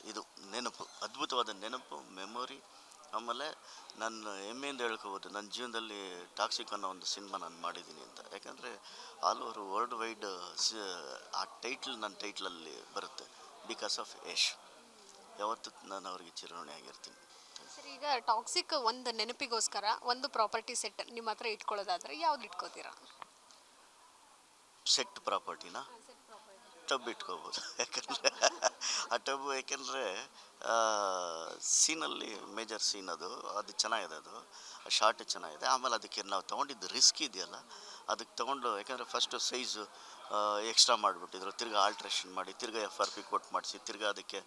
ಇದು ನೆನಪು, ಅದ್ಭುತವಾದ ನೆನಪು, ಮೆಮೊರಿ. ಆಮೇಲೆ ನಾನು ಹೆಮ್ಮೆಯಿಂದ ಹೇಳ್ಕೋಬೋದು ನನ್ನ ಜೀವನದಲ್ಲಿ ಟಾಕ್ಸಿಕ್ ಅನ್ನೋ ಒಂದು ಸಿನಿಮಾ ನಾನು ಮಾಡಿದ್ದೀನಿ ಅಂತ. ಯಾಕಂದರೆ ಆಲ್ ಓವರ್ ವರ್ಲ್ಡ್ ವೈಡ್ ಆ ಟೈಟ್ಲ್ ನನ್ನ ಟೈಟ್ಲಲ್ಲಿ ಬರುತ್ತೆ, ಬಿಕಾಸ್ ಆಫ್ ಯಶ್. ಯಾವತ್ತೂ ನಾನು ಅವ್ರಿಗೆ ಚಿರಋಣಿ ಆಗಿರ್ತೀನಿ. ಸರ್, ಈಗ ಟಾಕ್ಸಿಕ್ ಒಂದು ನೆನಪಿಗೋಸ್ಕರ ಒಂದು ಪ್ರಾಪರ್ಟಿ ಸೆಟ್ ನಿಮ್ಮ ಹತ್ರ ಇಟ್ಕೊಳ್ಳೋದಾದ್ರೆ ಯಾವ್ದು ಇಟ್ಕೋತೀರಾ? ಸೆಟ್ ಪ್ರಾಪರ್ಟಿನ ಟಬ್ ಇಟ್ಕೋಬೋದು. ಯಾಕಂದರೆ ಆ ಟಬ್ ಯಾಕೆಂದರೆ ಸೀನಲ್ಲಿ ಮೇಜರ್ ಸೀನ್ ಅದು ಚೆನ್ನಾಗಿದೆ, ಅದು ಶಾರ್ಟ್ ಚೆನ್ನಾಗಿದೆ. ಆಮೇಲೆ ಅದಕ್ಕೆ ನಾವು ತೊಗೊಂಡಿದ್ದು ರಿಸ್ಕ್ ಇದೆಯಲ್ಲ, ಅದಕ್ಕೆ ತೊಗೊಂಡು ಯಾಕಂದರೆ ಫಸ್ಟು ಸೈಜು ಎಕ್ಸ್ಟ್ರಾ ಮಾಡಿಬಿಟ್ಟಿದ್ರು, ತಿರ್ಗಾ ಆಲ್ಟ್ರೇಷನ್ ಮಾಡಿ, ತಿರ್ಗಾ FRP ಕೊಟ್ಟು ಮಾಡಿಸಿ, ತಿರ್ಗಾ ಅದಕ್ಕೆ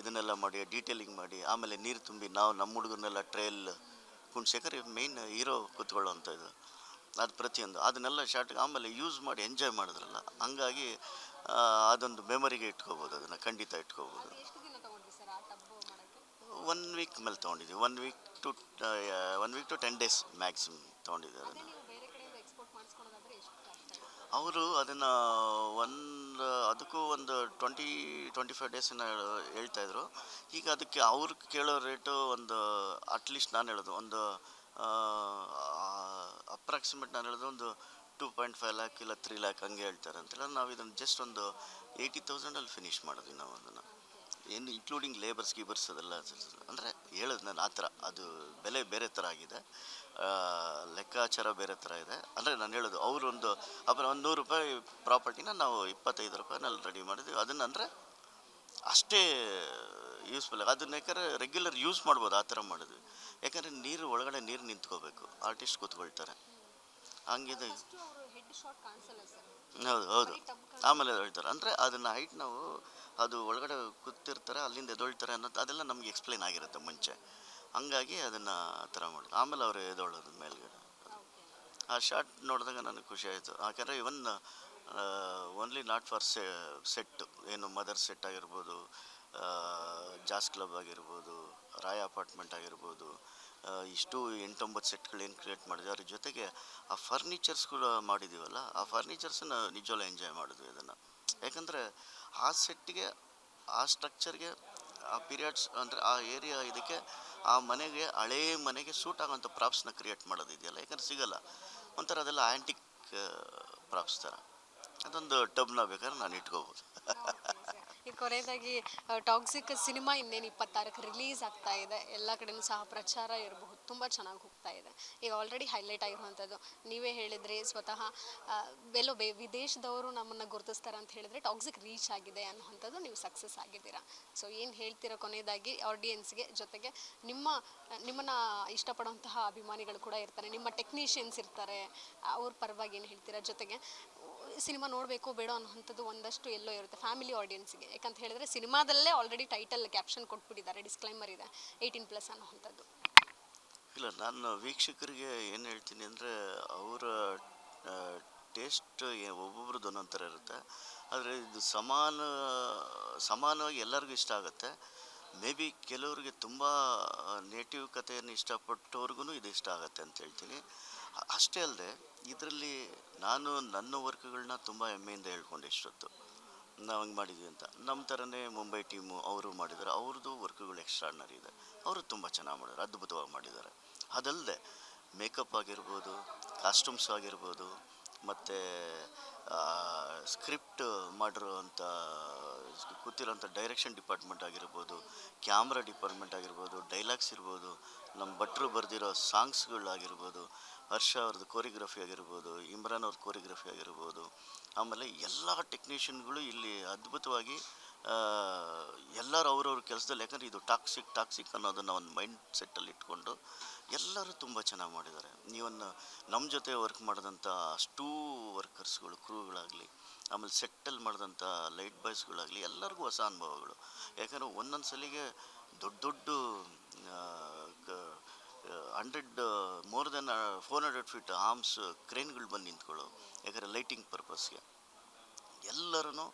ಇದನ್ನೆಲ್ಲ ಮಾಡಿ ಡೀಟೇಲಿಂಗ್ ಮಾಡಿ, ಆಮೇಲೆ ನೀರು ತುಂಬಿ ನಾವು ನಮ್ಮ ಹುಡುಗರನ್ನೆಲ್ಲ ಟ್ರೈಲ್ ಕುಣ್ಸೇಕರೆ ಮೇಯ್ನ್ ಹೀರೋ ಕೂತ್ಕೊಳ್ಳೋವಂಥ ಇದು ಅದು ಪ್ರತಿಯೊಂದು ಅದನ್ನೆಲ್ಲ ಶಾರ್ಟ್ಗೆ ಆಮೇಲೆ ಯೂಸ್ ಮಾಡಿ ಎಂಜಾಯ್ ಮಾಡಿದ್ರಲ್ಲ, ಹಂಗಾಗಿ ಅದೊಂದು ಮೆಮೊರಿಗೆ ಇಟ್ಕೋಬೋದು, ಅದನ್ನು ಖಂಡಿತ ಇಟ್ಕೋಬೋದು. ಎಷ್ಟು ದಿನ ತಗೊಂಡ್ರಿ ಸರ್ ಆ ಟಬ್ ಮಾಡೋಕ್ಕೆ? 1 ವೀಕ್ ಮೇಲೆ ತೊಗೊಂಡಿದ್ದೀವಿ. 1 ವೀಕ್ ಟು 10 ಡೇಸ್ ಮ್ಯಾಕ್ಸಿಮಮ್ ತೊಗೊಂಡಿದ್ದೀವಿ ಅದನ್ನು. ನೀವು ಬೇರೆ ಕಡೆಯಿಂದ ಎಕ್ಸ್ಪೋರ್ಟ್ ಮಾಡಿಸ್ಕೊಳ್ಳೋದಾದ್ರೆ ಎಷ್ಟು ಆಗ್ತಾ ಇದೆ? ಅವರು ಅದನ್ನು ಅದಕ್ಕೂ ಒಂದು 20-25 ಡೇಸನ್ನು ಹೇಳ್ತಾಯಿದ್ರು. ಈಗ ಅದಕ್ಕೆ ಅವ್ರು ಕೇಳೋ ರೇಟು ಒಂದು ಅಟ್ಲೀಸ್ಟ್ ನಾನು ಹೇಳೋದು ಒಂದು ಅಪ್ರಾಕ್ಸಿಮೇಟ್ ನಾನು ಹೇಳೋದು ಒಂದು 2.5 ಲ್ಯಾಕ್ ಇಲ್ಲ 3 ಲ್ಯಾಕ್ ಹಂಗೆ ಹೇಳ್ತಾರೆ ಅಂತೆಲ್ಲ. ನಾವು ಇದನ್ನು ಜಸ್ಟ್ ಒಂದು 80,000 ಫಿನಿಷ್ ಮಾಡಿದ್ವಿ ನಾವು ಅದನ್ನು, ಏನು ಇನ್ಕ್ಲೂಡಿಂಗ್ ಲೇಬರ್ಸ್ ಗೀಬರ್ಸ್ ಅದೆಲ್ಲ. ಅಂದರೆ ಹೇಳೋದು ನಾನು ಆ ಥರ, ಅದು ಬೆಲೆ ಬೇರೆ ಥರ ಆಗಿದೆ, ಲೆಕ್ಕಾಚಾರ ಬೇರೆ ಥರ ಇದೆ. ಅಂದರೆ ನಾನು ಹೇಳೋದು ಅವರೊಂದು ಅப்புறம் ಒಂದು ₹100 ಪ್ರಾಪರ್ಟಿನ ನಾವು ₹25ನಲ್ಲಿ ರೆಡಿ ಮಾಡಿದ್ವಿ. ಅದನ್ನು ಅಂದರೆ ಅಷ್ಟೇ ಯೂಸ್ಫುಲ್, ಅದನ್ನ ಯಾಕಂದರೆ ರೆಗ್ಯುಲರ್ ಯೂಸ್ ಮಾಡ್ಬೋದು, ಆ ಥರ ಮಾಡಿದ್ವಿ. ಯಾಕಂದರೆ ನೀರು ಒಳಗಡೆ ನೀರು ನಿಂತ್ಕೋಬೇಕು, ಆರ್ಟಿಸ್ಟ್ ಕೂತ್ಕೊಳ್ತಾರೆ, ಹಂಗಿದೆ. ಹೌದು ಹೌದು. ಆಮೇಲೆ ಹೇಳ್ತಾರೆ ಅಂದರೆ ಅದನ್ನು ಹೈಟ್ ನಾವು ಅದು ಒಳಗಡೆ ಕೂತಿರ್ತಾರೆ, ಅಲ್ಲಿಂದ ಎದೊಳ್ತಾರೆ ಅನ್ನೋದು ಅದೆಲ್ಲ ನಮಗೆ ಎಕ್ಸ್ಪ್ಲೈನ್ ಆಗಿರುತ್ತೆ ಮುಂಚೆ, ಹಂಗಾಗಿ ಅದನ್ನು ಆ ಥರ ಮಾಡೋದು. ಆಮೇಲೆ ಅವರು ಎದೊಳ್ಳೋದು ಮೇಲ್ಗಡೆ. ಆ ಶಾರ್ಟ್ ನೋಡಿದಾಗ ನನಗೆ ಖುಷಿ ಆಯಿತು. ಯಾಕಂದರೆ ಇವನ್ ಓನ್ಲಿ ನಾಟ್ ಫಾರ್ ಸೆಟ್, ಏನು ಮದರ್ ಸೆಟ್ ಆಗಿರ್ಬೋದು, ಜಾಸ್ ಕ್ಲಬ್ ಆಗಿರ್ಬೋದು, ರಾಯ್ ಅಪಾರ್ಟ್ಮೆಂಟ್ ಆಗಿರ್ಬೋದು, ಇಷ್ಟು 8-9 ಸೆಟ್ಗಳು ಏನು ಕ್ರಿಯೇಟ್ ಮಾಡಿದ್ವಿ. ಅದ್ರ ಜೊತೆಗೆ ಆ ಫರ್ನಿಚರ್ಸ್ಗಳು ಮಾಡಿದ್ದೀವಲ್ಲ, ಆ ಫರ್ನಿಚರ್ಸನ್ನ ನಿಜವಲ್ಲ ಎಂಜಾಯ್ ಮಾಡಿದ್ವಿ ಅದನ್ನು. ಯಾಕಂದರೆ ಆ ಸೆಟ್ಟಿಗೆ, ಆ ಸ್ಟ್ರಕ್ಚರ್ಗೆ, ಆ ಪೀರಿಯಡ್ಸ್ ಅಂದರೆ ಆ ಏರಿಯಾ ಇದಕ್ಕೆ, ಆ ಮನೆಗೆ, ಹಳೇ ಮನೆಗೆ ಸೂಟ್ ಆಗೋಂಥ ಪ್ರಾಪ್ಸ್ನ ಕ್ರಿಯೇಟ್ ಮಾಡೋದಿದೆಯಲ್ಲ, ಯಾಕಂದ್ರೆ ಸಿಗೋಲ್ಲ. ಒಂಥರ ಅದೆಲ್ಲ ಆ್ಯಂಟಿಕ್ ಪ್ರಾಪ್ಸ್ ಥರ. ಅದೊಂದು ಟಬ್ನ ಬೇಕಾದ್ರೆ ನಾನು ಇಟ್ಕೋಬೋದು. ಈ ಕೊನೆಯದಾಗಿ ಟಾಕ್ಸಿಕ್ ಸಿನಿಮಾ ಇನ್ನೇನು 26ಕ್ಕೆ ರಿಲೀಸ್ ಆಗ್ತಾ ಇದೆ, ಎಲ್ಲ ಕಡೆಯೂ ಸಹ ಪ್ರಚಾರ ಇರಬಹುದು, ತುಂಬ ಚೆನ್ನಾಗಿ ಹೋಗ್ತಾ ಇದೆ. ಈಗ ಆಲ್ರೆಡಿ ಹೈಲೈಟ್ ಆಗಿರುವಂಥದ್ದು ನೀವೇ ಹೇಳಿದ್ರಿ, ಸ್ವತಃ ಎಲ್ಲೋ ವಿದೇಶದವರು ನಮ್ಮನ್ನು ಗುರುತಿಸ್ತಾರೆ ಅಂತ ಹೇಳಿದ್ರೆ ಟಾಕ್ಸಿಕ್ ರೀಚ್ ಆಗಿದೆ ಅನ್ನೋವಂಥದ್ದು, ನೀವು ಸಕ್ಸಸ್ ಆಗಿದ್ದೀರಾ. ಸೊ ಏನು ಹೇಳ್ತೀರಾ ಕೊನೆಯದಾಗಿ ಆಡಿಯನ್ಸ್ಗೆ? ಜೊತೆಗೆ ನಿಮ್ಮನ್ನು ಇಷ್ಟಪಡುವಂತಹ ಅಭಿಮಾನಿಗಳು ಕೂಡ ಇರ್ತಾರೆ, ನಿಮ್ಮ ಟೆಕ್ನಿಷಿಯನ್ಸ್ ಇರ್ತಾರೆ, ಅವ್ರ ಪರವಾಗಿ ಏನು ಹೇಳ್ತೀರಾ? ಜೊತೆಗೆ ಸಿನಿಮಾ ನೋಡಬೇಕು ಬೇಡ ಅನ್ನೋವಂಥದ್ದು ಒಂದಷ್ಟು ಎಲ್ಲೋ ಇರುತ್ತೆ ಫ್ಯಾಮಿಲಿ ಆಡಿಯನ್ಸ್ಗೆ, ಯಾಕಂತ ಹೇಳಿದ್ರೆ ಸಿನಿಮಾದಲ್ಲೇ ಆಲ್ರೆಡಿ ಟೈಟಲ್ ಕ್ಯಾಪ್ಷನ್ ಕೊಟ್ಬಿಟ್ಟಿದ್ದಾರೆ, ಡಿಸ್ಕ್ಲೈಮರ್ ಇದೆ 18+ ಅನ್ನೋವಂಥದ್ದು. ಇಲ್ಲ, ನಾನು ವೀಕ್ಷಕರಿಗೆ ಏನು ಹೇಳ್ತೀನಿ ಅಂದರೆ, ಅವರ ಟೇಸ್ಟ್ ಒಬ್ಬೊಬ್ರದ್ದು ಒಂದೊಂದು ಥರ ಇರುತ್ತೆ. ಆದರೆ ಇದು ಸಮಾನವಾಗಿ ಎಲ್ಲರಿಗೂ ಇಷ್ಟ ಆಗುತ್ತೆ. ಮೇ ಬಿ ಕೆಲವ್ರಿಗೆ ತುಂಬ ನೇಟಿವ್ ಕಥೆಯನ್ನು ಇಷ್ಟಪಟ್ಟವ್ರಿಗೂ ಇದು ಇಷ್ಟ ಆಗುತ್ತೆ ಅಂತ ಹೇಳ್ತೀನಿ. ಅಷ್ಟೇ ಅಲ್ಲದೆ ಇದರಲ್ಲಿ ನಾನು ನನ್ನ ವರ್ಕ್ಗಳನ್ನ ತುಂಬ ಹೆಮ್ಮೆಯಿಂದ ಹೇಳ್ಕೊಂಡೆ ಇಷ್ಟೊತ್ತು, ನಾವು ಹಂಗೆ ಮಾಡಿದ್ವಿ ಅಂತ. ನಮ್ಮ ಥರನೇ ಮುಂಬೈ ಟೀಮು ಅವರು ಮಾಡಿದ್ದಾರೆ, ಅವ್ರದ್ದು ವರ್ಕ್ಗಳು ಎಕ್ಸ್ಟ್ರಾರ್ಡ್ನರಿ ಇದೆ, ಅವರು ತುಂಬ ಚೆನ್ನಾಗಿ ಮಾಡಿದ್ದಾರೆ, ಅದ್ಭುತವಾಗಿ ಮಾಡಿದ್ದಾರೆ. ಅದಲ್ಲದೆ ಮೇಕಪ್ ಆಗಿರ್ಬೋದು, ಕಾಸ್ಟ್ಯೂಮ್ಸ್ ಆಗಿರ್ಬೋದು, ಮತ್ತು ಸ್ಕ್ರಿಪ್ಟ್ ಮಾಡಿರೋವಂಥ ಕೂತಿರೋಂಥ ಡೈರೆಕ್ಷನ್ ಡಿಪಾರ್ಟ್ಮೆಂಟ್ ಆಗಿರ್ಬೋದು, ಕ್ಯಾಮ್ರಾ ಡಿಪಾರ್ಟ್ಮೆಂಟ್ ಆಗಿರ್ಬೋದು, ಡೈಲಾಗ್ಸ್ ಇರ್ಬೋದು, ನಮ್ಮ ಭಟ್ರು ಬರೆದಿರೋ ಸಾಂಗ್ಸ್ಗಳಾಗಿರ್ಬೋದು, ಹರ್ಷ ಅವ್ರದ್ದು ಕೋರಿಯೋಗ್ರಫಿ ಆಗಿರ್ಬೋದು, ಇಮ್ರಾನ್ ಅವ್ರ ಕೋರಿಯೋಗ್ರಫಿ ಆಗಿರ್ಬೋದು, ಆಮೇಲೆ ಎಲ್ಲ ಟೆಕ್ನಿಷಿಯನ್ಗಳು ಇಲ್ಲಿ ಅದ್ಭುತವಾಗಿ ಎಲ್ಲರೂ ಅವ್ರವ್ರ ಕೆಲಸದಲ್ಲಿ, ಯಾಕಂದರೆ ಇದು ಟಾಕ್ಸಿಕ್ ಅನ್ನೋದನ್ನು ಒಂದು ಮೈಂಡ್ ಸೆಟ್ಟಲ್ಲಿ ಇಟ್ಕೊಂಡು ಎಲ್ಲರೂ ತುಂಬ ಚೆನ್ನಾಗಿ ಮಾಡಿದ್ದಾರೆ. ನೀವನ್ನು ನಮ್ಮ ಜೊತೆ ವರ್ಕ್ ಮಾಡಿದಂಥ ಅಷ್ಟೂ ವರ್ಕರ್ಸ್ಗಳು, ಕ್ರೂಗಳಾಗಲಿ, ಆಮೇಲೆ ಸೆಟ್ಟಲ್ಲಿ ಮಾಡಿದಂಥ ಲೈಟ್ ಬಾಯ್ಸ್ಗಳಾಗಲಿ, ಎಲ್ಲರಿಗೂ ಹೊಸ ಅನುಭವಗಳು. ಯಾಕಂದರೆ ಒಂದೊಂದು ಸಲಿಗೆ ದೊಡ್ಡ 100 ಮೋರ್ ದೆನ್ 400 ಫೀಟ್ ಆರ್ಮ್ಸ್ ಕ್ರೇನ್ಗಳು ಬಂದು ನಿಂತ್ಕೊಳ್ಳೋ, ಯಾಕಂದರೆ ಲೈಟಿಂಗ್ ಪರ್ಪಸ್ಗೆ. ಎಲ್ಲರೂ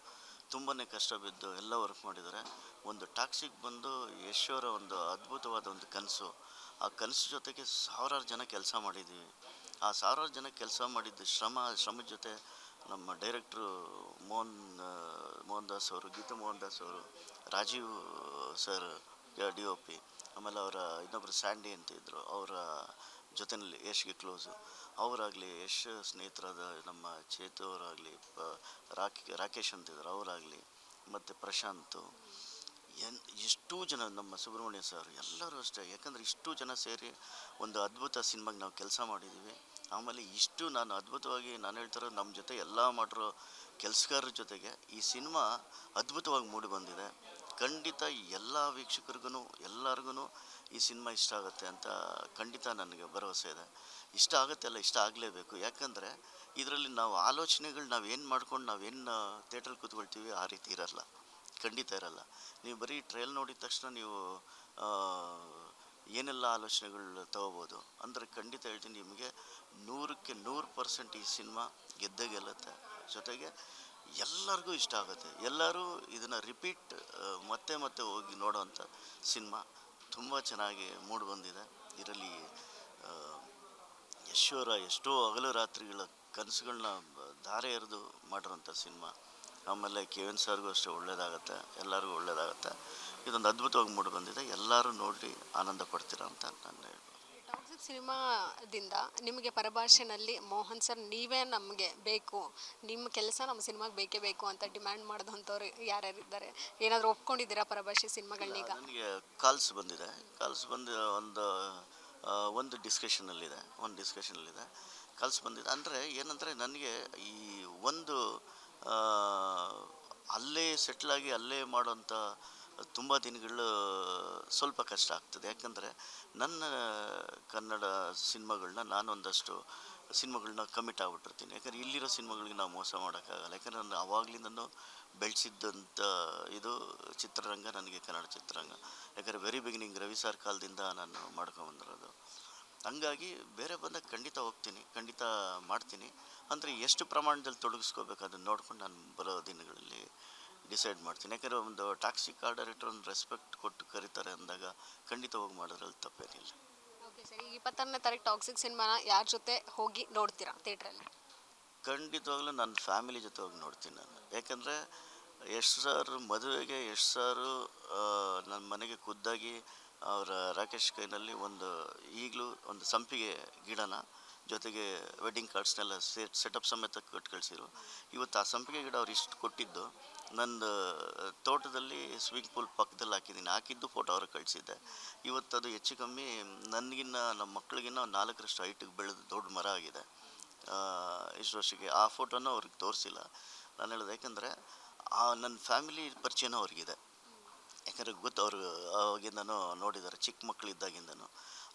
ತುಂಬಾ ಕಷ್ಟ ಬಿದ್ದು ಎಲ್ಲ ವರ್ಕ್ ಮಾಡಿದ್ದಾರೆ. ಒಂದು ಟಾಕ್ಸಿಕ್ ಬಂದು ಯಶ್ ಅವರ ಒಂದು ಅದ್ಭುತವಾದ ಒಂದು ಕನಸು. ಆ ಕನಸು ಜೊತೆಗೆ ಸಾವಿರಾರು ಜನ ಕೆಲಸ ಮಾಡಿದ್ದೀವಿ. ಆ ಸಾವಿರಾರು ಜನ ಕೆಲಸ ಮಾಡಿದ್ದು ಶ್ರಮದ ಜೊತೆ ನಮ್ಮ ಡೈರೆಕ್ಟ್ರು ಮೋಹನ್ ದಾಸ್ ಅವರು, ಗೀತಾ ಮೋಹನ್ ದಾಸ್ ಅವರು, ರಾಜೀವ್ ಸರ್ DOP, ಆಮೇಲೆ ಅವರ ಇನ್ನೊಬ್ಬರು ಸ್ಯಾಂಡಿ ಅಂತ ಇದ್ದರು, ಅವರ ಜೊತೆಯಲ್ಲಿ ಯಶ್ಗೆ ಕ್ಲೋಸು ಅವರಾಗಲಿ, ಯಶ್ ಸ್ನೇಹಿತರಾದ ನಮ್ಮ ಚೇತು ಅವರಾಗಲಿ, ರಾಕೇಶ್ ಅಂತಿದ್ರು ಅವರಾಗಲಿ, ಮತ್ತು ಪ್ರಶಾಂತು, ಇಷ್ಟೂ ಜನ, ನಮ್ಮ ಸುಬ್ರಹ್ಮಣ್ಯ ಸರ್, ಎಲ್ಲರೂ ಅಷ್ಟೇ. ಯಾಕಂದರೆ ಇಷ್ಟು ಜನ ಸೇರಿ ಒಂದು ಅದ್ಭುತ ಸಿನಿಮಾಗೆ ನಾವು ಕೆಲಸ ಮಾಡಿದ್ದೀವಿ. ಆಮೇಲೆ ಇಷ್ಟು ನಾನು ಅದ್ಭುತವಾಗಿ ನಾನು ಹೇಳ್ತಾರೆ, ನಮ್ಮ ಜೊತೆ ಎಲ್ಲ ಮಾಡಿರೋ ಕೆಲಸಗಾರರ ಜೊತೆಗೆ ಈ ಸಿನಿಮಾ ಅದ್ಭುತವಾಗಿ ಮೂಡಿ ಬಂದಿದೆ. ಖಂಡಿತ ಎಲ್ಲ ವೀಕ್ಷಕರಿಗೂ ಎಲ್ಲರಿಗೂ ಈ ಸಿನಿಮಾ ಇಷ್ಟ ಆಗುತ್ತೆ ಅಂತ ಖಂಡಿತ ನನಗೆ ಭರವಸೆ ಇದೆ. ಇಷ್ಟ ಆಗುತ್ತೆ ಅಲ್ಲ, ಇಷ್ಟ ಆಗಲೇಬೇಕು. ಯಾಕಂದರೆ ಇದರಲ್ಲಿ ನಾವು ಆಲೋಚನೆಗಳು ನಾವೇನು ಮಾಡ್ಕೊಂಡು ನಾವೇನು ಥಿಯೇಟ್ರಲ್ಲಿ ಕೂತ್ಕೊಳ್ತೀವಿ ಆ ರೀತಿ ಇರಲ್ಲ, ಖಂಡಿತ ಇರಲ್ಲ. ನೀವು ಬರೀ ಟ್ರೈಲ್ ನೋಡಿದ ತಕ್ಷಣ ನೀವು ಏನೆಲ್ಲ ಆಲೋಚನೆಗಳು ತಗೋಬೋದು ಅಂದರೆ ಖಂಡಿತ ಹೇಳ್ತೀನಿ ನಿಮಗೆ 100ಕ್ಕೆ 100% ಈ ಸಿನಿಮಾ ಗೆದ್ದೇ ಗೆಲ್ಲುತ್ತೆ. ಜೊತೆಗೆ ಎಲ್ಲರಿಗೂ ಇಷ್ಟ ಆಗುತ್ತೆ. ಎಲ್ಲರೂ ಇದನ್ನು ರಿಪೀಟ್ ಮತ್ತೆ ಮತ್ತೆ ಹೋಗಿ ನೋಡೋವಂಥ ಸಿನಿಮಾ. ತುಂಬ ಚೆನ್ನಾಗಿ ಮೂಡಿ ಬಂದಿದೆ. ಇದರಲ್ಲಿ ಯಶ್ವರ ಎಷ್ಟೋ ಹಗಲು ರಾತ್ರಿಗಳ ಕನಸುಗಳನ್ನ ಧಾರೆ ಎರೆದು ಮಾಡಿರೋಂಥ ಸಿನಿಮಾ. ಆಮೇಲೆ KVN ಸರ್ಗೂ ಅಷ್ಟೇ ಒಳ್ಳೆಯದಾಗತ್ತೆ, ಎಲ್ಲರಿಗೂ ಒಳ್ಳೆಯದಾಗತ್ತೆ. ಇದೊಂದು ಅದ್ಭುತವಾಗಿ ಮೂಡಿ ಬಂದಿದೆ. ಎಲ್ಲರೂ ನೋಡಿ ಆನಂದ ಪಡ್ತೀರಾ ಅಂತ ನಾನು ಹೇಳ್ಬೋದು. ಟಾಕ್ಸಿಕ್ ಸಿನಿಮಾದಿಂದ ನಿಮಗೆ ಪರಭಾಷೆನಲ್ಲಿ ಮೋಹನ್ ಸರ್ ನೀವೇ ನಮಗೆ ಬೇಕು, ನಿಮ್ಮ ಕೆಲಸ ನಮ್ಮ ಸಿನಿಮಾಗೆ ಬೇಕೇ ಬೇಕು ಅಂತ ಡಿಮ್ಯಾಂಡ್ ಮಾಡಿದಂಥವ್ರು ಯಾರ್ಯಾರಿದ್ದಾರೆ? ಏನಾದರೂ ಒಪ್ಕೊಂಡಿದ್ದೀರಾ ಪರಭಾಷೆ ಸಿನಿಮಾಗಳನ್ನೀಗ? ನನಗೆ ಕಾಲ್ಸ್ ಬಂದಿದೆ. ಕಾಲ್ಸ್ ಬಂದು ಒಂದು ಡಿಸ್ಕಷನಲ್ಲಿದೆ. ಕಾಲ್ಸ್ ಬಂದಿದೆ ಅಂದರೆ ಏನಂದರೆ ನನಗೆ ಈ ಒಂದು ಅಲ್ಲೇ ಸೆಟ್ಲಾಗಿ ಅಲ್ಲೇ ಮಾಡೋಂಥ ತುಂಬ ದಿನಗಳು ಸ್ವಲ್ಪ ಕಷ್ಟ ಆಗ್ತದೆ. ಯಾಕಂದರೆ ನನ್ನ ಕನ್ನಡ ಸಿನಿಮಾಗಳನ್ನ ನಾನೊಂದಷ್ಟು ಸಿನಿಮಾಗಳನ್ನ ಕಮಿಟ್ ಆಗಿಬಿಟ್ಟಿರ್ತೀನಿ. ಯಾಕಂದರೆ ಇಲ್ಲಿರೋ ಸಿನಿಮಾಗಳಿಗೆ ನಾವು ಮೋಸ ಮಾಡೋಕ್ಕಾಗಲ್ಲ. ಯಾಕಂದರೆ ನಾನು ಆವಾಗಲಿಂದನೂ ಬೆಳೆಸಿದ್ದಂಥ ಇದು ಚಿತ್ರರಂಗ, ನನಗೆ ಕನ್ನಡ ಚಿತ್ರರಂಗ. ಯಾಕಂದರೆ ವೆರಿ ಬಿಗಿನಿಂಗ್ ರವಿ ಸರ್ ಕಾಲದಿಂದ ನಾನು ಮಾಡ್ಕೊಂಬಂದಿರೋದು. ಹಂಗಾಗಿ ಬೇರೆ ಬಂದಾಗ ಖಂಡಿತ ಹೋಗ್ತೀನಿ, ಖಂಡಿತ ಮಾಡ್ತೀನಿ. ಅಂದರೆ ಎಷ್ಟು ಪ್ರಮಾಣದಲ್ಲಿ ತೊಡಗಿಸ್ಕೋಬೇಕು ಅದನ್ನು ನೋಡ್ಕೊಂಡು ನಾನು ಬರೋ ದಿನಗಳಲ್ಲಿ ಡಿಸೈಡ್ ಮಾಡ್ತೀನಿ. ಯಾಕಂದರೆ ಒಂದು ಟಾಕ್ಸಿಕ್ ಡೈರೆಕ್ಟರ್ ಒಂದು ರೆಸ್ಪೆಕ್ಟ್ ಕೊಟ್ಟು ಕರೀತಾರೆ ಅಂದಾಗ ಖಂಡಿತ ಹೋಗಿ ಮಾಡೋದ್ರಲ್ಲಿ ತಪ್ಪೇನಿಲ್ಲ. ಓಕೆ ಸರಿ, 26ನೇ ತಾರೀಕು ಟಾಕ್ಸಿಕ್ ಸಿನಿಮಾನ ಯಾರ ಜೊತೆ ಹೋಗಿ ನೋಡ್ತೀರಾ ಥಿಯೇಟ್ರಲ್ಲಿ? ಖಂಡಿತವಾಗ್ಲೂ ನನ್ನ ಫ್ಯಾಮಿಲಿ ಜೊತೆ ಹೋಗಿ ನೋಡ್ತೀನಿ ನಾನು. ಯಾಕಂದರೆ ಯಶ್ ಸರ್ ಮದುವೆಗೆ ಯಶ್ ಸಾರು ನನ್ನ ಮನೆಗೆ ಖುದ್ದಾಗಿ ಅವರ ರಾಕೇಶ್ ಕೈನಲ್ಲಿ ಈಗಲೂ ಒಂದು ಸಂಪಿಗೆ ಗಿಡನ ಜೊತೆಗೆ ವೆಡ್ಡಿಂಗ್ ಕಾರ್ಡ್ಸ್ನೆಲ್ಲ ಸೆಟಪ್ ಸಮೇತ ಕೊಟ್ಟು ಕಳಿಸಿರು. ಇವತ್ತು ಆ ಸಂಪಿಗೆ ಗಿಡ ಅವ್ರು ಇಷ್ಟು ಕೊಟ್ಟಿದ್ದು ನಂದು ತೋಟದಲ್ಲಿ ಸ್ವಿಮ್ಮಿಂಗ್ ಪೂಲ್ ಪಕ್ಕದಲ್ಲಿ ಹಾಕಿದ್ದು ಫೋಟೋ ಅವ್ರಿಗೆ ಕಳಿಸಿದ್ದೆ. ಇವತ್ತು ಅದು ಹೆಚ್ಚು ಕಮ್ಮಿ ನನಗಿನ್ನ ನಮ್ಮ ಮಕ್ಕಳಿಗಿನ್ನ 4ರಷ್ಟು ಹೈಟಿಗೆ ಬೆಳೆದು ದೊಡ್ಡ ಮರ ಆಗಿದೆ ಇಷ್ಟು ವರ್ಷಕ್ಕೆ. ಆ ಫೋಟೋನ ಅವ್ರಿಗೆ ತೋರಿಸಿಲ್ಲ. ನಾನು ಹೇಳೋದು ಯಾಕಂದರೆ ನನ್ನ ಫ್ಯಾಮಿಲಿ ಪರಿಚಯನೂ ಅವ್ರಿಗಿದೆ. ಯಾಕಂದರೆ ಅವರು ಅವಾಗಿಂದನೂ ನೋಡಿದ್ದಾರೆ, ಚಿಕ್ಕ ಮಕ್ಕಳಿದ್ದಾಗಿಂದನೂ.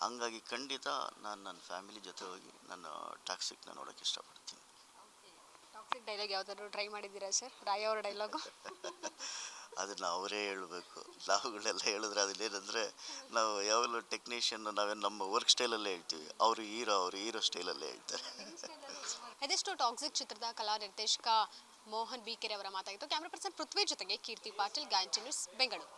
ಹಂಗಾಗಿ ಖಂಡಿತ ನಾನು ನನ್ನ ಫ್ಯಾಮಿಲಿ ಜೊತೆ ಹೋಗಿ ನಾನು ಟಾಕ್ಸಿಕ್ನ ನೋಡೋಕ್ಕೆ ಇಷ್ಟಪಡ್ತೀನಿ. ಟಾಕ್ಸಿಕ್ ಡೈಲಾಗ್ ಯಾವುದಾದ್ರು ಟ್ರೈ ಮಾಡಿದ್ದೀರಾ ಸರ್? ರಾಯ ಅವರ ಡೈಲಾಗು ಅದನ್ನು ಅವರೇ ಹೇಳಬೇಕು. ನಾವುಗಳೆಲ್ಲ ಹೇಳಿದ್ರೆ ಅದೇನೆಂದರೆ ನಾವು ಯಾವಾಗಲೂ ಟೆಕ್ನಿಷಿಯನ್ ನಾವೇನು ನಮ್ಮ ವರ್ಕ್ ಸ್ಟೈಲಲ್ಲೇ ಹೇಳ್ತೀವಿ, ಅವರು ಹೀರೋ ಸ್ಟೈಲಲ್ಲೇ ಹೇಳ್ತಾರೆ. ಇದೆಷ್ಟು ಟಾಕ್ಸಿಕ್ ಚಿತ್ರದ ಕಲಾ ನಿರ್ದೇಶಕ ಮೋಹನ್ ಬಿ ಕೆರೆ ಅವರ ಮಾತಾಗಿತ್ತು. ಕ್ಯಾಮ್ರಾ ಪರ್ಸನ್ ಪೃಥ್ವಿ ಜೊತೆಗೆ ಕೀರ್ತಿ ಪಾಟೀಲ್, ಗಾಯನ್ ನ್ಯೂಸ್, ಬೆಂಗಳೂರು.